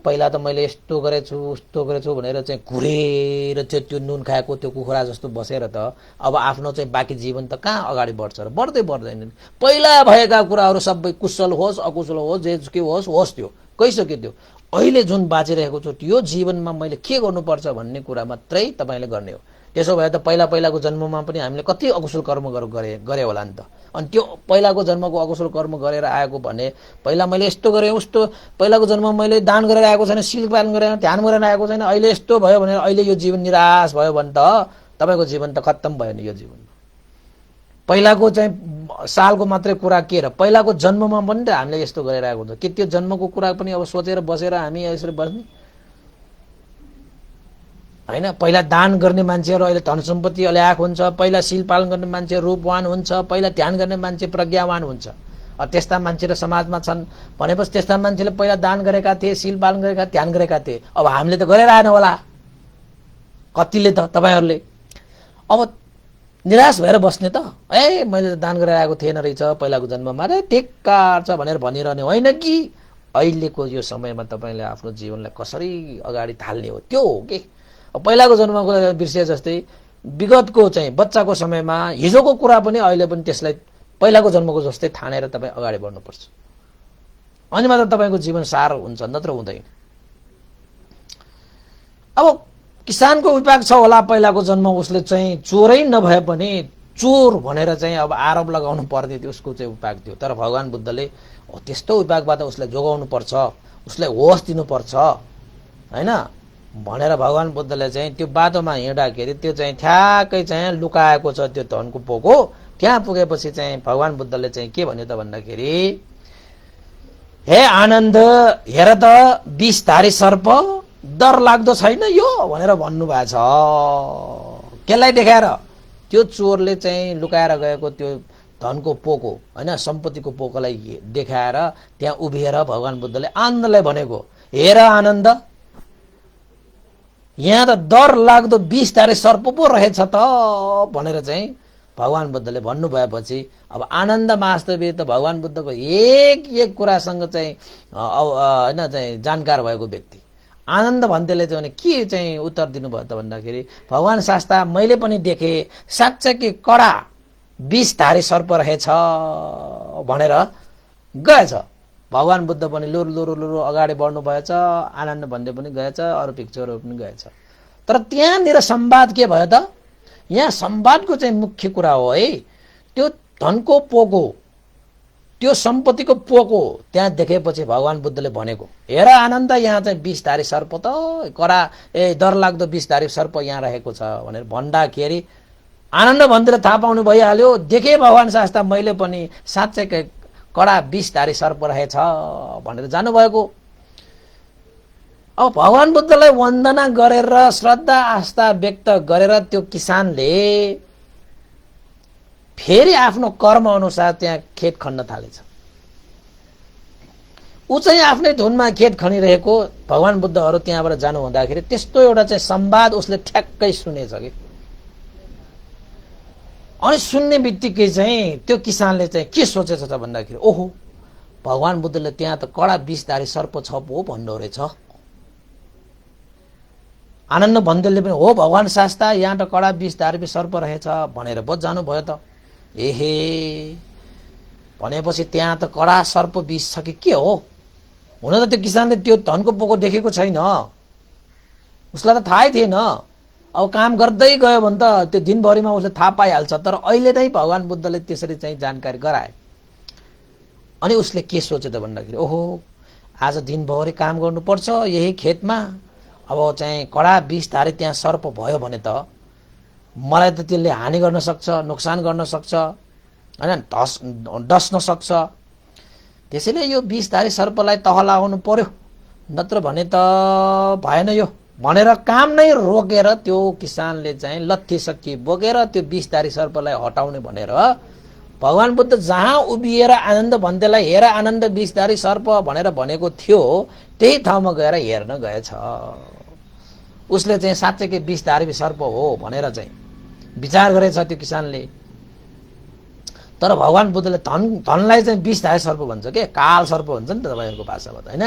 पहिला त मैले यस्तो गरेछु उस्तो गरेछु भनेर चाहिँ घुरेर चाहिँ त्यो नुन खाएको त्यो कुखुरा जस्तो बसेर त अब आफ्नो चाहिँ बाँकी जीवन त कहाँ अगाडि बढ्छ र, बढ्दैन। पहिला भएका कुराहरू सबै कुशल होस् अकुशल होस् जे के होस् त्यो गइसक्यो। त्यो अहिले जुन बाँचिरहेको छु यो जीवनमा मैले के गर्नुपर्छ भन्ने कुरा मात्रै तपाईँले गर्ने हो। त्यसो भए त पहिलाको जन्ममा पनि हामीले कति अकुशल कर्म गरे होला नि त। अनि त्यो पहिलाको जन्मको अकुशल कर्म गरेर आएको भने पहिला मैले यस्तो गरेँ उस्तो, पहिलाको जन्ममा मैले दान गरेर आएको छैन, शिल पालन गरेर ध्यान गरेर आएको छैन, अहिले यस्तो भयो भने अहिले यो जीवन निराश भयो भने त तपाईँको जीवन त खत्तम भयो नि। यो जीवन पहिलाको चाहिँ सालको मात्रै कुरा के र, पहिलाको जन्ममा पनि त हामीले यस्तो गरेर आएको हुन्छ कि त्यो जन्मको कुरा पनि अब सोचेर बसेर हामी यसरी बस्ने होइन। पहिला दान गर्ने मान्छेहरू अहिले धन सम्पत्ति ल्याएको हुन्छ, पहिला शील पालन गर्ने मान्छे रूपवान हुन्छ, पहिला ध्यान गर्ने मान्छे प्रज्ञावान हुन्छ। त्यस्ता मान्छे र समाजमा छन् भनेपछि त्यस्ता मान्छेले पहिला दान गरेका थिए, शील पालन गरेका, ध्यान गरेका थिए। अब हामीले त गरेर आएन होला कतिले त, तपाईँहरूले अब निराश भएर बस्ने त, मैले त दान गरेर आएको थिएन रहेछ पहिलाको जन्ममा, अरे धिक्कार छ भनेर भनिरहने होइन कि अहिलेको यो समयमा तपाईँले आफ्नो जीवनलाई कसरी अगाडि थाल्ने हो त्यो हो कि। पहिलाको जन्मको बिर्से जस्तै विगतको चाहिँ बच्चाको समयमा हिजोको कुरा पनि अहिले पनि त्यसलाई पहिलाको जन्मको जस्तै ठानेर तपाईँ अगाडि बढ्नुपर्छ, अनि मात्र तपाईँको जीवन सार हुन्छ, नत्र हुँदैन। अब किसानको विपाक छ होला पहिलाको जन्म, उसले चाहिँ चोरै नभए पनि चोर भनेर चाहिँ अब आरोप लगाउनु पर्ने थियो, उसको चाहिँ विपाक थियो। तर भगवान बुद्धले त्यस्तो विपाकबाट उसलाई जोगाउनु पर्छ, उसलाई होस दिनुपर्छ होइन भनेर भगवान बुद्धले चाहिँ त्यो बाटोमा हिँड्दाखेरि त्यो चाहिँ ठ्याक्कै चाहिँ लुकाएको छ त्यो धनको पोको। त्यहाँ पुगेपछि चाहिँ भगवान बुद्धले चाहिँ के भन्यो त भन्दाखेरि, हे आनन्द हेर त विषधारी सर्प डर लाग्दो छैन यो भनेर भन्नुभएको छ। केलाई देखाएर? त्यो चोरले चाहिँ लुकाएर गएको त्यो धनको पोको होइन सम्पत्तिको पोकोलाई देखाएर त्यहाँ उभिएर भगवान बुद्धले आनन्दलाई भनेको, हेर आनन्द यहाँ त डर लाग्दो विषधारी सर्प पो रहेछ त भनेर चाहिँ भगवान बुद्धले भन्नुभएपछि अब आनन्द वास्तविक त भगवान बुद्धको एक कुरासँग चाहिँ होइन चाहिँ जानकार भएको व्यक्ति आनन्द भन्तेले चाहिँ के चाहिँ उत्तर दिनुभयो त भन्दाखेरि, भगवान शास्ता मैले पनि देखेँ साँच्चै कि कडा विषधारी सर्प रहेछ भनेर गएछ। भगवान बुद्ध पनि लुरु अगाडि बढ्नु भएछ, आनन्द भन्दै पनि गएछ, अरू भिक्षुहरू पनि गएछ। तर त्यहाँनिर संवाद के भयो त, यहाँ संवादको चाहिँ मुख्य कुरा हो है त्यो धनको पोको, त्यो सम्पत्तिको पोको त्यहाँ देखेपछि भगवान बुद्धले भनेको, हेर आनन्द यहाँ चाहिँ विषधारी सर्प त कडा डरलाग्दो विषधारी सर्प यहाँ रहेको छ भनेर भन्दाखेरि आनन्द भन्दै थाहा पाउनु भइहाल्यो, देखे भगवान शास्ता मैले पनि साँच्चै कडा विषधारी सर्प रहेछ भनेर जानुभएको। अब भगवान बुद्धलाई वन्दना गरेर श्रद्धा आस्था व्यक्त गरेर त्यो किसानले फेरि आफ्नो कर्म अनुसार त्यहाँ खेत खन्न थालेछ। ऊ चाहिँ आफ्नै धुनमा खेत खनिरहेको, भगवान बुद्धहरू त्यहाँबाट जानु हुँदाखेरि त्यस्तो एउटा चाहिँ संवाद उसले ठ्याक्कै सुनेछ कि। अनि सुन्ने बित्तिकै चाहिँ त्यो किसानले चाहिँ के सोचेछ त भन्दाखेरि, ओहो भगवान बुद्धले त्यहाँ त कडा विषधारी सर्प छ पो भन्नु रहेछ। आनन्द भन्देलले पनि हो भगवान शास्ता यहाँ त कडा विषधारी सर्प रहेछ भनेर पो जानुभयो त। एहे भनेपछि त्यहाँ त कडा सर्प विष छ कि के हो? हुन त त्यो किसानले त्यो धनको पोको देखेको छैन, उसलाई त थाहै थिएन। अब काम गर्दै गयो भने त त्यो दिनभरिमा उसले थाहा पाइहाल्छ। तर अहिले नै भगवान बुद्धले त्यसरी चाहिँ जानकारी गराए। अनि उसले के सोचे त भन्दाखेरि, ओहो आज दिनभरि काम गर्नुपर्छ यही खेतमा, अब चाहिँ कडा विषधारी त्यहाँ सर्प भयो भने त मलाई त त्यसले हानि गर्न सक्छ, नोक्सान गर्न सक्छ होइन, डस्न सक्छ। त्यसैले यो विषधारी सर्पलाई तह लगाउनु पर्यो, नत्र भने त भएन यो भनेर काम नै रोकेर त्यो किसानले चाहिँ लत्थी सक्की बोकेर त्यो विषधारी सर्पलाई हटाउने भनेर भगवान बुद्ध जहाँ उभिएर आनन्द भन्तेलाई हेर आनन्द विषधारी सर्प भनेर भनेको थियो त्यही ठाउँमा गएर हेर्न गएछ। उसले चाहिँ साँच्चैकै विषधारी सर्प हो भनेर चाहिँ विचार गरेछ त्यो किसानले। तर भगवान बुद्धले धनलाई चाहिँ विषधारी सर्प भन्छ के, काल सर्प भन्छ नि त तपाईँहरूको भाषामा त, होइन?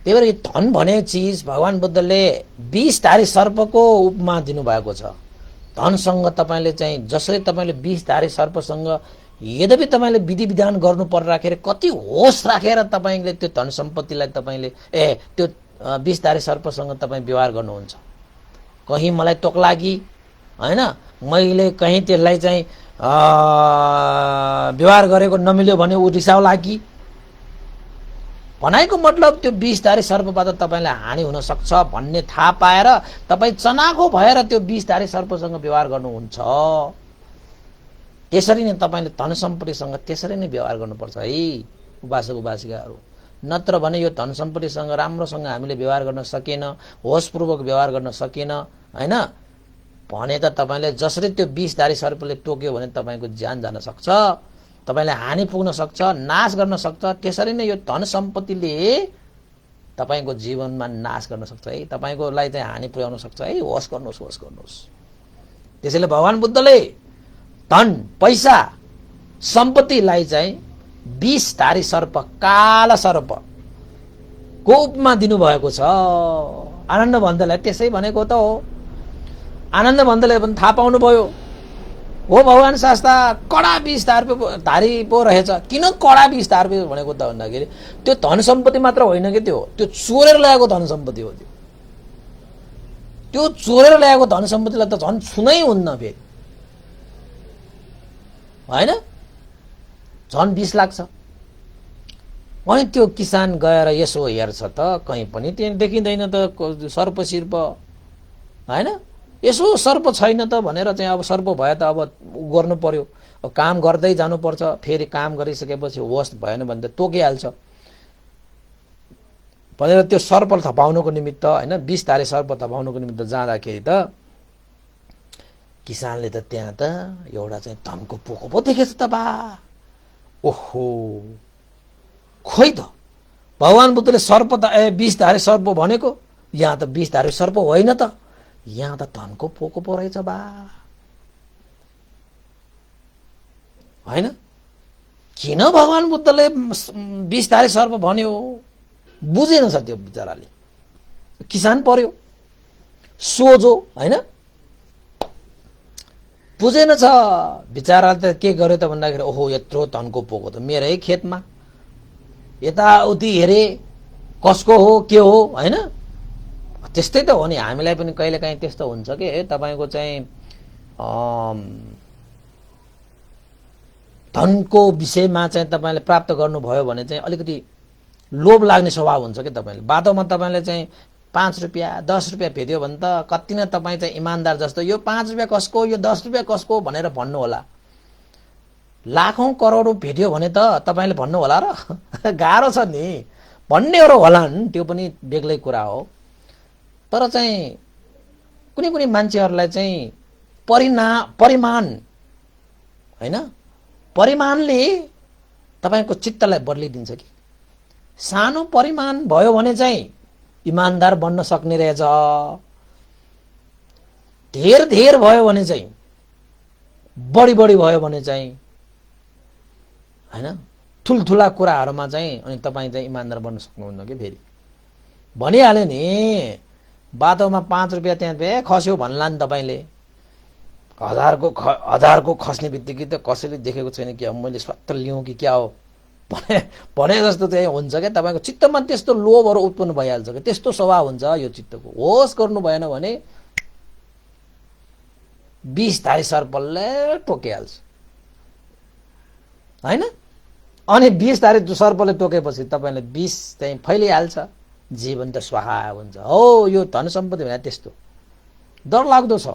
त्यही भएर यो धन भने चिज भगवान बुद्धले विषधारी सर्पको उपमा दिनुभएको छ। धनसँग तपाईँले चाहिँ जसरी तपाईँले विषधारी सर्पसँग यद्यपि तपाईँले विधि विधान गर्नु पर्दाखेरि कति होस राखेर तपाईँले त्यो धन सम्पत्तिलाई तपाईँले त्यो विषधारी सर्पसँग तपाईँ व्यवहार गर्नुहुन्छ। कहीँ मलाई तोक लागि, होइन, मैले कहीँ त्यसलाई चाहिँ व्यवहार गरेको नमिल्यो भने ऊ रिसाउला कि भनाइको मतलब त्यो विषधारी सर्पबाट तपाईँलाई हानि हुन सक्छ भन्ने थाहा पाएर तपाईँ चनाखो भएर त्यो विषधारी सर्पसँग व्यवहार गर्नुहुन्छ। त्यसरी नै तपाईँले धन सम्पत्तिसँग त्यसरी नै व्यवहार गर्नुपर्छ है उपासक उपासिकाहरू। नत्र भने यो धन सम्पत्तिसँग राम्रोसँग हामीले व्यवहार गर्न सकेन, होसपूर्वक व्यवहार गर्न सकेन, होइन भने त तपाईँले जसरी त्यो विषधारी सर्पले टोक्यो भने तपाईँको ज्यान जान सक्छ, तपाईँलाई हानि पुग्न सक्छ, नाश गर्न सक्छ। त्यसरी नै यो धन सम्पत्तिले तपाईँको जीवनमा नाश गर्न सक्छ है, तपाईँकोलाई चाहिँ हानि पुर्याउन सक्छ है। होस गर्नुहोस्, होस गर्नुहोस्। त्यसैले भगवान बुद्धले धन पैसा सम्पत्तिलाई चाहिँ विषधारी सर्प, काला सर्प को उपमा दिनुभएको छ। आनन्द भन्दैलाई त्यसै भनेको त हो। आनन्द भन्दैले पनि थाहा पाउनुभयो हो भगवान शास्त्र कडा विषधारी पो रहेछ। किन कडा विषधारी भनेको त भन्दाखेरि त्यो धन सम्पत्ति मात्र होइन कि, त्यो चोरेर ल्याएको धन सम्पत्ति हो। त्यो चोरेर ल्याएको धन सम्पत्तिलाई त झन् छुनै हुन्न फेरि, होइन? झन् विष लाग्छ। अनि त्यो किसान गएर यसो हेर्छ त कहीँ पनि त्यहाँ देखिँदैन त सर्प सिर्प, होइन? यसो सर्प छैन त भनेर चाहिँ अब सर्प भए त अब गर्नु पर्यो, अब काम गर्दै जानुपर्छ। फेरि काम गरिसकेपछि होस भएन भने त तोकिहाल्छ भनेर त्यो सर्प थपाउनुको निमित्त, होइन, विषधारी सर्प थपाउनुको निमित्त जाँदाखेरि त किसानले त त्यहाँ त एउटा चाहिँ धनको पोको पो देखेछ त बा। ओहो, खोइ त भगवान बुद्धले सर्प त विषधारी सर्प भनेको, यहाँ त विषधारी सर्प होइन त, यहाँ त धनको पोको पो रहेछ बा, होइन? किन भगवान बुद्धले विषधारी सर्प भन्यो बुझेन छ त्यो बिचराले। किसान पर्यो सोझो, होइन, बुझेन छ बिचराले त के गर्यो त भन्दाखेरि ओहो यत्रो धनको पोको त मेरै खेतमा, यताउति हेरे कसको हो के हो, होइन? त्यस्तै त हो नि, हामीलाई पनि कहिलेकाहीँ त्यस्तो हुन्छ कि तपाईँको चाहिँ धनको विषयमा चाहिँ तपाईँले प्राप्त गर्नुभयो भने चाहिँ अलिकति लोभ लाग्ने स्वभाव हुन्छ कि तपाईँले। बाटोमा तपाईँले चाहिँ 5 रुपियाँ 10 रुपियाँ भेट्यो भने त कति नै तपाईँ चाहिँ इमान्दार जस्तो यो 5 रुपियाँ कसको, यो 10 रुपियाँ कसको भनेर भन्नु होला। लाखौं करोडौं भेट्यो भने त तपाईँले भन्नु होला र? गाह्रो छ नि, भन्नेहरू होलान्, त्यो पनि बेग्लै कुरा हो। तर चाहिँ कुनै कुनै मान्छेहरूलाई चाहिँ परिमाण, होइन, परिमाणले तपाईँको चित्तलाई बदलिदिन्छ कि। सानो परिमाण भयो भने चाहिँ इमान्दार बन्न सक्ने रहेछ, धेर भयो भने चाहिँ बढी भयो भने चाहिँ, होइन, ठुल्ठुला कुराहरूमा चाहिँ अनि तपाईँ चाहिँ इमान्दार बन्न सक्नुहुन्न कि। फेरि भनिहाल्यो नि, बाटोमा 5 रुपियाँ त्यहाँ खस्यो भन्ला नि तपाईँले, हजारको खस्ने बित्तिकै त कसैले देखेको छैन कि अब मैले स्वात्त लिउँ कि क्या हो भने जस्तो चाहिँ हुन्छ क्या। तपाईँको चित्तमा त्यस्तो लोभहरू उत्पन्न भइहाल्छ कि, त्यस्तो स्वभाव हुन्छ यो चित्तको। होस गर्नु भएन भने विषधारी सर्पले टोकिहाल्छ, होइन? अनि विषधारी सर्पले टोकेपछि तपाईँले विष चाहिँ फैलिहाल्छ, जीवन त स्वाहा हुन्छ। हो, यो धन सम्पत्ति भने त्यस्तो डरलाग्दो छ।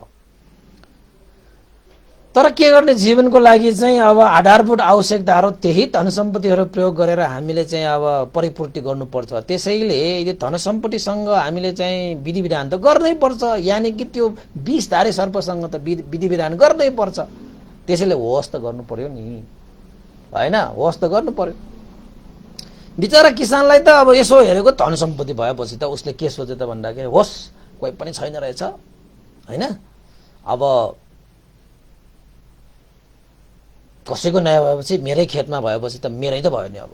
तर के गर्ने, जीवनको लागि चाहिँ अब आधारभूत आवश्यकताहरू त्यही धन सम्पत्तिहरू प्रयोग गरेर हामीले चाहिँ अब परिपूर्ति गर्नुपर्छ। त्यसैले यो धन सम्पत्तिसँग हामीले चाहिँ विधि विधान त गर्नै पर्छ, यानि कि त्यो विषधारी सर्पसँग त विधि विधान गर्नै पर्छ, त्यसैले होस् त गर्नु पर्यो नि, होइन? होस् त गर्नु पर्यो। बिचरा किसानलाई त अब यसो हेरेको धन सम्पत्ति भएपछि त उसले के सोचे त भन्दाखेरि होस् कोही पनि छैन रहेछ, होइन? अब कसैको नयाँ भएपछि मेरै खेतमा भएपछि त मेरै त भयो नि। अब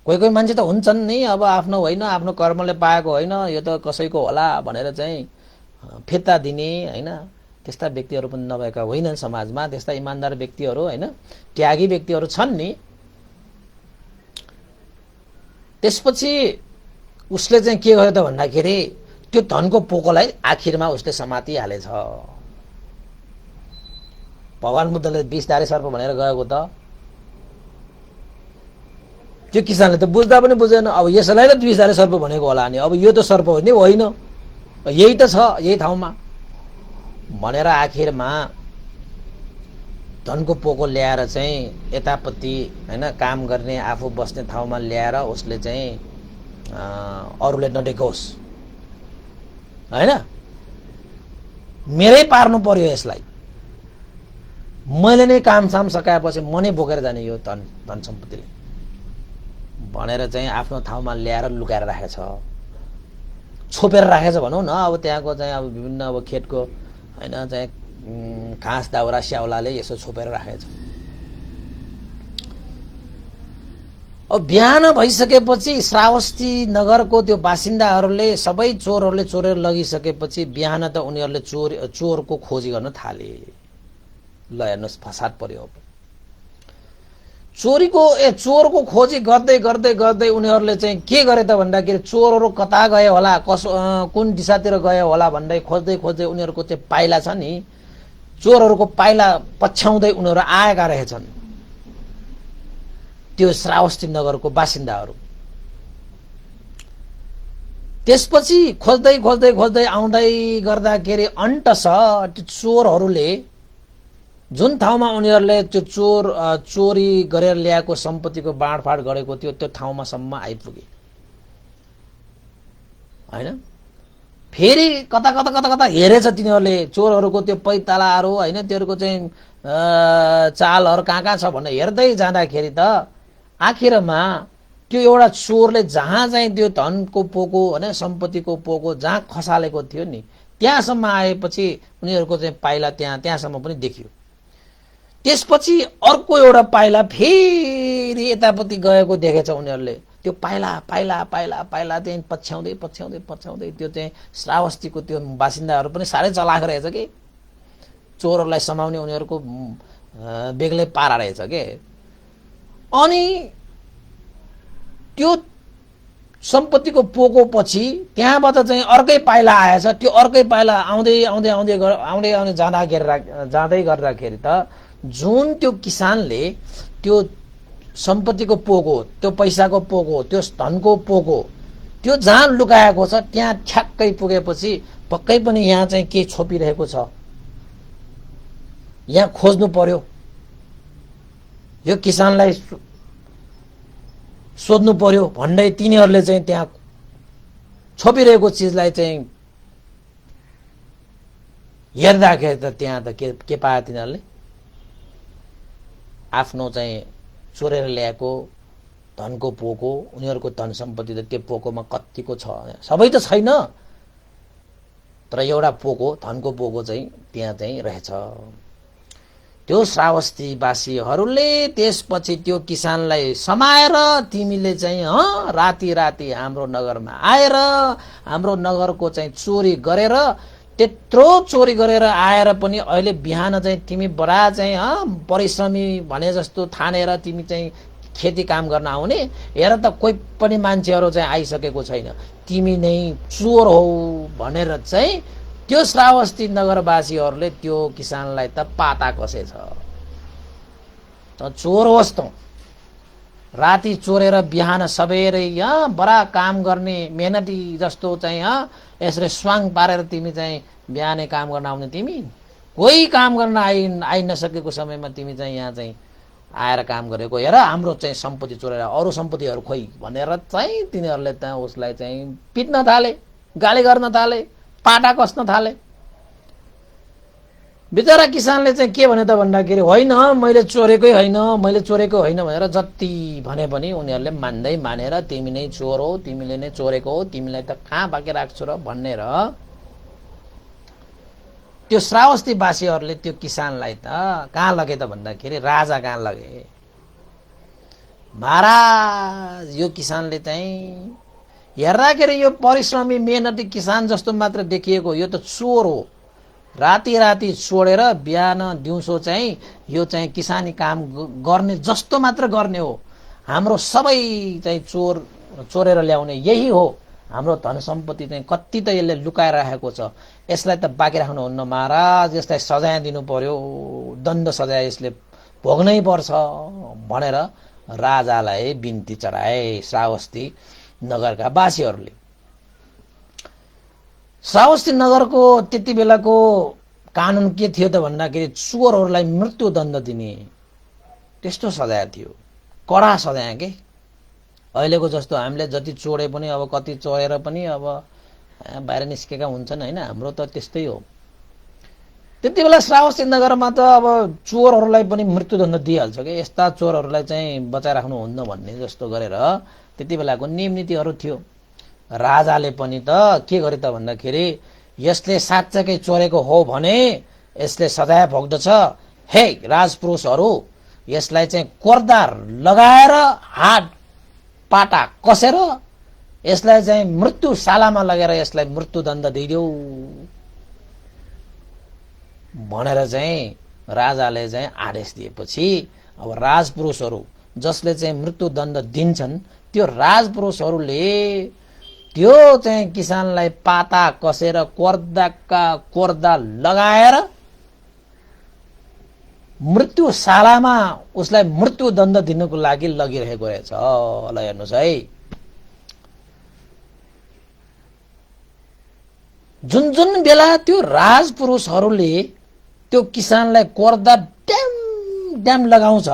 कोही कोही मान्छे त हुन्छन् नि, अब आफ्नो होइन, आफ्नो कर्मले पाएको होइन, यो त कसैको होला भनेर चाहिँ फिर्ता दिने, होइन? त्यस्ता व्यक्तिहरू पनि नभएका होइनन् समाजमा। त्यस्ता इमान्दार व्यक्तिहरू, होइन, त्यागी व्यक्तिहरू छन् नि। त्यसपछि उसले चाहिँ के गर्यो त भन्दाखेरि त्यो धनको पोकोलाई आखिरमा उसले समातिहालेछ। भगवान बुद्धले विषधारी सर्प भनेर गएको त त्यो किसानले त बुझ्दा पनि बुझेन। अब यसलाई त विषधारी सर्प भनेको होला नि, अब यो त सर्प हो नि, होइन, यही त छ यही ठाउँमा भनेर आखिरमा धनको पोको ल्याएर चाहिँ यतापट्टि, होइन, काम गर्ने आफू बस्ने ठाउँमा ल्याएर उसले चाहिँ अरूले नदेखोस्, होइन, मेरै पार्नु पर्यो यसलाई, मैले नै कामसाम सकाएपछि म नै बोकेर जाने यो धन सम्पत्तिले भनेर चाहिँ आफ्नो ठाउँमा ल्याएर लुकाएर राखेछ, छोपेर राखेछ भनौँ न। अब त्यहाँको चाहिँ अब विभिन्न अब खेतको, होइन, चाहिँ घाँस दाउरा स्याउलाले यसो छोपेर राखेछ। अब बिहान भइसकेपछि श्रावस्ती नगरको त्यो बासिन्दाहरूले सबै चोरहरूले चोरेर लगिसकेपछि बिहान त उनीहरूले चोरको खोजी गर्न थाले। ल हेर्नुहोस् फसाद पर्यो। चोरको खोजी गर्दै गर्दै गर्दै उनीहरूले चाहिँ के गरे त भन्दाखेरि चोरहरू कता गए होला, कुन दिशातिर गए होला भन्दै खोज्दै खोज्दै उनीहरूको चाहिँ पाइला छ नि, चोरहरूको पाइला पछ्याउँदै उनीहरू आएका रहेछन् त्यो श्रावस्ती नगरको बासिन्दाहरू। त्यसपछि खोज्दै खोज्दै खोज्दै आउँदै गर्दाखेरि अन्तस त्यो चोरहरूले जुन ठाउँमा उनीहरूले त्यो चोरी गरेर ल्याएको सम्पत्तिको बाँडफाँड गरेको थियो त्यो ठाउँमासम्म आइपुगे, होइन? फेरि कता कता कता कता हेरेछ तिनीहरूले चोरहरूको त्यो पैतालाहरू, होइन, त्योहरूको चाहिँ चालहरू कहाँ कहाँ छ भनेर हेर्दै जाँदाखेरि त आखिरमा त्यो एउटा चोरले जहाँ चाहिँ त्यो धनको पोको, होइन, सम्पत्तिको पोको जहाँ खसालेको थियो नि त्यहाँसम्म आएपछि उनीहरूको चाहिँ पाइला त्यहाँसम्म पनि देखियो। त्यसपछि अर्को एउटा पाइला फेरि यतापट्टि गएको देखेछ उनीहरूले। त्यो पाइला पाइला पाइला पाइला चाहिँ पछ्याउँदै पछ्याउँदै पछ्याउँदै त्यो चाहिँ श्रावस्तीको त्यो बासिन्दाहरू पनि साह्रै चलाख रहेछ कि चोरहरूलाई समाउने उनीहरूको बेग्लै पारा रहेछ के। अनि त्यो सम्पत्तिको पोको पछि त्यहाँबाट चाहिँ अर्कै पाइला आएछ। त्यो अर्कै पाइला आउँदै आउँदै आउँदै आउँदै आउँदै जाँदै गर्दाखेरि त जुन त्यो किसानले त्यो सम्पत्तिको पोको, त्यो पैसाको पोको, त्यो धनको पोको त्यो जहाँ लुकाएको छ त्यहाँ ठ्याक्कै पुगेपछि पक्कै पनि यहाँ चाहिँ के छोपिरहेको छ, यहाँ खोज्नु पर्यो, यो किसानलाई सोध्नु पर्यो भन्दै तिनीहरूले चाहिँ त्यहाँ छोपिरहेको चिजलाई चाहिँ हेर्दाखेरि त त्यहाँ त के पायो तिनीहरूले? आफ्नो चाहिँ चोरेर ल्याएको धनको पोको, उनीहरूको धन सम्पत्ति त त्यो पोकोमा कतिको छ, सबै त छैन, तर एउटा पोको, धनको पोको चाहिँ त्यहाँ चाहिँ रहेछ। त्यो श्रावस्तीवासीहरूले त्यसपछि त्यो किसानलाई समाएर तिमीले चाहिँ राति राति हाम्रो नगरमा आएर हाम्रो नगरको चाहिँ चोरी गरेर, त्यत्रो चोरी गरेर आएर पनि अहिले बिहान चाहिँ तिमी बडा चाहिँ परिश्रमी भने जस्तो ठानेर तिमी चाहिँ खेती काम गर्न आउने, हेर त कोही पनि मान्छेहरू चाहिँ आइसकेको छैन, तिमी नै चोर हौ भनेर चाहिँ त्यो श्रावस्ती नगरवासीहरूले त्यो किसानलाई त पाता कसेछ। त चोर होस् त, राति चोरेर बिहान सबेरै बडा काम गर्ने मेहनती जस्तो चाहिँ यसरी स्वाङ पारेर तिमी चाहिँ बिहानै काम गर्न आउने, तिमी कोही काम गर्न आइ नसकेको समयमा तिमी चाहिँ यहाँ चाहिँ आएर काम गरेको, हेर हाम्रो चाहिँ सम्पत्ति चोरेर अरू सम्पत्तिहरू खोइ भनेर चाहिँ तिनीहरूले त्यहाँ उसलाई चाहिँ पिट्न थाले, गाली गर्न थाले, पाटा कस्न थाले। बिचरा किसानले चाहिँ के भन्यो त भन्दाखेरि होइन मैले चोरेकै होइन भनेर जति भने पनि उनीहरूले मान्दै मानेर तिमी नै चोर हो, तिमीले नै चोरेको हो, तिमीलाई त कहाँ बाँकी राख्छु र भनेर त्यो श्रावस्तीवासीहरूले त्यो किसानलाई त कहाँ लगे त भन्दाखेरि राजा कहाँ लगे। महाराज यो किसानले चाहिँ हेर्दाखेरि यो परिश्रमी मेहनती किसान जस्तो मात्र देखिएको, यो त चोर हो। राति राति छोडेर बिहान दिउँसो चाहिँ यो चाहिँ किसानी काम गर्ने जस्तो मात्र गर्ने हो। हाम्रो सबै चाहिँ चोरेर ल्याउने यही हो। हाम्रो धन सम्पत्ति चाहिँ कति त यसले लुकाएर राखेको छ, यसलाई त बाँकी राख्नुहुन्न महाराज, यसलाई सजाय दिनु पर्यो, दण्ड सजाय यसले भोग्नै पर्छ भनेर राजालाई बिन्ती चढाए श्रावस्ती नगरका वासीहरूले। श्रावस्ती नगरको त्यति बेलाको कानुन के थियो त भन्दाखेरि चोरहरूलाई मृत्युदण्ड दिने त्यस्तो सजाय थियो, कडा सजाय के। अहिलेको जस्तो हामीले जति चोरे पनि अब कति चोरेर पनि अब बाहिर निस्केका हुन्छन् होइन, हाम्रो त त्यस्तै हो। त्यति बेला श्रावस्ती नगरमा त अब चोरहरूलाई पनि मृत्युदण्ड दिइहाल्छ कि, यस्ता चोरहरूलाई चाहिँ बचाइराख्नुहुन्न भन्ने जस्तो गरेर त्यति बेलाको नियम नीतिहरू थियो। राजाले पनि त के गरे त भन्दाखेरि यसले साँच्चै चोरेको हो भने यसले सजाय भोग्दछ, हे राजपुरुषहरू यसलाई चाहिँ कोर्दार लगाएर हात पाटा कसेर यसलाई चाहिँ मृत्युशालामा लगेर यसलाई मृत्युदण्ड दिइदेऊ भनेर चाहिँ राजाले चाहिँ आदेश दिएपछि अब राजपुरुषहरू जसले चाहिँ मृत्युदण्ड दिन्छन् त्यो राजपुरुषहरूले त्यो चाहिँ किसानलाई पाता कसेर कोर्दा लगाएर मृत्युशालामा उसलाई मृत्युदण्ड दिनको लागि लगिरहेको रहेछ। ल हेर्नुहोस् है, जुन जुन बेला त्यो राजपुरुषहरूले त्यो किसानलाई कोर्दा ड्याम लगाउँछ,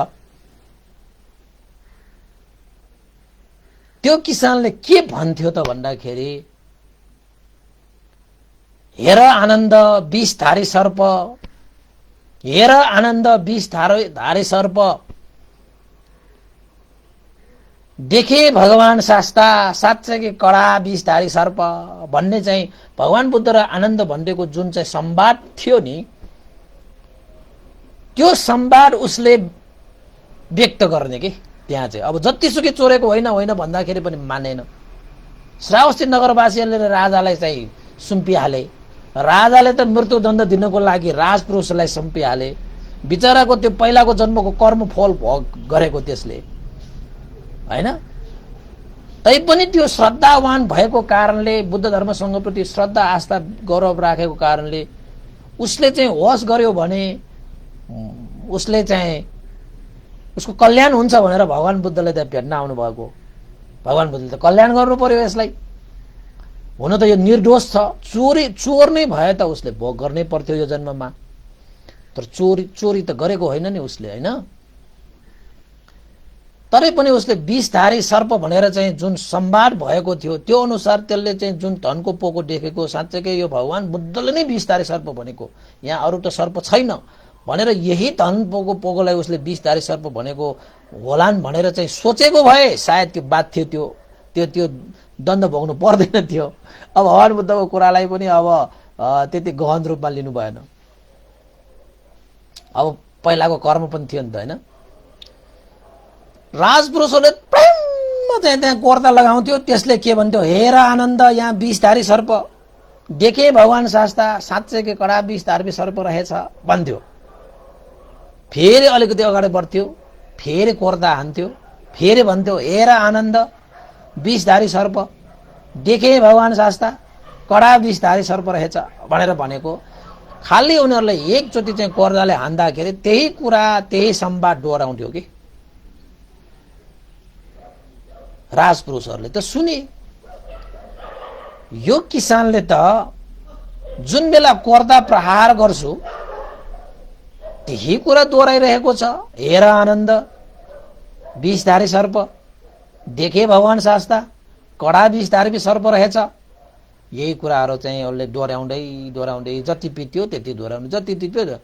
त्यो किसानले के भन्थ्यो त भन्दाखेरि हेर आनन्द विषधारी सर्प, हेर आनन्द विषधारी सर्प, देखे भगवान शास्ता साँच्चै कडा विषधारी सर्प भन्ने चाहिँ भगवान बुद्ध र आनन्द भन्डेको जुन चाहिँ संवाद थियो नि, त्यो संवाद उसले व्यक्त गर्ने कि त्यहाँ चाहिँ अब जतिसुकै चोरेको होइन भन्दाखेरि पनि मानेन। श्रावस्ती नगरवासीहरूले राजालाई चाहिँ सुम्पिहाले, राजाले त मृत्युदण्ड दिनको लागि राजपुरुषलाई सुम्पिहाले। बिचराको त्यो पहिलाको जन्मको कर्मफल भोग गरेको त्यसले होइन, तैपनि त्यो श्रद्धावान भएको कारणले, बुद्ध धर्मसँग प्रति श्रद्धा आस्था गौरव राखेको कारणले उसले चाहिँ होस गर्यो भने उसले चाहिँ उसको कल्याण हुन्छ भनेर भगवान बुद्धले त भेट्न आउनु भएको। भगवान बुद्धले त कल्याण गर्नु पर्यो यसलाई, हुन त यो निर्दोष छ, चोर नै भए त उसले भोग गर्नै पर्थ्यो यो जन्ममा, तर चोरी त गरेको होइन नि उसले होइन। तरै पनि उसले विषधारी सर्प भनेर चाहिँ जुन संवाद भएको थियो त्यो अनुसार त्यसले चाहिँ जुन धनको पोको देखेको, साँच्चै यो भगवान बुद्धले नै विषधारी सर्प भनेको, यहाँ अरू त सर्प छैन भनेर यही धन पोकोलाई उसले विषधारी सर्प भनेको होलान् भनेर चाहिँ सोचेको भए सायद त्यो बात थियो, त्यो दण्ड भोग्नु पर्दैन थियो। अब भगवान बुद्धको कुरालाई पनि अब त्यति गहन रूपमा लिनु भएन, अब पहिलाको कर्म पनि थियो नि त होइन। राजपुरुषहरूले प्रेममा चाहिँ त्यहाँ कोर्दा लगाउँथ्यो, त्यसले के भन्थ्यो, हेर आनन्द यहाँ विषधारी सर्प, देखे भगवान शास्ता साँच्चै कडा विषधारी सर्प रहेछ भन्थ्यो। फेरि अलिकति अगाडि बढ्थ्यो, फेरि कोर्दा हान्थ्यो, फेरि भन्थ्यो हेर आनन्द विषधारी सर्प, देखे भगवान शास्ता कडा विषधारी सर्प रहेछ भनेर भनेको। खालि उनीहरूले एकचोटि चाहिँ कोर्दाले हान्दाखेरि त्यही कुरा त्यही संवाद दोहोऱ्याउँथ्यो कि राजपुरुषहरूले त सुने। यो किसानले त जुन बेला कोर्दा प्रहार गर्छु त्यही कुरा दोहोऱ्याइरहेको छ, हेर आनन्द विषधारी सर्प, देखे भगवान शास्ता कडा विषधारी सर्प रहेछ यही कुराहरू चाहिँ उसले दोहोऱ्याउँदै दोहोऱ्याउँदै जति पित्यो त्यति दोहोऱ्याउनु, जति पित्यो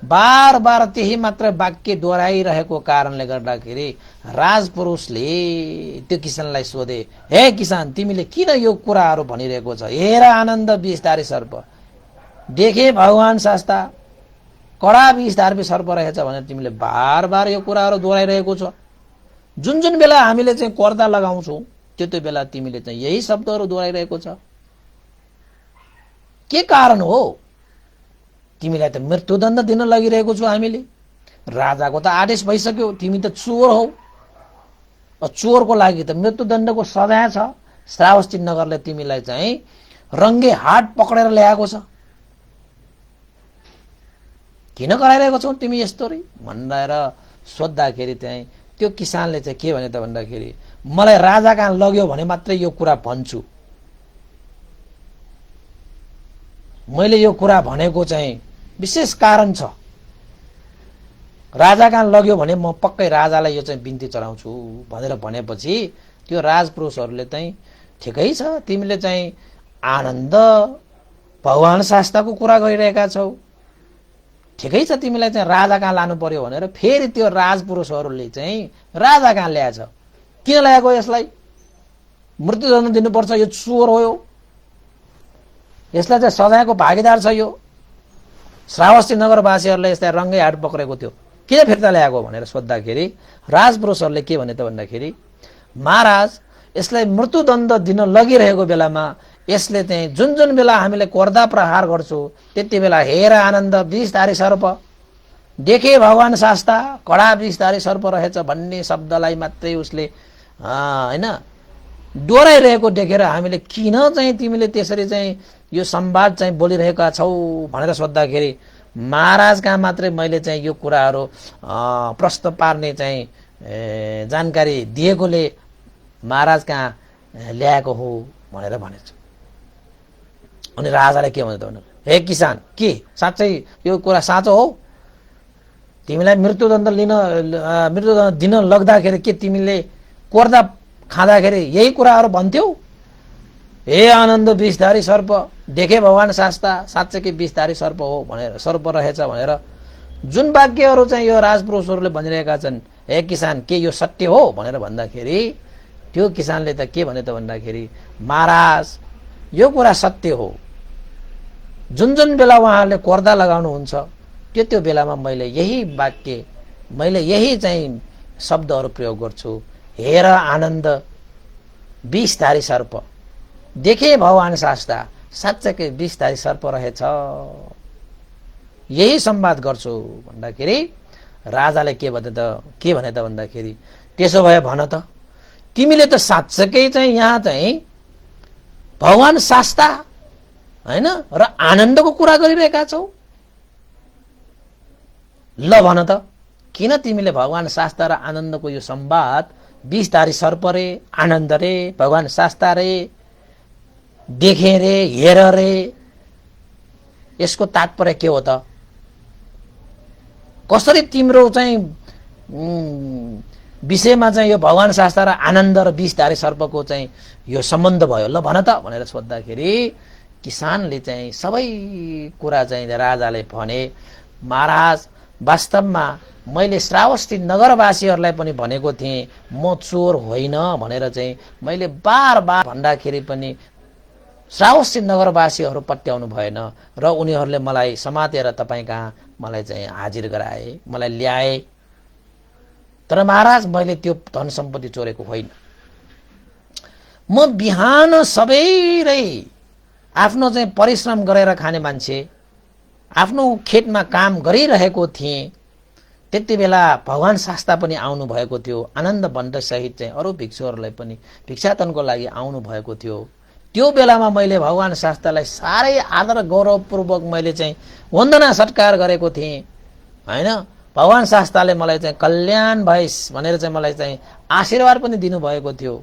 बार बार त्यही मात्र वाक्य दोहोऱ्याइरहेको कारणले गर्दाखेरि राजपुरुषले त्यो किसानलाई सोधे, हे किसान, तिमीले किन यो कुराहरू भनिरहेको छ? हेर आनन्द विषधारी सर्प, देखे भगवान शास्ता, कडा विषधारी सर्प रहेछ भनेर तिमीले बार बार यो कुराहरू दोहोऱ्याइरहेको छ। जुन जुन बेला हामीले चाहिँ कर्दा लगाउँछौँ त्यो बेला तिमीले चाहिँ यही शब्दहरू दोहोऱ्याइरहेको छ। के कारण हो? तिमीलाई त मृत्युदण्ड दिन लगिरहेको छु हामीले, राजाको त आदेश भइसक्यो, तिमी त चोर हौ, चोरको लागि त मृत्युदण्डको सजाय छ। श्रावस्ती नगरले तिमीलाई चाहिँ रङ्गे हात पक्रेर ल्याएको छ, किन गराइरहेको छौ तिमी यस्तो रे भनेर सोद्धाखेरि चाहिँ त्यो किसानले चाहिँ के भने त भन्दाखेरि, मलाई राजा कहाँ लग्यो भने मात्रै यो कुरा भन्छु, मैले यो कुरा भनेको चाहिँ विशेष कारण छ, राजा कहाँ लग्यो भने म पक्कै राजालाई यो चाहिँ बिन्ती चढाउँछु भनेर भनेपछि त्यो राजपुरुषहरूले चाहिँ ठिकै छ, तिमीले चाहिँ आनन्द भगवान शास्त्रको कुरा गरिरहेका छौ, ठिकै छ, तिमीलाई चाहिँ राजा कहाँ लानु पर्यो भनेर फेरि त्यो राजपुरुषहरूले चाहिँ राजा कहाँ ल्याएछ। किन ल्याएको? यसलाई मृत्युदण्ड दिनुपर्छ, यो चोर हो, यसलाई चाहिँ सजायको भागीदार छ। यो श्रावस्ती नगरवासीहरूले यसलाई रङ्गै हात पक्रेको थियो, किन फिर्ता ल्याएको भनेर सोद्धाखेरि राजपुरुषहरूले के भने त भन्दाखेरि, महाराज, यसलाई मृत्युदण्ड दिन लगिरहेको बेलामा यसले चाहिँ जुन जुन बेला हामीले कर्दा प्रहार गर्छौँ त्यति बेला हेर आनन्द विषधारी सर्प, देखे भगवान शास्ता, कडा विषधारी सर्प रहेछ भन्ने शब्दलाई मात्रै उसले हैन दोहोऱ्याइरहेको देखेर हामीले किन चाहिँ तिमीले त्यसरी चाहिँ यो संवाद चाहिँ बोलिरहेका छौ भनेर सोद्धाखेरि महाराज कहाँ मात्रै मैले चाहिँ यो कुराहरू प्रश्न पार्ने चाहिँ जानकारी दिएकोले महाराज कहाँ ल्याएको हो भनेर भनेछ। अनि राजाले के भन्यो त भन्नु, हे किसान, के साँच्चै यो कुरा साँचो हो? तिमीलाई मृत्युदण्ड दिन लग्दाखेरि के तिमीले कर्दा खाँदाखेरि यही कुराहरू भन्थ्यौ? हे आनन्द विषधारी सर्प, देखे भगवान शास्ता, साँच्चै के विषधारी सर्प हो भनेर, सर्प रहेछ भनेर जुन वाक्यहरू चाहिँ यो राजपुरुषहरूले भनिरहेका छन्, हे किसान, के यो सत्य हो भनेर भन्दाखेरि त्यो किसानले त के भने त भन्दाखेरि, महाराज, यो कुरा सत्य हो। जुन जुन बेला उहाँहरूले कर्दा लगाउनुहुन्छ त्यो बेलामा मैले यही वाक्य, मैले यही चाहिँ शब्दहरू प्रयोग गर्छु, हेर आनन्द विषधारी सर्प, देखे भगवान शास्ता, साँच्चै विषधारी सर्प रहेछ, यही संवाद गर्छु भन्दाखेरि राजाले के भने त भन्दाखेरि, त्यसो भए भन त, तिमीले त साँच्चै चाहिँ यहाँ चाहिँ भगवान शास्ता हैन र आनन्दको कुरा गरिरहेका छौ, ल भन त, किन तिमीले भगवान शास्ता र आनन्दको यो संवाद विषधारी सर्प रे, आनन्द रे, भगवान शास्ता रे, देखे रे, हेर रे, यसको तात्पर्य के हो त? कसरी तिम्रो चाहिँ विषयमा चाहिँ यो भगवान शास्त्र र आनन्द र विषधारी सर्पको चाहिँ यो सम्बन्ध भयो, ल भन त भनेर सोद्धाखेरि किसानले चाहिँ सबै कुरा चाहिँ राजाले भने, महाराज, वास्तवमा मैले श्रावस्ती नगरवासीहरूलाई पनि भनेको थिएँ म चोर होइन भनेर चाहिँ मैले बार बार भन्दाखेरि पनि श्रावस्ती नगरवासीहरू पत्याउनु भएन र उनीहरूले मलाई समातेर तपाईँ कहाँ मलाई चाहिँ हाजिर गराए, मलाई ल्याए। तर महाराज, मैले त्यो धन सम्पत्ति चोरेको होइन, म बिहान सबैले आफ्नो चाहिँ परिश्रम गरेर खाने मान्छे, आफ्नो खेतमा काम गरिरहेको थिएँ, त्यति बेला भगवान शास्ता पनि आउनु भएको थियो, आनन्द बन्द सहित चाहिँ अरू भिक्षुहरूलाई पनि भिक्षाटनको लागि आउनु भएको थियो। त्यो बेलामा मैले भगवान शास्त्रलाई साह्रै आदर गौरवपूर्वक मैले चाहिँ वन्दना सत्कार गरेको थिएँ हैन। भगवान शास्त्रले मलाई चाहिँ कल्याण भइस् भनेर चाहिँ मलाई चाहिँ आशीर्वाद पनि दिनुभएको थियो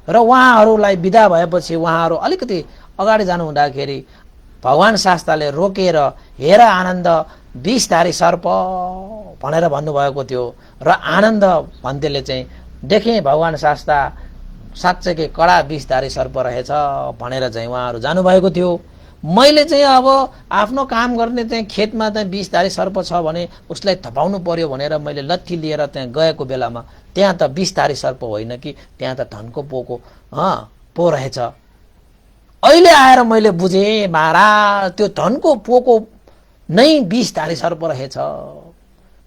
र उहाँहरूलाई बिदा भएपछि उहाँहरू अलिकति अगाडि जानु हुँदाखेरि भगवान शास्त्रले रोकेर हेर आनन्द विषधारी सर्प भनेर भन्नुभएको थियो र आनन्द भन्तेले चाहिँ देखेँ भगवान शास्त्र साँच्चैकै कडा विषधारी सर्प रहेछ भनेर चाहिँ उहाँहरू जानुभएको थियो। मैले चाहिँ अब आफ्नो काम गर्ने चाहिँ खेतमा चाहिँ विषधारी सर्प छ भने उसलाई थपाउनु पर्यो भनेर मैले लट्ठी लिएर त्यहाँ गएको बेलामा त्यहाँ त विषधारी सर्प होइन कि त्यहाँ त धनको पोको पो रहेछ। अहिले आएर मैले बुझेँ महाराज त्यो धनको पोको नै विषधारी सर्प रहेछ।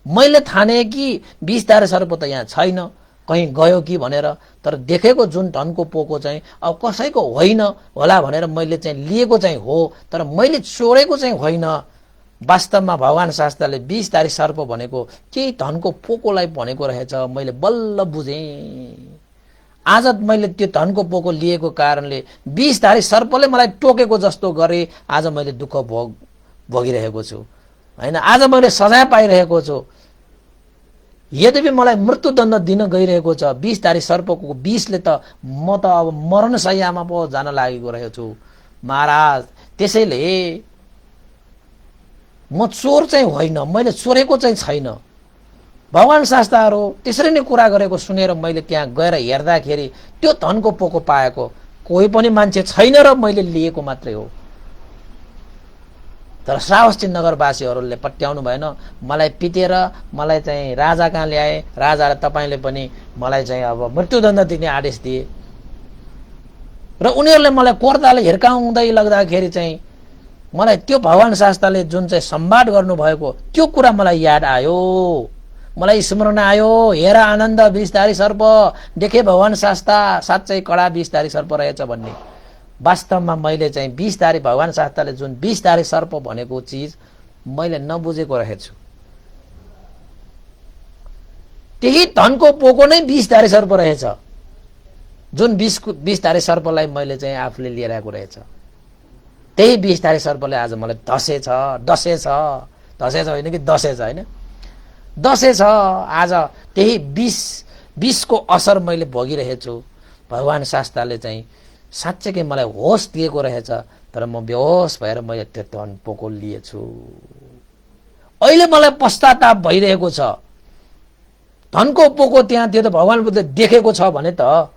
मैले ठाने कि विषधारी सर्प त यहाँ छैन, कहीँ गयो कि भनेर। तर देखेको जुन धनको पोको चाहिँ अब कसैको होइन होला भनेर मैले चाहिँ लिएको चाहिँ हो, तर मैले चोरेको चाहिँ होइन। वास्तवमा भगवान शास्त्रले विषधारी सर्प भनेको केही धनको पोकोलाई भनेको रहेछ। मैले बल्ल बुझेँ। आज मैले त्यो धनको पोको लिएको कारणले विषधारी सर्पले मलाई टोकेको जस्तो गरे आज मैले दुःख भोगिरहेको छु हैन। आज मैले सजाय पाइरहेको छु। यद्यपि मलाई मृत्युदण्ड दिन गइरहेको छ विषधारी सर्पको विषले त म त अब मरणशय्यामा पो जान लागेको रहेको छु महाराज। त्यसैले म चोर चाहिँ होइन, मैले चोरेको चाहिँ छैन। भगवान शास्त्रहरू त्यसरी नै कुरा गरेको सुनेर मैले त्यहाँ गएर हेर्दाखेरि त्यो धनको पोको पाएको कोही पनि मान्छे छैन र मैले लिएको मात्रै हो। तर श्रावस्ती नगरवासीहरूले पट्याउनु भएन। मलाई पिटेर मलाई चाहिँ राजा कहाँ ल्याए। राजाले तपाईँले पनि मलाई चाहिँ अब मृत्युदण्ड दिने आदेश दिए र उनीहरूले मलाई कोर्टाले हिर्काउँदै लग्दाखेरि चाहिँ मलाई त्यो भगवान शास्त्रले जुन चाहिँ सम्वाद गर्नुभएको त्यो कुरा मलाई याद आयो, मलाई स्मरण आयो। हेर आनन्द विषधारी सर्प देखे भगवान शास्त्र साँच्चै कडा विषधारी सर्प रहेछ भन्ने। वास्तवमा मैले चाहिँ विषधारी भगवान शास्त्रले जुन विषधारी सर्प भनेको चिज मैले नबुझेको रहेछु। त्यही धनको पोको नै विषधारी सर्प रहेछ जुन विषधारी सर्पलाई मैले चाहिँ आफूले लिएर आएको रहेछ। त्यही विषधारी सर्पले आज मलाई दसेछ होइन कि दसेछ होइन, दसेछ। आज त्यही विषको असर मैले भोगिरहेछु। भगवान शास्त्रले चाहिँ साँच्चैकै मलाई होस दिएको रहेछ, तर म बेहोस भएर मैले त्यो धन पोको लिएछु। अहिले मलाई पश्चाताप भइरहेको छ। धनको पोको त्यहाँ थियो त भगवान बुद्ध देखेको छ भने त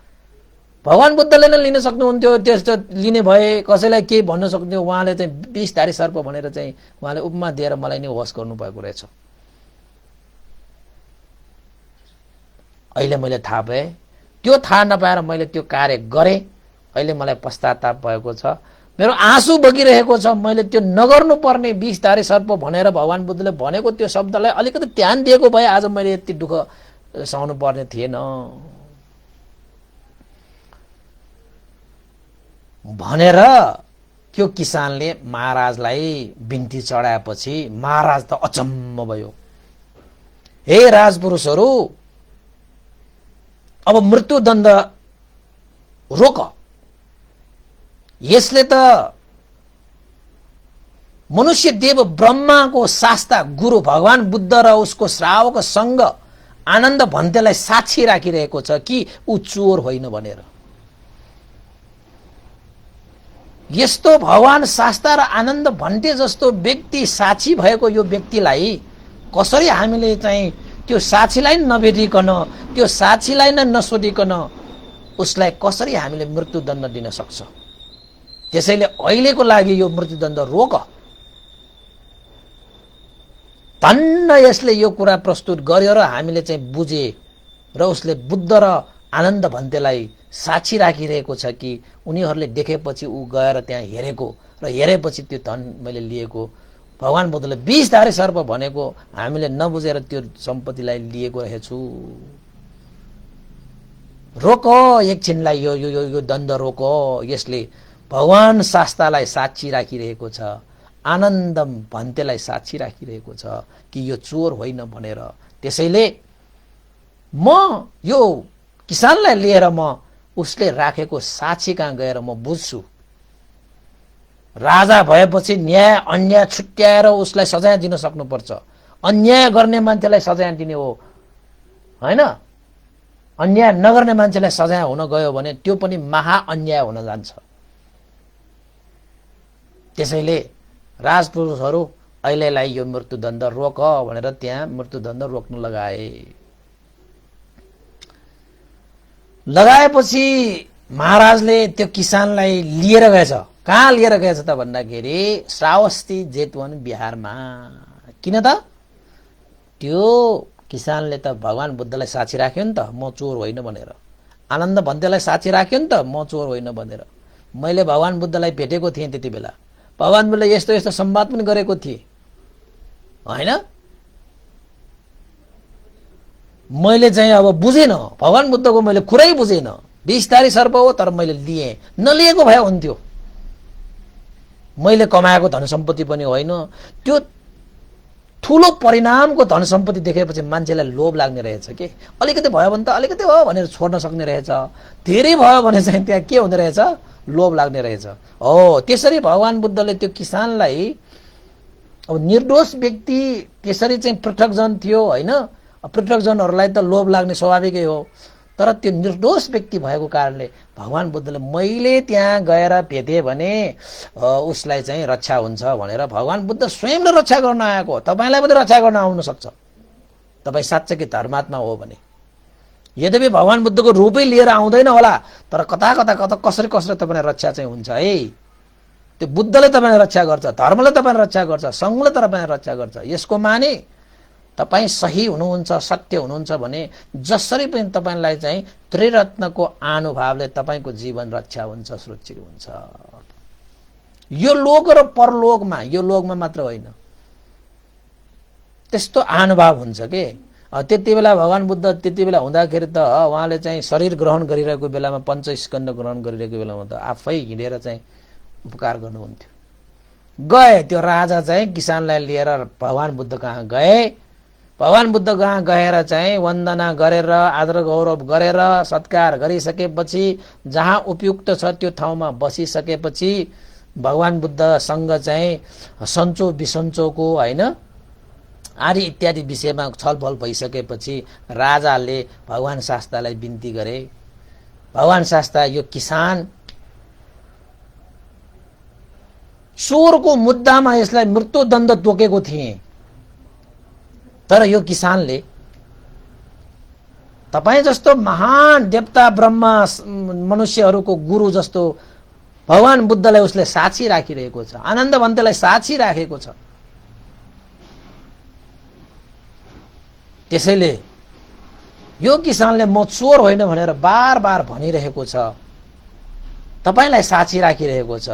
भगवान बुद्धले नै लिन सक्नुहुन्थ्यो। त्यस्तो लिने भए कसैलाई केही भन्न सक्नुहुन्थ्यो। उहाँले चाहिँ विषधारी सर्प भनेर चाहिँ उहाँले उपमा दिएर मलाई नै होस गर्नुभएको रहेछ। अहिले मैले थाहा पाएँ। त्यो थाहा नपाएर मैले त्यो कार्य गरेँ। अहिले मलाई पश्चाताप भएको छ। मेरो आँसु बगिरहेको छ। मैले त्यो नगर्नु पर्ने विषधारी सर्प भनेर भगवान बुद्धले भनेको त्यो शब्दलाई अलिकति ध्यान दिएको भए आज मैले यति दुःख सहनु पर्ने थिएन भनेर त्यो किसानले महाराजलाई बिन्ती चढाएपछि महाराज त अचम्म भयो। हे राजपुरुषहरू, अब मृत्युदण्ड रोक। यसले त मनुष्य देव ब्रह्माको शास्ता गुरु भगवान बुद्ध र उसको श्रावकसँग आनन्द भन्तेलाई साक्षी राखिरहेको छ कि ऊ चोर होइन भनेर। यस्तो भगवान शास्ता र आनन्द भन्ते जस्तो व्यक्ति साक्षी भएको यो व्यक्तिलाई कसरी हामीले चाहिँ त्यो साक्षीलाई नभेटिकन त्यो साक्षीलाई नै नसोधिकन उसलाई कसरी हामीले मृत्युदण्ड दिन सक्छ। त्यसैले अहिलेको लागि यो मृत्युदण्ड रोक। धन्न यसले यो कुरा प्रस्तुत गर्यो र हामीले चाहिँ बुझे र उसले बुद्ध र आनन्द भन्तेलाई साक्षी राखिरहेको छ कि उनीहरूले देखेपछि ऊ गएर त्यहाँ हेरेको र हेरेपछि त्यो धन मैले लिएको। भगवान बुद्धले विषधारी सर्प भनेको हामीले नबुझेर त्यो सम्पत्तिलाई लिएको रहेछु। रोको एकछिनलाई यो यो यो दण्ड रोको। यसले भगवान शास्त्रलाई साक्षी राखिरहेको छ, आनन्द भन्तेलाई साक्षी राखिरहेको छ कि यो चोर होइन भनेर। त्यसैले म यो किसानलाई लिएर म उसले राखेको साक्षी कहाँ गएर म बुझ्छु। राजा भएपछि न्याय अन्याय छुट्याएर उसलाई सजाय दिन सक्नुपर्छ। अन्याय गर्ने मान्छेलाई सजाय दिने हो हैन। अन्याय नगर्ने मान्छेलाई सजाय हुन गयो भने त्यो पनि महाअन्याय हुन जान्छ। त्यसैले राजपुरुषहरू अहिलेलाई यो मृत्युदण्ड रोक भनेर त्यहाँ मृत्युदण्ड रोक्न लगाए। लगाएपछि महाराजले त्यो किसानलाई लिएर गएछ। कहाँ लिएर गएछ त भन्दाखेरि श्रावस्ती जेतवन बिहारमा। किन त? त्यो किसानले त भगवान बुद्धलाई साक्षी राख्यो नि त, म चोर होइन भनेर। आनन्द भन्तेलाई साक्षी राख्यो नि त, म चोर होइन भनेर। मैले भगवान बुद्धलाई भेटेको थिएँ त्यति बेला, भगवान बुद्धले यस्तो यस्तो संवाद पनि गरेको थिएँ होइन। मैले चाहिँ अब बुझेन, भगवान बुद्धको मैले कुरै बुझेन। 20 धारी सर्प हो तर मैले लिएँ। नलिएको भए हुन्थ्यो। मैले कमाएको धन सम्पत्ति पनि होइन। त्यो ठुलो परिणामको धन सम्पत्ति देखेपछि मान्छेलाई लोभ लाग्ने रहेछ के। अलिकति भयो भने त अलिकति हो भनेर छोड्न सक्ने रहेछ, धेरै भयो भने चाहिँ त्यहाँ के हुँदो रहेछ, लोभ लाग्ने रहेछ। हो त्यसरी भगवान बुद्धले त्यो किसानलाई, अब निर्दोष व्यक्ति त्यसरी चाहिँ पृथकजन थियो होइन। पृथकजनहरूलाई त लोभ लाग्ने स्वाभाविकै हो, तर त्यो निर्दोष व्यक्ति भएको कारणले भगवान बुद्धले मैले त्यहाँ गएर भेटेँ भने उसलाई चाहिँ रक्षा हुन्छ भनेर भगवान बुद्ध स्वयंले रक्षा गर्न आएको। तपाईँलाई पनि रक्षा गर्न आउन सक्छ तपाईँ साँच्चै धर्मात्मा हो भने। यद्यपि भगवान बुद्धको रूपै लिएर आउँदैन होला, तर कता कता कता कसरी कसरी तपाईँलाई रक्षा चाहिँ हुन्छ है। त्यो बुद्धले तपाईँलाई रक्षा गर्छ, धर्मले तपाईँलाई रक्षा गर्छ, सङ्घले तपाईँलाई रक्षा गर्छ। यसको माने तपाईँ सही हुनुहुन्छ, सत्य हुनुहुन्छ भने जसरी पनि तपाईँलाई चाहिँ त्रिरत्नको अनुभावले तपाईँको जीवन रक्षा हुन्छ, सुरक्षित हुन्छ। यो लोक र परलोकमा, यो लोकमा मात्र होइन, त्यस्तो अनुभाव हुन्छ के। त्यति बेला भगवान बुद्ध त्यति बेला हुँदाखेरि त उहाँले चाहिँ शरीर ग्रहण गरिरहेको बेलामा, पञ्चस्कन्ध ग्रहण गरिरहेको बेलामा त आफै हिँडेर चाहिँ उपकार गर्नुहुन्थ्यो। गए त्यो राजा चाहिँ किसानलाई लिएर भगवान बुद्ध कहाँ गए। भगवान बुद्ध कहाँ गएर चाहिँ वन्दना गरेर आदर गौरव गरेर सत्कार गरिसकेपछि जहाँ उपयुक्त छ त्यो ठाउँमा बसिसकेपछि भगवान बुद्धसँग चाहिँ सन्चो बिसन्चोको होइन आदि इत्यादि विषयमा छलफल भइसकेपछि राजाले भगवान शास्तालाई बिन्ती गरे, भगवान शास्ता यो किसान चोरको मुद्दामा यसलाई मृत्युदण्ड तोकेको थिए, तर यो किसानले तपाईं जस्तो महान देवता ब्रह्मा मनुष्यहरूको गुरु जस्तो भगवान बुद्धलाई उसले साक्षी राखिरहेको छ, आनन्द भन्तेलाई साक्षी राखेको छ। त्यसैले यो किसानले म चोर होइन भनेर बार बार भनिरहेको छ, तपाईलाई साक्षी राखिरहेको छ।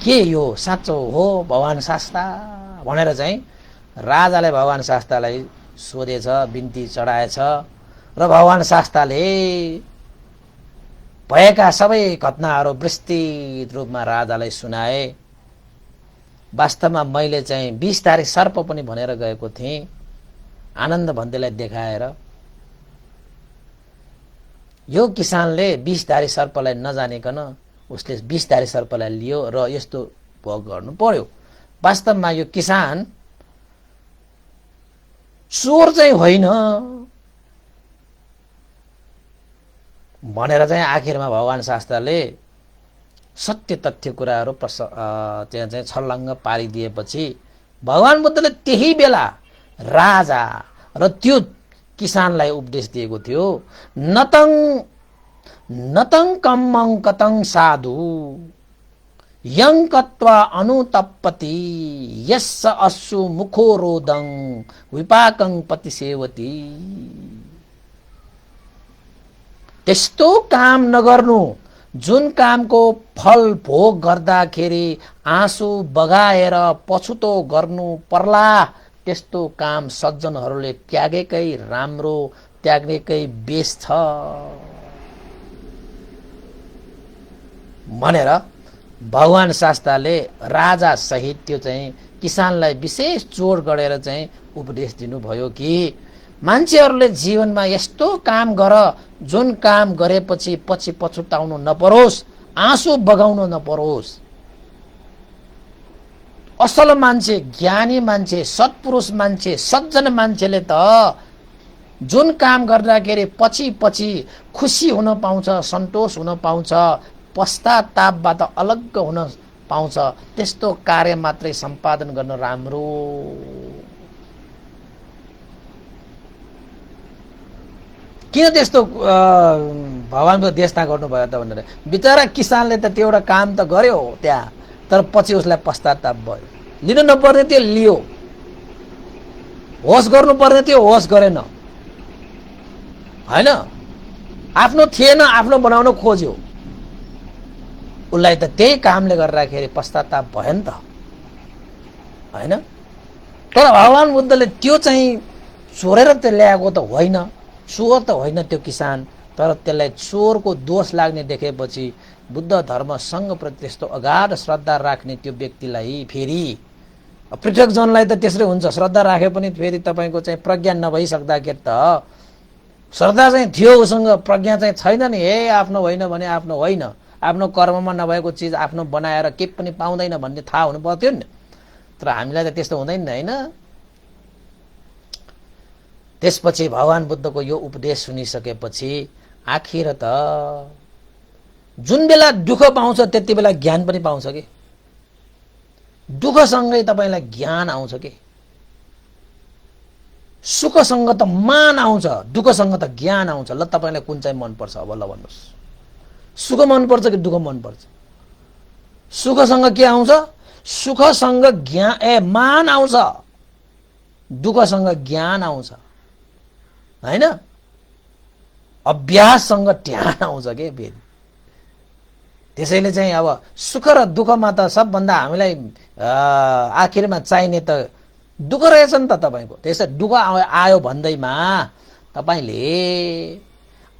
के यो साँचो हो भगवान शास्ता भनेर चाहिँ राजाले भगवान शास्तालाई सोधेछ, बिन्ती चढाएछ र भगवान शास्ताले भएका सबै घटनाहरू विस्तृत रूपमा राजालाई सुनाए। वास्तवमा मैले चाहिँ 20 धारी सर्प पनि भनेर गएको थिएँ आनन्द भन्तेलाई देखाएर। यो किसानले 20 धारी सर्पलाई नजानिकन उसले 20 धारी सर्पलाई लियो र यस्तो भोग गर्नु पर्यो। वास्तवमा यो किसान चोर चाहिँ होइन भनेर चाहिँ आखिरमा भगवान शास्त्रले सत्य तथ्य कुराहरू त्यहाँ चाहिँ छल्लङ्ग पारिदिएपछि भगवान बुद्धले त्यही बेला राजा र त्यो किसानलाई उपदेश दिएको थियो, नतं कम्मं कतं साधु यं कत्वा अनुतप्पति यस्स अस्सु मुखो रोदं विपाकं पतिसेवति। त्यस्तो काम नगर्नु जुन कामको फल भोग गर्दाखेरि आँसु बगाएर पछुतो गर्नु पर्ला, त्यस्तो काम सज्जनहरूले त्यागेकै राम्रो, त्यागेकै बेस छ भनेर भगवान शास्ताले राजा सहित त्यो चाहिँ किसानलाई विशेष जोड गरेर चाहिँ उपदेश दिनुभयो कि मान्छेहरूले जीवनमा यस्तो काम गर जुन काम गरेपछि पछि पछुताउनु नपरोस्, आँसु बगाउनु नपरोस्। असल मान्छे, ज्ञानी मान्छे, सत्पुरुष मान्छे, सज्जन मान्छेले त जुन काम गर्दाखेरि पछि पछि खुसी हुन पाउँछ, सन्तोष हुन पाउँछ, पश्चातापबाट अलग्ग हुन पाउँछ, त्यस्तो कार्य मात्रै सम्पादन गर्न राम्रो। किन त्यस्तो भगवानको देशता गर्नुभयो त भनेर। बिचरा किसानले त त्यो एउटा काम त गर्यो त्यहाँ, तर पछि उसलाई पश्चाताप भयो। लिनु नपर्ने त्यो लियो, होस गर्नुपर्ने त्यो होस गरेन, होइन? आफ्नो थिएन, आफ्नो बनाउन खोज्यो। उसलाई त त्यही कामले गर्दाखेरि पश्चाताप भयो नि त, होइन? तर भगवान बुद्धले त्यो चाहिँ चोरेर त्यो ल्याएको त होइन, चोर त होइन त्यो किसान, तर त्यसलाई चोरको दोष लाग्ने देखेपछि बुद्ध धर्मसँगप्रति त्यस्तो अगाध श्रद्धा राख्ने त्यो व्यक्तिलाई, फेरि पृथकजनलाई त त्यसरी हुन्छ, श्रद्धा राखे पनि फेरि तपाईँको चाहिँ प्रज्ञा नभइसक्दाखेरि त श्रद्धा चाहिँ थियो उसँग, प्रज्ञा चाहिँ छैन नि। हे आफ्नो होइन भने आफ्नो होइन, आफ्नो कर्ममा नभएको चिज आफ्नो बनाएर केही पनि पाउँदैन भन्ने थाहा हुनु पर्थ्यो नि। तर हामीलाई त त्यस्तो हुँदैन नि, होइन? त्यसपछि भगवान बुद्धको यो उपदेश सुनिसकेपछि आखिर त जुन बेला दुःख पाउँछ त्यति बेला ज्ञान पनि पाउँछ कि। दुःखसँगै तपाईँलाई ज्ञान आउँछ कि। सुखसँग त मान आउँछ, दुःखसँग त ज्ञान आउँछ। ल तपाईँलाई कुन चाहिँ मनपर्छ अब? ल भन्नुहोस्, सुख मनपर्छ कि दुःख मनपर्छ? सुखसँग के आउँछ? सुखसँग ज्ञान मान आउँछ, दुःखसँग ज्ञान आउँछ, होइन? अभ्याससँग ध्यान आउँछ के फेरि। त्यसैले चाहिँ अब सुख र दुःखमा त सबभन्दा हामीलाई आखिरमा चाहिने त दुःख रहेछ नि त तपाईँको। त्यसै दुःख आयो भन्दैमा तपाईँले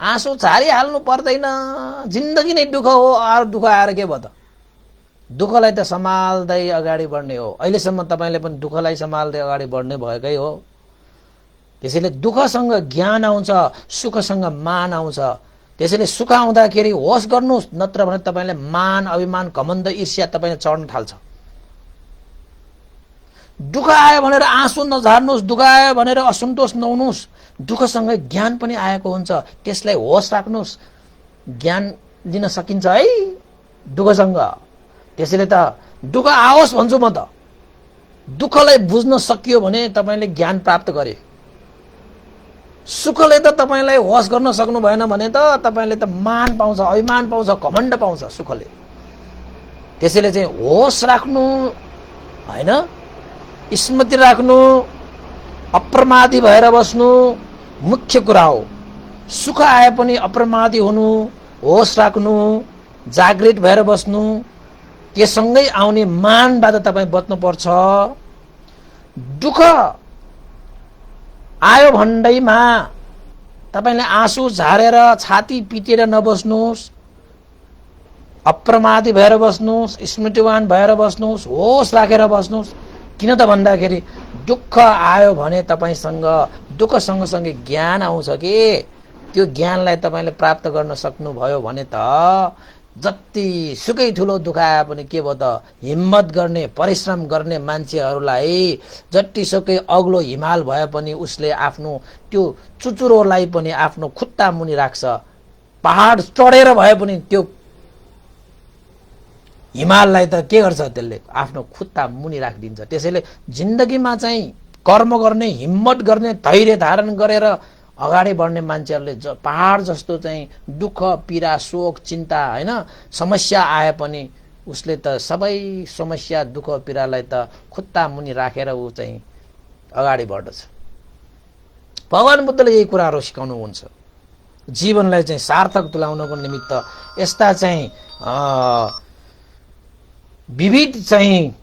आँसु छारिहाल्नु पर्दैन। जिन्दगी नै दुःख हो, अरू दुःख आएर के भयो त? दुःखलाई त सम्हाल्दै अगाडि बढ्ने हो। अहिलेसम्म तपाईँले पनि दुःखलाई सम्हाल्दै अगाडि बढ्ने भएकै हो। त्यसैले दुःखसँग ज्ञान आउँछ, सुखसँग मान आउँछ। त्यसैले सुख आउँदाखेरि होस गर्नुहोस्, नत्र भने तपाईँले मान, अभिमान, घमण्ड, ईर्ष्या तपाईँले चढ्न थाल्छ। दुःख आयो भनेर आँसु नझार्नुहोस्, दुःख आयो भनेर असन्तोष नहुनुहोस्। दुःखसँगै ज्ञान पनि आएको हुन्छ, त्यसलाई होस राख्नुहोस्। ज्ञान लिन सकिन्छ है दुःखसँग। त्यसैले त दुःख आओस् भन्छु म त। दुःखलाई बुझ्न सकियो भने तपाईँले ज्ञान प्राप्त गरे। सुखले त तपाईँलाई होस गर्न सक्नु भएन भने त तपाईँले त मान पाउँछ, अभिमान पाउँछ, घमण्ड पाउँछ सुखले। त्यसैले चाहिँ होस राख्नु, होइन, स्मृति राख्नु, अप्रमादी भएर बस्नु मुख्य कुरा हो। सुख आए पनि अप्रमादी हुनु, होस राख्नु, जागृत भएर बस्नु, त्यससँगै आउने मानबाट तपाईँ बच्नुपर्छ। दुःख आयो भन्दैमा तपाईँले आँसु झारेर छाती पिटेर नबस्नुहोस्, अप्रमादी भएर बस्नुहोस्, स्मृतिवान भएर बस्नुहोस्, होस राखेर बस्नुहोस्। किन त भन्दाखेरि दुःख आयो भने तपाईँसँग दुःख सँगसँगै ज्ञान आउँछ कि। त्यो ज्ञानलाई तपाईँले प्राप्त गर्न सक्नुभयो भने त जति सुकै ठुलो दुःख आए पनि के भयो त, हिम्मत गर्ने, परिश्रम गर्ने मान्छेहरूलाई जतिसुकै अग्लो हिमाल भए पनि उसले आफ्नो त्यो चुचुरोलाई पनि आफ्नो खुट्टा मुनि राख्छ। पहाड चढेर भए पनि त्यो हिमाललाई त के गर्छ, त्यसले आफ्नो खुट्टा मुनि राखिदिन्छ। त्यसैले जिन्दगीमा चाहिँ कर्म गर्ने, हिम्मत गर्ने, धैर्य धारण गरेर अगाडि बढ्ने मान्छेहरूले पहाड जस्तो चाहिँ दुःख, पीडा, शोक, चिन्ता, होइन, समस्या आए पनि उसले त सबै समस्या, दुःख, पीडालाई त खुट्टा मुनि राखेर ऊ चाहिँ अगाडि बढ्दछ। भगवान बुद्धले यही कुराहरू सिकाउनुहुन्छ। जीवनलाई चाहिँ सार्थक तुल्याउनको निमित्त यस्ता चाहिँ विविध चाहिँ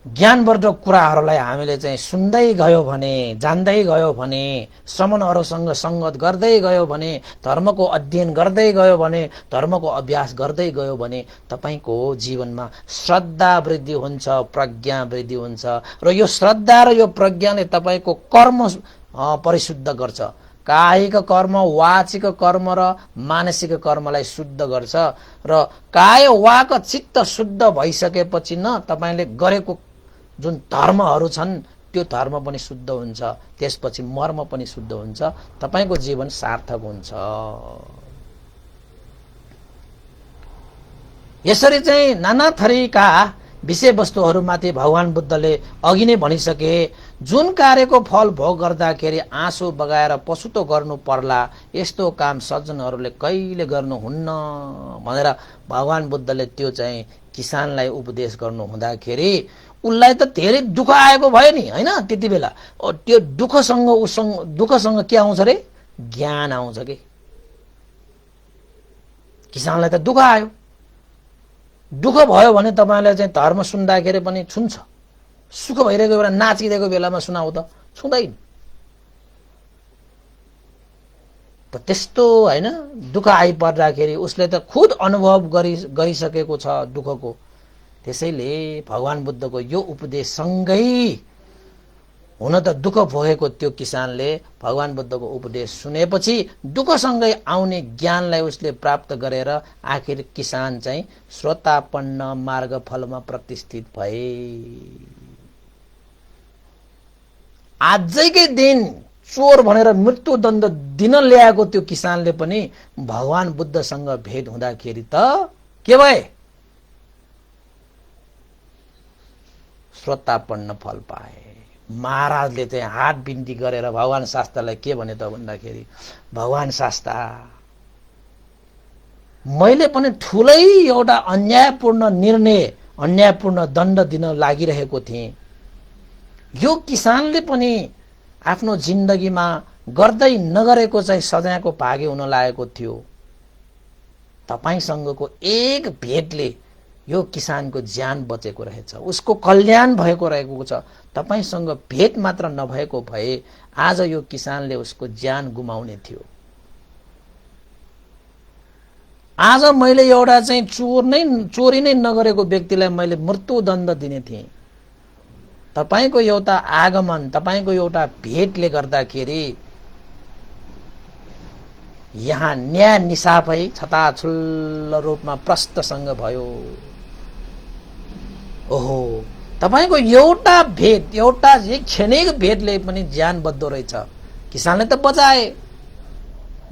ज्ञानवर्धक कुराहरूलाई हामीले चाहिँ सुन्दै गयो भने, जान्दै गयो भने, श्रमणहरूसँग सङ्गत गर्दै गयो भने, धर्मको अध्ययन गर्दै गयो भने, धर्मको अभ्यास गर्दै गयो भने तपाईँको जीवनमा श्रद्धा वृद्धि हुन्छ, प्रज्ञा वृद्धि हुन्छ। र यो श्रद्धा र यो प्रज्ञाले तपाईँको कर्म परिशुद्ध गर्छ। कायिक कर्म, वाचिक कर्म र मानसिक कर्मलाई शुद्ध गर्छ। र काय, वाक, चित्त शुद्ध भइसकेपछि न तपाईँले गरेको जुन धर्महरू छन् त्यो धर्म पनि शुद्ध हुन्छ, त्यसपछि मर्म पनि शुद्ध हुन्छ, तपाईँको जीवन सार्थक हुन्छ। यसरी चाहिँ नाना थरीका विषयवस्तुहरूमाथि भगवान बुद्धले अघि नै भनिसके। जुन कार्यको फल भोग गर्दाखेरि आँसु बगाएर पछुतो गर्नु पर्ला यस्तो काम सज्जनहरूले कहिले गर्नुहुन्न भनेर भगवान बुद्धले त्यो चाहिँ किसानलाई उपदेश गर्नु हुँदाखेरि उसलाई त धेरै दुःख आएको भयो नि हैन। त्यति बेला त्यो दुःखसँग के आउँछ रे? ज्ञान आउँछ के। किसानलाई त दुःख आयो। दुःख भयो भने तपाईले चाहिँ धर्म सुन्दाखेरि पनि छुन्छ। सुख भइरहेको बेला नाचिरहेको बेलामा सुनाउ त छुँदैन। त त्यस्तो हैन दुःख आइपर्दाखेरि उसले त खुद अनुभव गरिसकेको छ दुःखको। त्यसैले भगवान बुद्धको यो उपदेश सँगै हुन त दुःख भोगेको त्यो किसानले भगवान बुद्धको उपदेश सुनेपछि दुःखसँगै आउने ज्ञानलाई उसले प्राप्त गरेर आखिर किसान चाहिँ श्रोतापन्न मार्गफलमा प्रतिष्ठित भए। आजकै दिन चोर भनेर मृत्युदण्ड दिन ल्याएको त्यो किसानले पनि भगवान बुद्धसँग भेट हुँदाखेरि त के भए? श्रोतापन्न फल पाए। महाराजले चाहिँ हात बिन्ती गरेर भगवान शास्त्रलाई के भने त भन्दाखेरि, भगवान शास्त्र मैले पनि ठुलै एउटा अन्यायपूर्ण निर्णय अन्यायपूर्ण दण्ड दिन लागिरहेको थिएँ। यो किसानले पनि आफ्नो जिन्दगीमा गर्दै नगरेको चाहिँ सजायको भागी हुन लागेको थियो। तपाईसँगको एक भेटले यो किसानको ज्यान बचेको रहेछ, उसको कल्याण भएको रहेको छ। तपाईसँग भेट मात्र नभएको भए आज यो किसानले उसको ज्यान गुमाउने थियो। आज मैले एउटा चाहिँ चोरी नै नगरेको व्यक्तिलाई मैले मृत्युदण्ड दिने थिएँ। तपाईको एउटा आगमन तपाईको एउटा भेटले गर्दाखेरि यहाँ न्याय निसाफै छताछुल्ल रूपमा प्रष्टसँग भयो। ओहो, तपाईको एउटा भेट एउटा क्षणिक भेटले पनि ज्यान बद्दो रहेछ। किसानले त बचाए,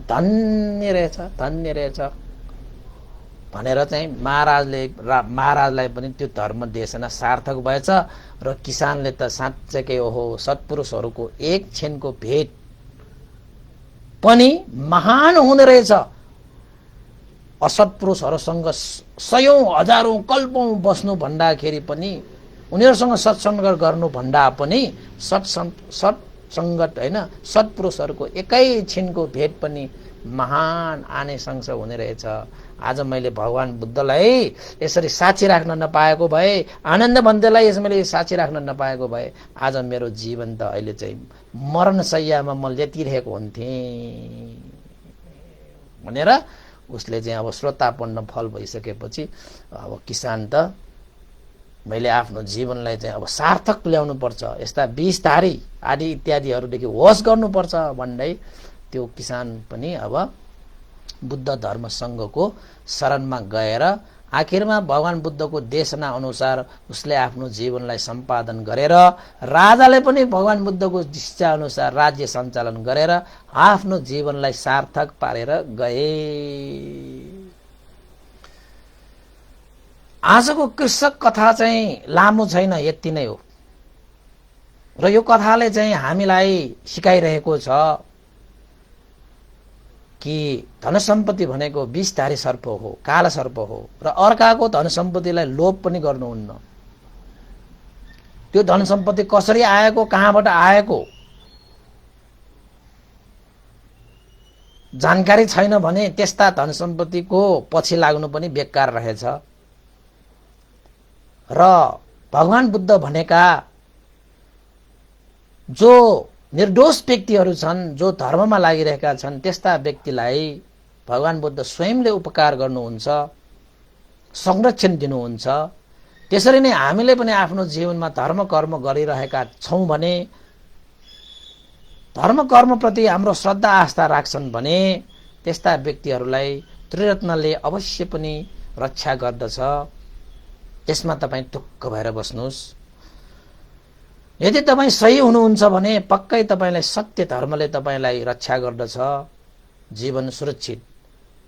धन्य रहेछ भनेर चाहिँ महाराजलाई पनि त्यो धर्म देशना सार्थक भएछ। र किसानले त साँच्चैकै ओहो सत्पुरुषहरूको एक क्षणको भेट पनि महान हुँदो रहेछ। असत्पुरुषहरूसँग सयौं हजारौं कल्पौं बस्नु भन्दाखेरि पनि उनीहरूसँग सत्सङ्ग गर्नु भन्दा पनि सत्सङ्गत हैन सत्पुरुषहरूको एकै क्षणको भेट पनि महान आनिसंस हुने रहेछ। आज मैले भगवान बुद्धलाई यसरी साक्षी राख्न नपाएको भए, आनन्द भन्देलाई मैले साक्षी राख्न नपाएको भए आज मेरो जीवन त अहिले चाहिँ मरणशैयामा म लेटिरहेको हुन्थेँ भनेर उसले चाहिँ अब श्रोतापन्न फल भइसकेपछि अब किसान त मैले आफ्नो जीवनलाई चाहिँ अब सार्थक ल्याउनु पर्छ, यस्ता विषधारी आदि इत्यादिहरूदेखि होस गर्नुपर्छ भन्दै त्यो किसान पनि अब बुद्ध धर्म संघको शरणमा गएर आखिरमा भगवान बुद्धको देशना अनुसार उसले आफ्नो जीवनलाई सम्पादन गरेर राजाले पनि भगवान बुद्धको शिक्षा अनुसार राज्य सञ्चालन गरेर आफ्नो जीवनलाई सार्थक पारेर गए। आजको कृषक कथा चाहिँ लामो छैन, यति नै हो। र यो कथाले चाहिँ हामीलाई सिकाइरहेको छ कि धन सम्पत्ति भनेको विषधारी सर्प हो, काला सर्प हो र अर्काको धन सम्पत्तिलाई लोभ पनि गर्नुहुन्न। त्यो धन सम्पत्ति कसरी आएको, कहाँबाट आएको जानकारी छैन भने त्यस्ता धन सम्पत्तिको पछि लाग्नु पनि बेकार रहेछ। र भगवान बुद्ध भनेका जो निर्दोष व्यक्तिहरू छन्, जो धर्ममा लागिरहेका छन्, त्यस्ता व्यक्तिलाई भगवान बुद्ध स्वयंले उपकार गर्नुहुन्छ, संरक्षण दिनुहुन्छ। त्यसरी नै हामीले पनि आफ्नो जीवनमा धर्म कर्म गरिरहेका छौं भने, धर्म कर्मप्रति हाम्रो श्रद्धा आस्था राख्छन् भने त्यस्ता व्यक्तिहरूलाई त्रिरत्नले अवश्य पनि रक्षा गर्दछ। त्यसमा तपाईं टुक्क भएर बस्नुहोस्। यदि तपाईं सही हुनुहुन्छ भने पक्कै तपाईंलाई सत्य धर्मले तपाईंलाई रक्षा गर्दछ, जीवन सुरक्षित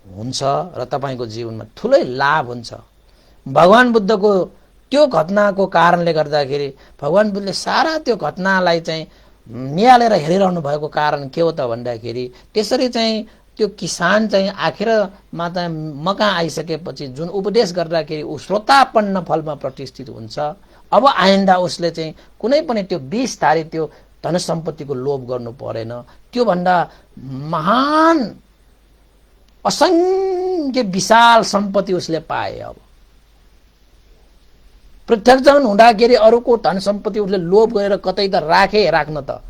हुन्छ र तपाईंको जीवनमा ठूलै लाभ हुन्छ। भगवान बुद्धको त्यो घटनाको कारणले गर्दाखेरि भगवान बुद्धले सारा त्यो घटनालाई चाहिँ निहालेर हेरिरहनु भएको कारण के हो त भन्दाखेरि त्यसरी चाहिँ त्यो किसान चाहिँ आखिरमा चाहिँ मका आइसकेपछि जुन उपदेश गर्दाखेरि ऊ श्रोतापन्न फलमा प्रतिष्ठित हुन्छ। अब आइन्दा उसले चाहिँ कुनै पनि त्यो 20 धारी त्यो धन सम्पत्तिको लोभ गर्नु परेन। त्योभन्दा महान असंख्य विशाल सम्पत्ति उसले पाए। अब पृथकजन हुँदाखेरि अरूको धन सम्पत्ति उसले लोभ गरेर कतै त राख्न त,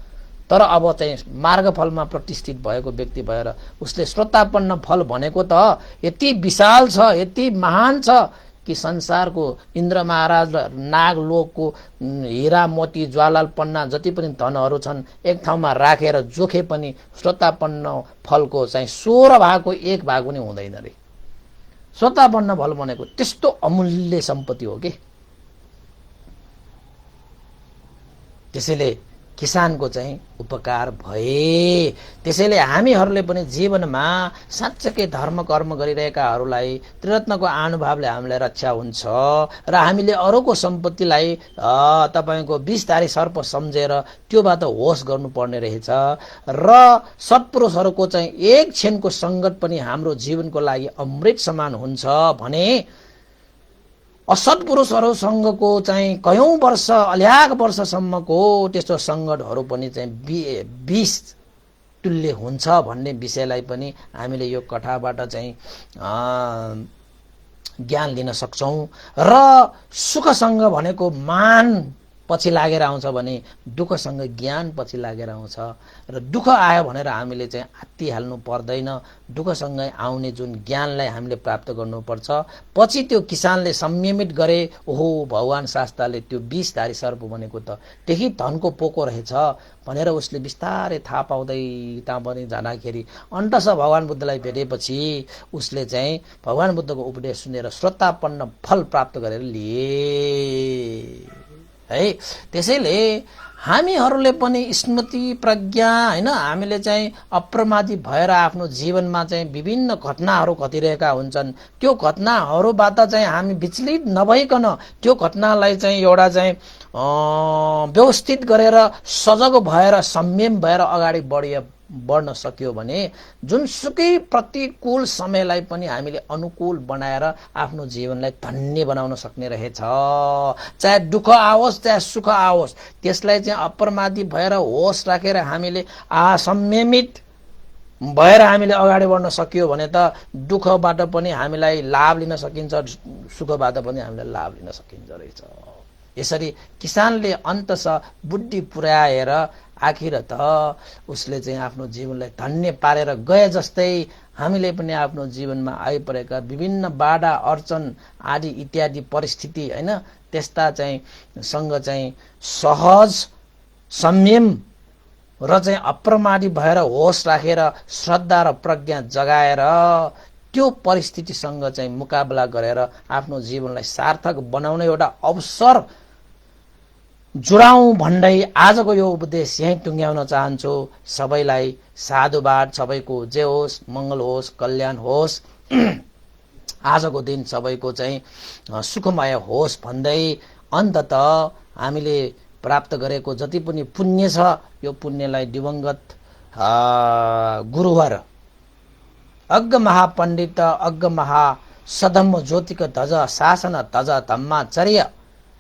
तर अब चाहिँ मार्गफलमा प्रतिष्ठित भएको व्यक्ति भएर उसले श्रोतापन्न फल भनेको त यति विशाल छ, यति महान छ कि संसारको इन्द्र महाराज र नागलोकको हीरा मोती ज्वालाल पन्ना जति पनि धनहरू छन् एक ठाउँमा राखेर जोखे पनि श्रोतापन्न फलको चाहिँ 16 भागको 1 भाग पनि हुँदैन रे। श्रोतापन्न फल भनेको त्यस्तो अमूल्य सम्पत्ति हो कि। त्यसैले किसानको चाहिँ उपकार भए। त्यसैले हामीहरूले पनि जीवनमा साँच्चै धर्म कर्म गरिरहेकाहरूलाई त्रिरत्नको आनुभावले हामीलाई रक्षा हुन्छ र हामीले अरूको सम्पत्तिलाई तपाईको 20 धारी सर्प सम्झेर त्योबाट होस गर्नुपर्ने रहेछ। र सत्पुरुषहरूको चाहिँ एक क्षणको सङ्गत पनि हाम्रो जीवनको लागि अमृत समान हुन्छ भने असत्पुरुषहरूसँगको चाहिँ कयौं वर्ष अल्याग वर्षसम्मको त्यस्तो सङ्गतहरू पनि चाहिँ विष तुल्य हुन्छ भन्ने विषयलाई पनि हामीले यो कथाबाट चाहिँ ज्ञान लिन सक्छौं। र सुखसँग भनेको मान पछि लागेर आउँछ भने दुःखसँग ज्ञान पछि लागेर आउँछ। र दुःख आयो भनेर हामीले चाहिँ आत्तिहाल्नु पर्दैन। दुःखसँगै आउने जुन ज्ञानलाई हामीले प्राप्त गर्नुपर्छ। पछि त्यो किसानले संयमित गरे, ओहो भगवान शास्त्रले त्यो 20 धारी सर्प भनेको त त्यही धनको पोको रहेछ भनेर उसले बिस्तारै थाहा पाउँदै पनि जाँदाखेरि अन्ततः भगवान बुद्धलाई भेटेपछि उसले चाहिँ भगवान बुद्धको उपदेश सुनेर श्रोतापन्न फल प्राप्त गरेर लिए है। त्यसैले हामीहरूले पनि स्मृति प्रज्ञा हैन, हामीले चाहिँ अप्रमादी भएर आफ्नो जीवनमा चाहिँ विभिन्न घटनाहरू घटिरहेका हुन्छन्। त्यो घटनाहरूबाट चाहिँ हामी विचलित नभइकन त्यो घटनालाई चाहिँ एउटा चाहिँ व्यवस्थित गरेर सजग भएर संयम भएर अगाडि बढ्न सक्यो भने जुनसुकै प्रतिकूल समयलाई पनि हामीले अनुकूल बनाएर आफ्नो जीवनलाई धन्य बनाउन सक्ने रहेछ। चाहे दुःख आओस् चाहे सुख आओस् त्यसलाई चाहिँ अप्रमादी भएर होस राखेर हामीले संयमित भएर हामीले अगाडि बढ्न सक्यो भने त दुःखबाट पनि हामीलाई लाभ लिन सकिन्छ, सुखबाट पनि हामीलाई लाभ लिन सकिन्छ रहेछ। यसरी किसानले अन्ततः बुद्धि पुर्याएर आखिर त उसले चाहिँ आफ्नो जीवनलाई धन्य पारेर गए जस्तै हामीले पनि आफ्नो जीवनमा आइपरेका विभिन्न बाधा अर्चन आदि इत्यादि परिस्थिति हैन त्यस्ता चाहिँ सँग चाहिँ सहज संयम र चाहिँ अप्रमादी भएर होस राखेर श्रद्धा र प्रज्ञा जगाएर त्यो परिस्थितिसँग चाहिँ मुकाबला गरेर आफ्नो जीवनलाई सार्थक बनाउने एउटा अवसर जुराउँ भन्दै आजको यो उपदेश यही टुङ्ग्याउन चाहन्छु। सबैलाई साधुवाद, सबैको जय होस्, मंगल होस्, कल्याण होस्, आजको दिन सबैको चाहिँ सुखमय होस् भन्दै अन्ततः हामीले प्राप्त गरेको जति पनि पुण्य छ यो पुण्यलाई दिवंगत गुरुवर अग्ग महापण्डित अग्ग महा सधम्म ज्योतिक ध्वज शासन ध्वज धम्माचर्य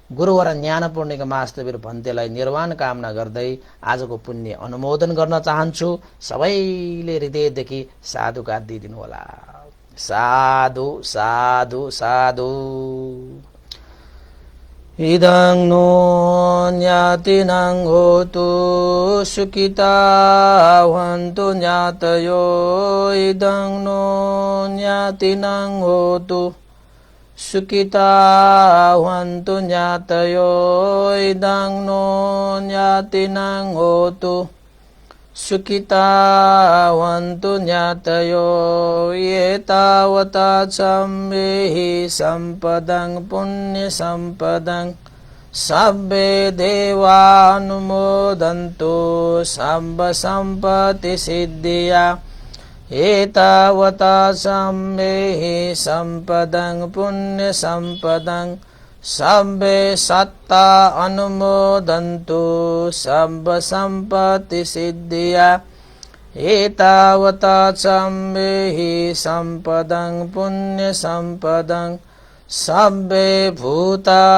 गुरुवर ज्ञानपूर्णिका महास्तवीर भन्तेलाई निर्वाण कामना गर्दै आजको पुण्य अनुमोदन गर्न चाहन्छु। सबैले हृदयदेखि साधुका दिदिनु होला। साधु साधु साधु। इदं नो ज्ञातिनां होतु सुखिता भवन्तु ज्ञातयो। इदं नो ज्ञातिनां होतु सुखिता भवन्तु ज्ञातयो। इदं नो ज्ञातिनां होतु सुखिता भवन्तु ज्ञातयो। एतावता सम्मेहि सम्पदं पुण्यसम्पदं सब्बे देवानुमोदन्तु सम्ब सम्पत्तिसिद्धिया। एतावता सम्मेहि सम्पदं पुण्यसम्पदं सर्वे सत्ता अनुमोदन्तु सर्व सम्पत्ति सिद्धिया एतावता सम्मेहि सम्पदं पुण्य सम्पदं सर्वे भूतानुमोदन्तु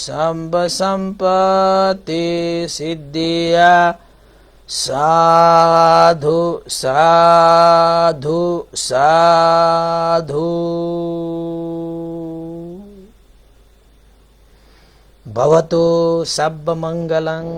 सर्व सम्पत्ति सिद्धिया साधु साधु साधु। भवतु सर्वमङ्गलं